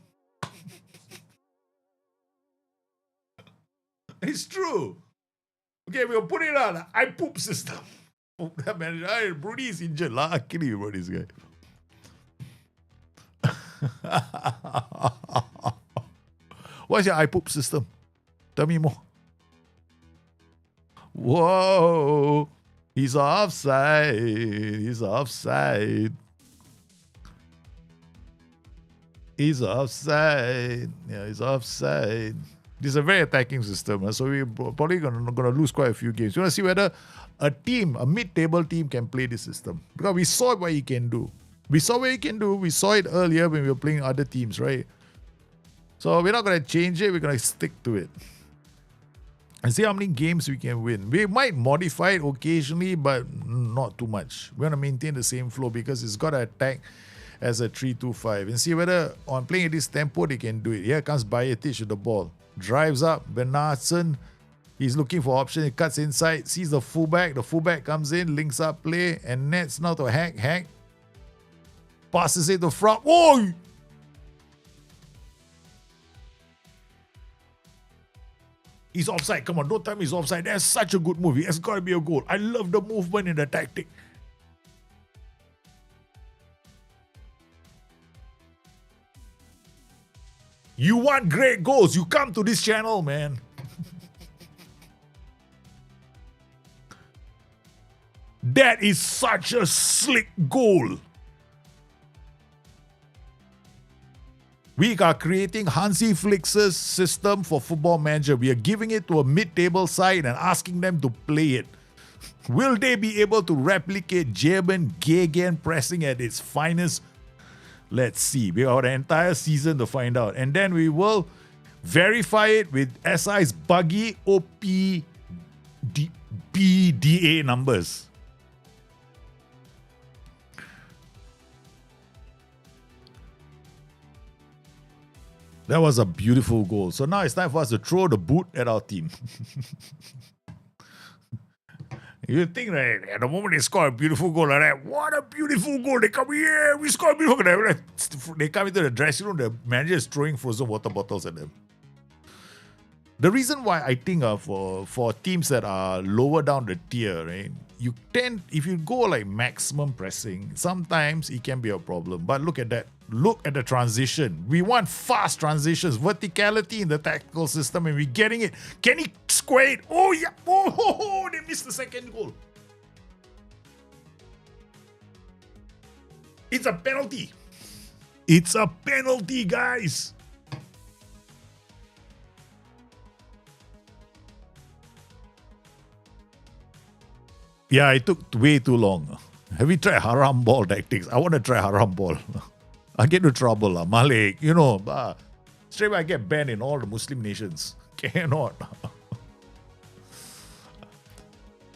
It's true. Okay, we'll put it on. I poop system. Oh, that man, Brody is injured. I'm kidding you about this guy. What's your I poop system? Tell me more. Whoa. He's offside. He's offside. He's offside. Yeah, he's offside. This is a very attacking system, so we're probably gonna lose quite a few games. You want to see whether a mid-table team can play this system. Because we saw what he can do. We saw what he can do. We saw it earlier when we were playing other teams, right? So we're not going to change it. We're going to stick to it. And see how many games we can win. We might modify it occasionally, but not too much. We're going to maintain the same flow because it's got to attack as a 3-2-5. And see whether on playing at this tempo, they can do it. Here comes Bayetic with the ball. Drives up. Bernardson. He's looking for option. He cuts inside. Sees the fullback. The fullback comes in. Links up play. And nets now to Hack. Passes it to front. Oh! He's offside. Come on, don't tell me he's offside. That's such a good move. It's got to be a goal. I love the movement and the tactic. You want great goals, you come to this channel, man. That is such a slick goal. We are creating Hansi Flick's system for Football Manager. We are giving it to a mid-table side and asking them to play it. Will they be able to replicate German Gegenpressing at its finest? Let's see. We have an entire season to find out. And then we will verify it with SI's buggy OPDA numbers. That was a beautiful goal. So now it's time for us to throw the boot at our team. You think, right, at the moment they score a beautiful goal like that, what a beautiful goal. They come here, we score a beautiful goal. They come into the dressing room, the manager is throwing frozen water bottles at them. The reason why I think for teams that are lower down the tier, right, you tend, if you go like maximum pressing, sometimes it can be a problem. But look at that. Look at the transition. We want fast transitions, verticality in the tactical system, and we're getting it. Can he square it? Oh, yeah. Oh, they missed the second goal. It's a penalty. It's a penalty, guys. Yeah, it took way too long. Have you tried haram ball tactics? I want to try haram ball. I get into trouble, Malik. You know, straight away I get banned in all the Muslim nations. Cannot.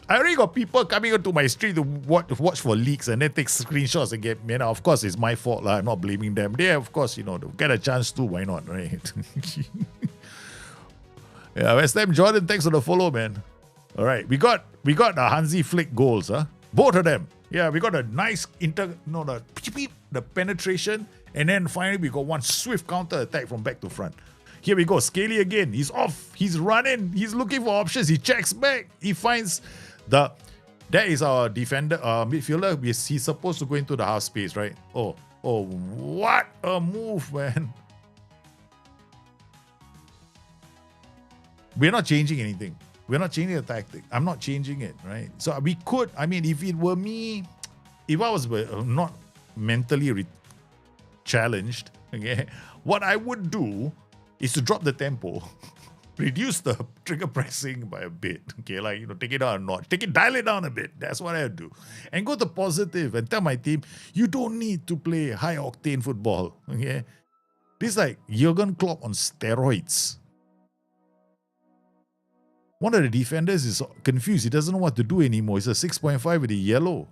I already got people coming onto my street to watch for leaks and then take screenshots and get, of course it's my fault. I'm not blaming them. They, of course, get a chance to. Why not, right? Yeah, West Ham Jordan, thanks for the follow, man. All right, we got the Hansi flick goals, huh? Both of them. Yeah, we got a nice the penetration, and then finally we got one swift counter attack from back to front. Here we go, Scaly again. He's off. He's running. He's looking for options. He checks back. He finds that is our defender, midfielder. He's supposed to go into the half space, right? Oh, what a move, man. We're not changing anything. We're not changing the tactic. I'm not changing it, right? So we could, if it were me, if I was not mentally challenged, okay, what I would do is to drop the tempo, reduce the trigger pressing by a bit, okay, take it down a notch, dial it down a bit. That's what I would do. And go to positive and tell my team, you don't need to play high-octane football, okay? This is like Jurgen Klopp on steroids. One of the defenders is confused. He doesn't know what to do anymore. It's a 6.5 with a yellow.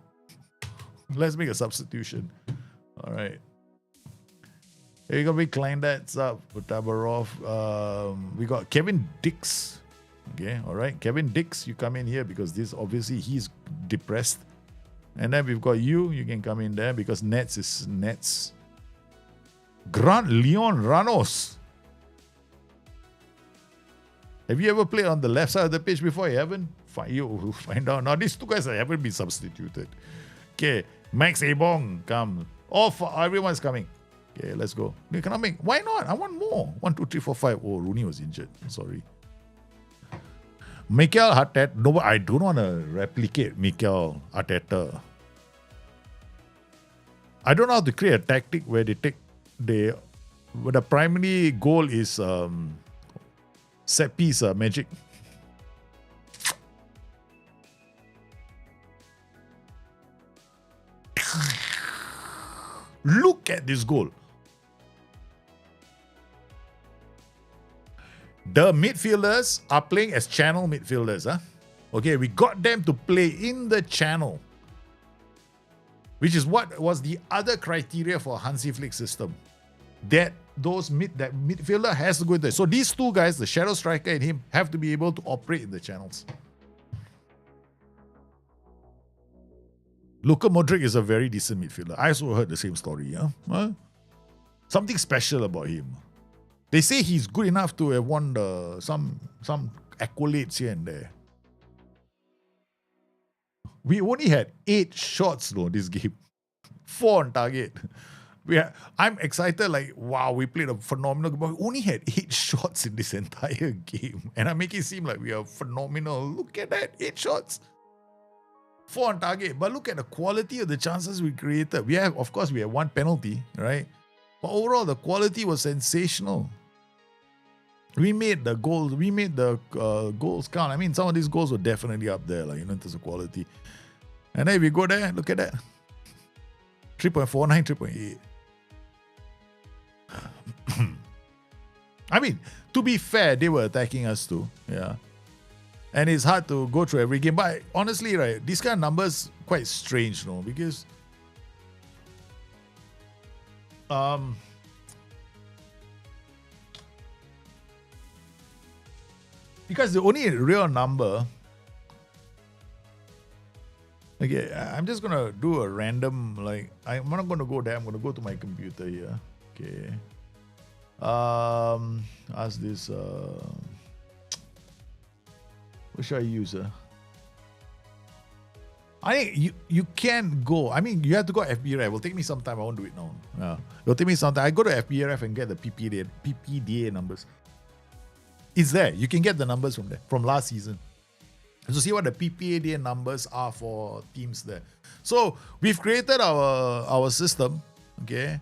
Let's make a substitution. All right. Here you go, big client that's up for Tabarov. We got Kevin Dix. Okay, all right. Kevin Dix, you come in here because this obviously he's depressed. And then we've got you. You can come in there because Nets is Nets. Grant Leon Ranos. Have you ever played on the left side of the pitch before? You haven't? You find out. Now, these two guys haven't been substituted. Okay, Max Ebong, come. Everyone's coming. Okay, let's go. You cannot make. Why not? I want more. 1, 2, 3, 4, 5. Oh, Rooney was injured. Sorry. Mikel Arteta. No, I don't want to replicate Mikel Arteta. I don't know how to create a tactic where where the primary goal is set piece magic. Look at this goal. The midfielders are playing as channel midfielders. Huh? Okay, we got them to play in the channel, which is what was the other criteria for Hansi Flick system. That midfielder has to go in there. So these two guys, the shadow striker and him, have to be able to operate in the channels. Luka Modric is a very decent midfielder. I also heard the same story. Yeah? Huh? Something special about him. They say he's good enough to have won some accolades here and there. We only had 8 shots though this game. 4 on target. I'm excited, like, wow, we played a phenomenal game. We only had 8 shots in this entire game. And I make it seem like we are phenomenal. Look at that, 8 shots. 4 on target. But look at the quality of the chances we created. Of course, we had 1 penalty, right? But overall, the quality was sensational. We made the goals. We made the goals count. I mean, some of these goals were definitely up there, like, in terms of quality. And then we go there, look at that. 3.49, 3.8. I mean, to be fair, they were attacking us too. Yeah. And it's hard to go through every game. But honestly, right, these kind of numbers quite strange, no? Because the only real number. Okay, I'm just gonna do a random, like, I'm not gonna go there, I'm gonna go to my computer here. Okay. Ask this What should I use? You can't go. I mean, you have to go FBRF. It will take me some time. I won't do it now. Yeah. It will take me some time. I go to FBRF and get the PPDA numbers. It's there. You can get the numbers from there, from last season. So see what the PPDA numbers are for teams there. So we've created our system. Okay.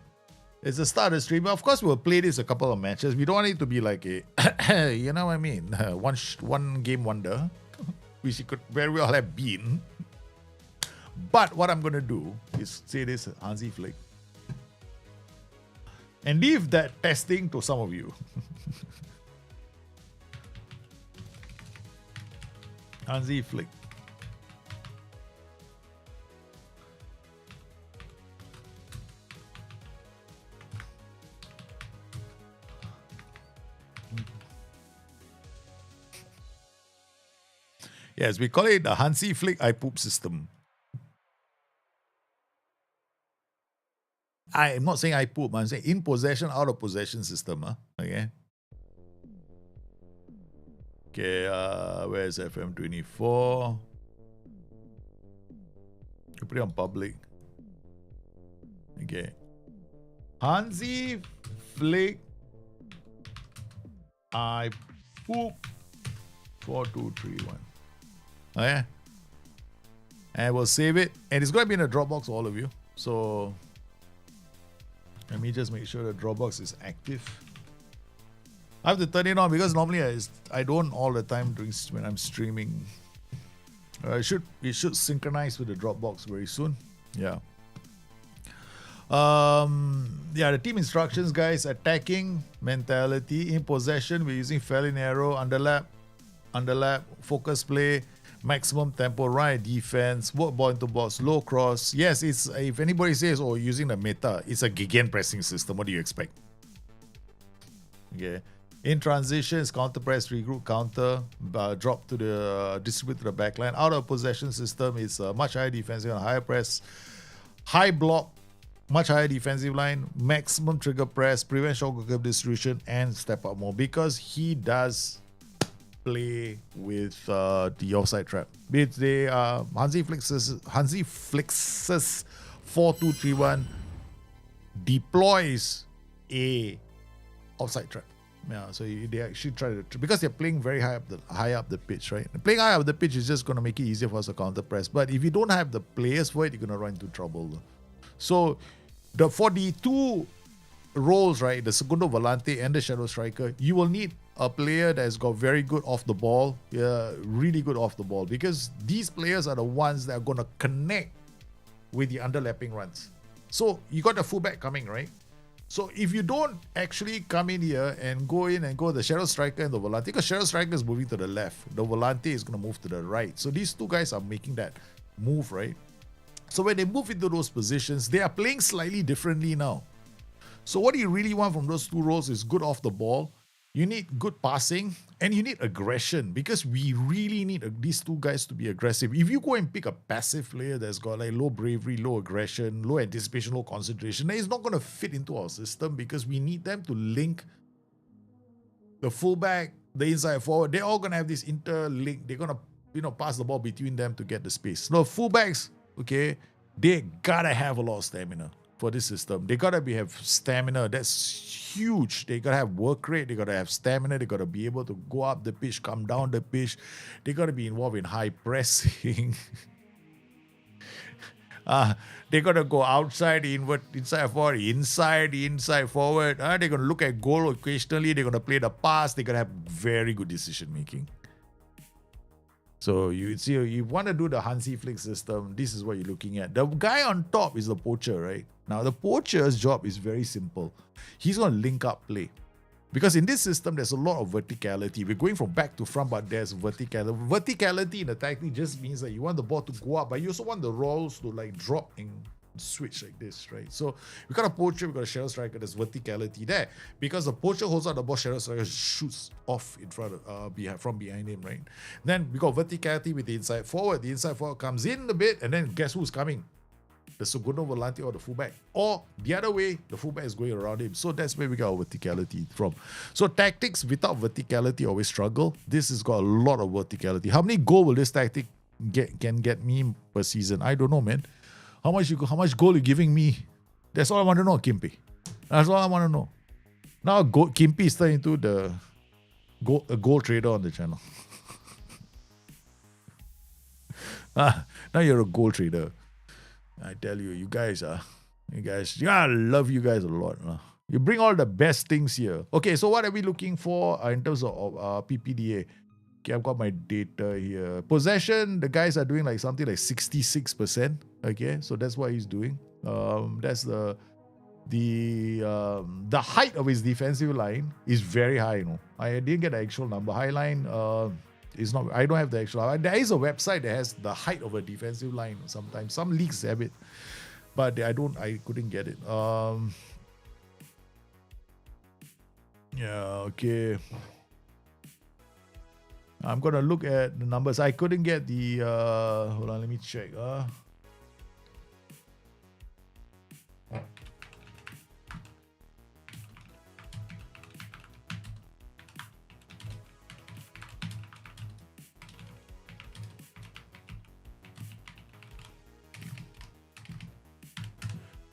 It's the start of the stream. Of course, we'll play this a couple of matches. We don't want it to be like a, you know what I mean? One game wonder, which it could very well have been. But what I'm going to do is say this Hansi Flick and leave that testing to some of you. Hansi Flick. Yes, we call it the Hansi Flick I poop system. I'm not saying I poop, I'm saying in possession, out of possession system. Okay. Okay, where's FM24? You put it on public. Okay. Hansi Flick I poop 4231. Okay. And we'll save it. And it's going to be in a Dropbox for all of you. So let me just make sure the Dropbox is active. I have to turn it on because normally I don't all the time when I'm streaming. It should synchronize with the Dropbox very soon. Yeah. Yeah, the team instructions, guys. Attacking mentality. In possession, we're using felling arrow, underlap, focus play, maximum tempo, right defense, work ball into box, low cross. Yes, it's if anybody says, oh, using the meta, it's a gegenpressing system. What do you expect? Okay. In transition, it's counter press, regroup, counter, drop to the distribute to the backline. Out of possession system is much higher defensive and higher press, high block, much higher defensive line, maximum trigger press, prevent shock curve distribution, and step up more because he does play with the offside trap. With the Hansi Flix's 4231 deploys a offside trap. Yeah, so they actually try to, because they're playing very high up the pitch, right? Playing high up the pitch is just going to make it easier for us to counter press. But if you don't have the players for it, you're going to run into trouble. So for the two roles, right, the segundo volante and the shadow striker, you will need a player that's got very good off the ball, really good off the ball, because these players are the ones that are going to connect with the underlapping runs. So you got the fullback coming, right? So if you don't actually come in here and go the shadow striker and the volante, because shadow striker is moving to the left, the volante is going to move to the right. So these two guys are making that move, right? So when they move into those positions, they are playing slightly differently now. So what you really want from those two roles is good off the ball. You need good passing and you need aggression, because we really need these two guys to be aggressive. If you go and pick a passive player that's got like low bravery, low aggression, low anticipation, low concentration, then it's not going to fit into our system, because we need them to link the fullback, the inside forward. They're all going to have this interlink. They're going to, pass the ball between them to get the space. Now, fullbacks, okay, they gotta have a lot of stamina for this system. They gotta have stamina. That's huge. They gotta have work rate. They gotta have stamina. They gotta be able to go up the pitch, come down the pitch. They gotta be involved in high pressing. They gotta go outside, invert, inside forward, inside forward. They're gonna look at goal occasionally. They're gonna play the pass. They're gonna have very good decision making. So you see, you want to do the Hansi Flick system, this is what you're looking at. The guy on top is the poacher, right? Now, the poacher's job is very simple. He's going to link up play. Because in this system, there's a lot of verticality. We're going from back to front, but there's verticality. Verticality in the tactic just means that you want the ball to go up, but you also want the rolls to like drop and switch like this, right? So we got a poacher, we got a shadow striker. There's verticality there because the poacher holds out the ball, shadow striker shoots off in front of from behind him, right? Then we got verticality with the inside forward. The inside forward comes in a bit, and then guess who's coming? the segundo volante or the fullback. Or the other way, the fullback is going around him. So that's where we get our verticality from. So tactics without verticality always struggle. This has got a lot of verticality. How many goal will this tactic can get me per season? I don't know, man. How much goal you giving me? That's all I want to know, Kimpi. That's all I want to know. Now Kimpi is turning into a goal trader on the channel. Now you're a gold trader. I tell you, you guys, I love you guys a lot. You bring all the best things here. Okay, so what are we looking for in terms of PPDA? Okay, I've got my data here. Possession, the guys are doing like something like 66%. Okay, so that's what he's doing. That's the height of his defensive line is very high. I didn't get the actual number. High line is not. I don't have the actual. There is a website that has the height of a defensive line. Sometimes some leagues have it, but I couldn't get it. Yeah. Okay. I'm gonna look at the numbers. I couldn't get the. Hold on. Let me check.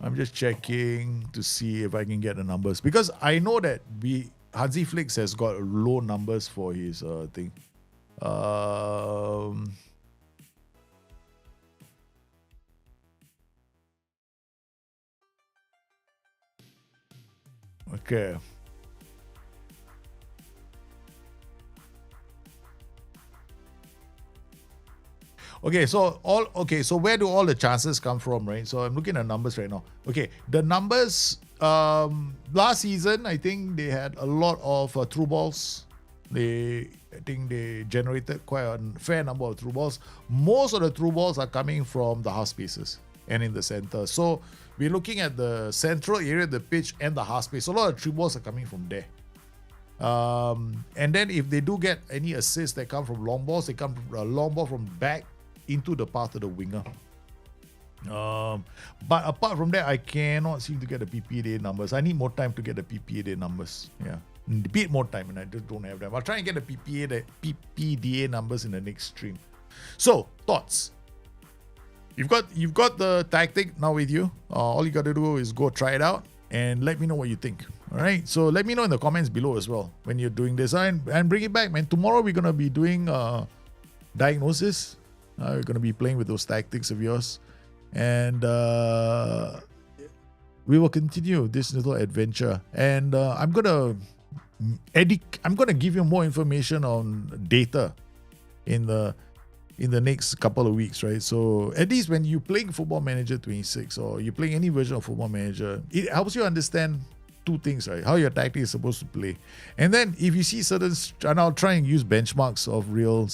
I'm just checking to see if I can get the numbers, because I know that Hansi Flicks has got low numbers for his thing. Okay. So where do all the chances come from, right? So I'm looking at numbers right now. Okay, the numbers last season, I think they had a lot of through balls. I think they generated quite a fair number of through balls. Most of the through balls are coming from the half spaces and in the center. So we're looking at the central area of the pitch and the half space. So a lot of through balls are coming from there. And then if they do get any assists that come from long balls, they come from a long ball from back into the path of the winger. But apart from that, I cannot seem to get the PPDA numbers. I need more time to get the PPDA numbers. Yeah, a bit more time, and I just don't have them. I'll try and get the PPDA numbers in the next stream. So thoughts. You've got the tactic now with you. All you got to do is go try it out and let me know what you think. All right. So let me know in the comments below as well when you're doing this, and bring it back, man. Tomorrow we're gonna be doing diagnosis. We're going to be playing with those tactics of yours. And we will continue this little adventure. And I'm going to give you more information on data in the next couple of weeks, right? So at least when you're playing Football Manager 26 or you're playing any version of Football Manager, it helps you understand two things, right? How your tactic is supposed to play. And then if you see and I'll try and use benchmarks of real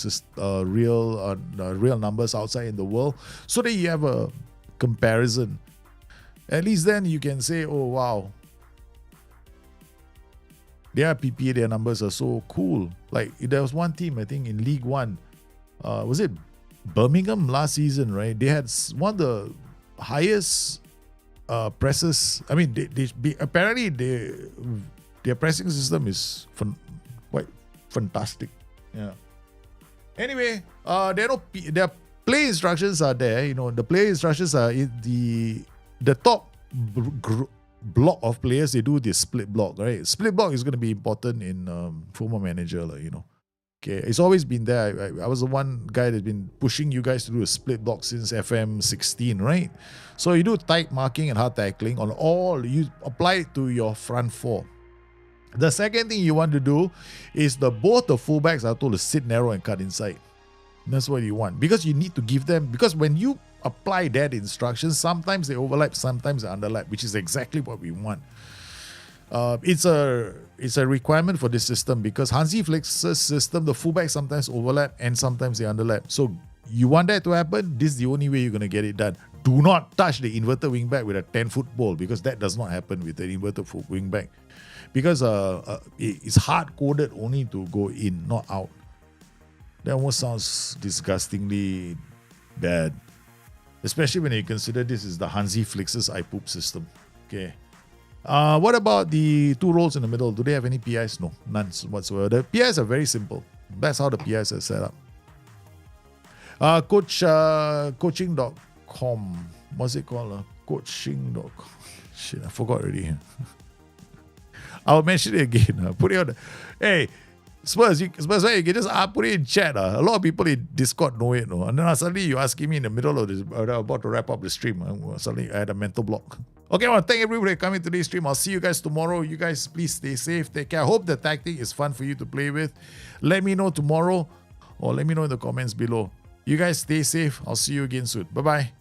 numbers outside in the world so that you have a comparison. At least then you can say, oh wow, their PPA, their numbers are so cool. Like there was one team, I think in League One, was it Birmingham last season, right? They had one of the highest presses. I mean, apparently their pressing system is quite fantastic. Yeah. Anyway, their play instructions are there. The play instructions are in the top block of players. They do this split block, right? Split block is going to be important in Football Manager, Okay, it's always been there. I was the one guy that's been pushing you guys to do a split block since FM 16, right? So you do tight marking and hard tackling on all. You apply it to your front four. The second thing you want to do is both the fullbacks are told to sit narrow and cut inside. That's what you want, because you need to give them, because when you apply that instruction, sometimes they overlap, sometimes they underlap, which is exactly what we want. It's a requirement for this system, because Hansi Flick's system, the fullbacks sometimes overlap and sometimes they underlap. So you want that to happen, this is the only way you're going to get it done. Do not touch the inverted wingback with a 10-foot pole, because that does not happen with the inverted wingback. Because it's hard-coded only to go in, not out. That almost sounds disgustingly bad. especially when you consider this is the Hansi Flix's iPoop system. Okay. What about the two rolls in the middle? Do they have any PIs? No, none whatsoever. The PIs are very simple. That's how the PIs are set up. Coaching.com. What's it called? Coaching.com. Shit, I forgot already. I'll mention it again. Put it on. Hey, Spurs, you can just put it in chat. A lot of people in Discord know it. No? And then suddenly you asking me in the middle of this, about to wrap up the stream. Suddenly I had a mental block. Okay, I want to thank everybody for coming to today's stream. I'll see you guys tomorrow. You guys, please stay safe. Take care. I hope the tactic is fun for you to play with. Let me know tomorrow or let me know in the comments below. You guys stay safe. I'll see you again soon. Bye-bye.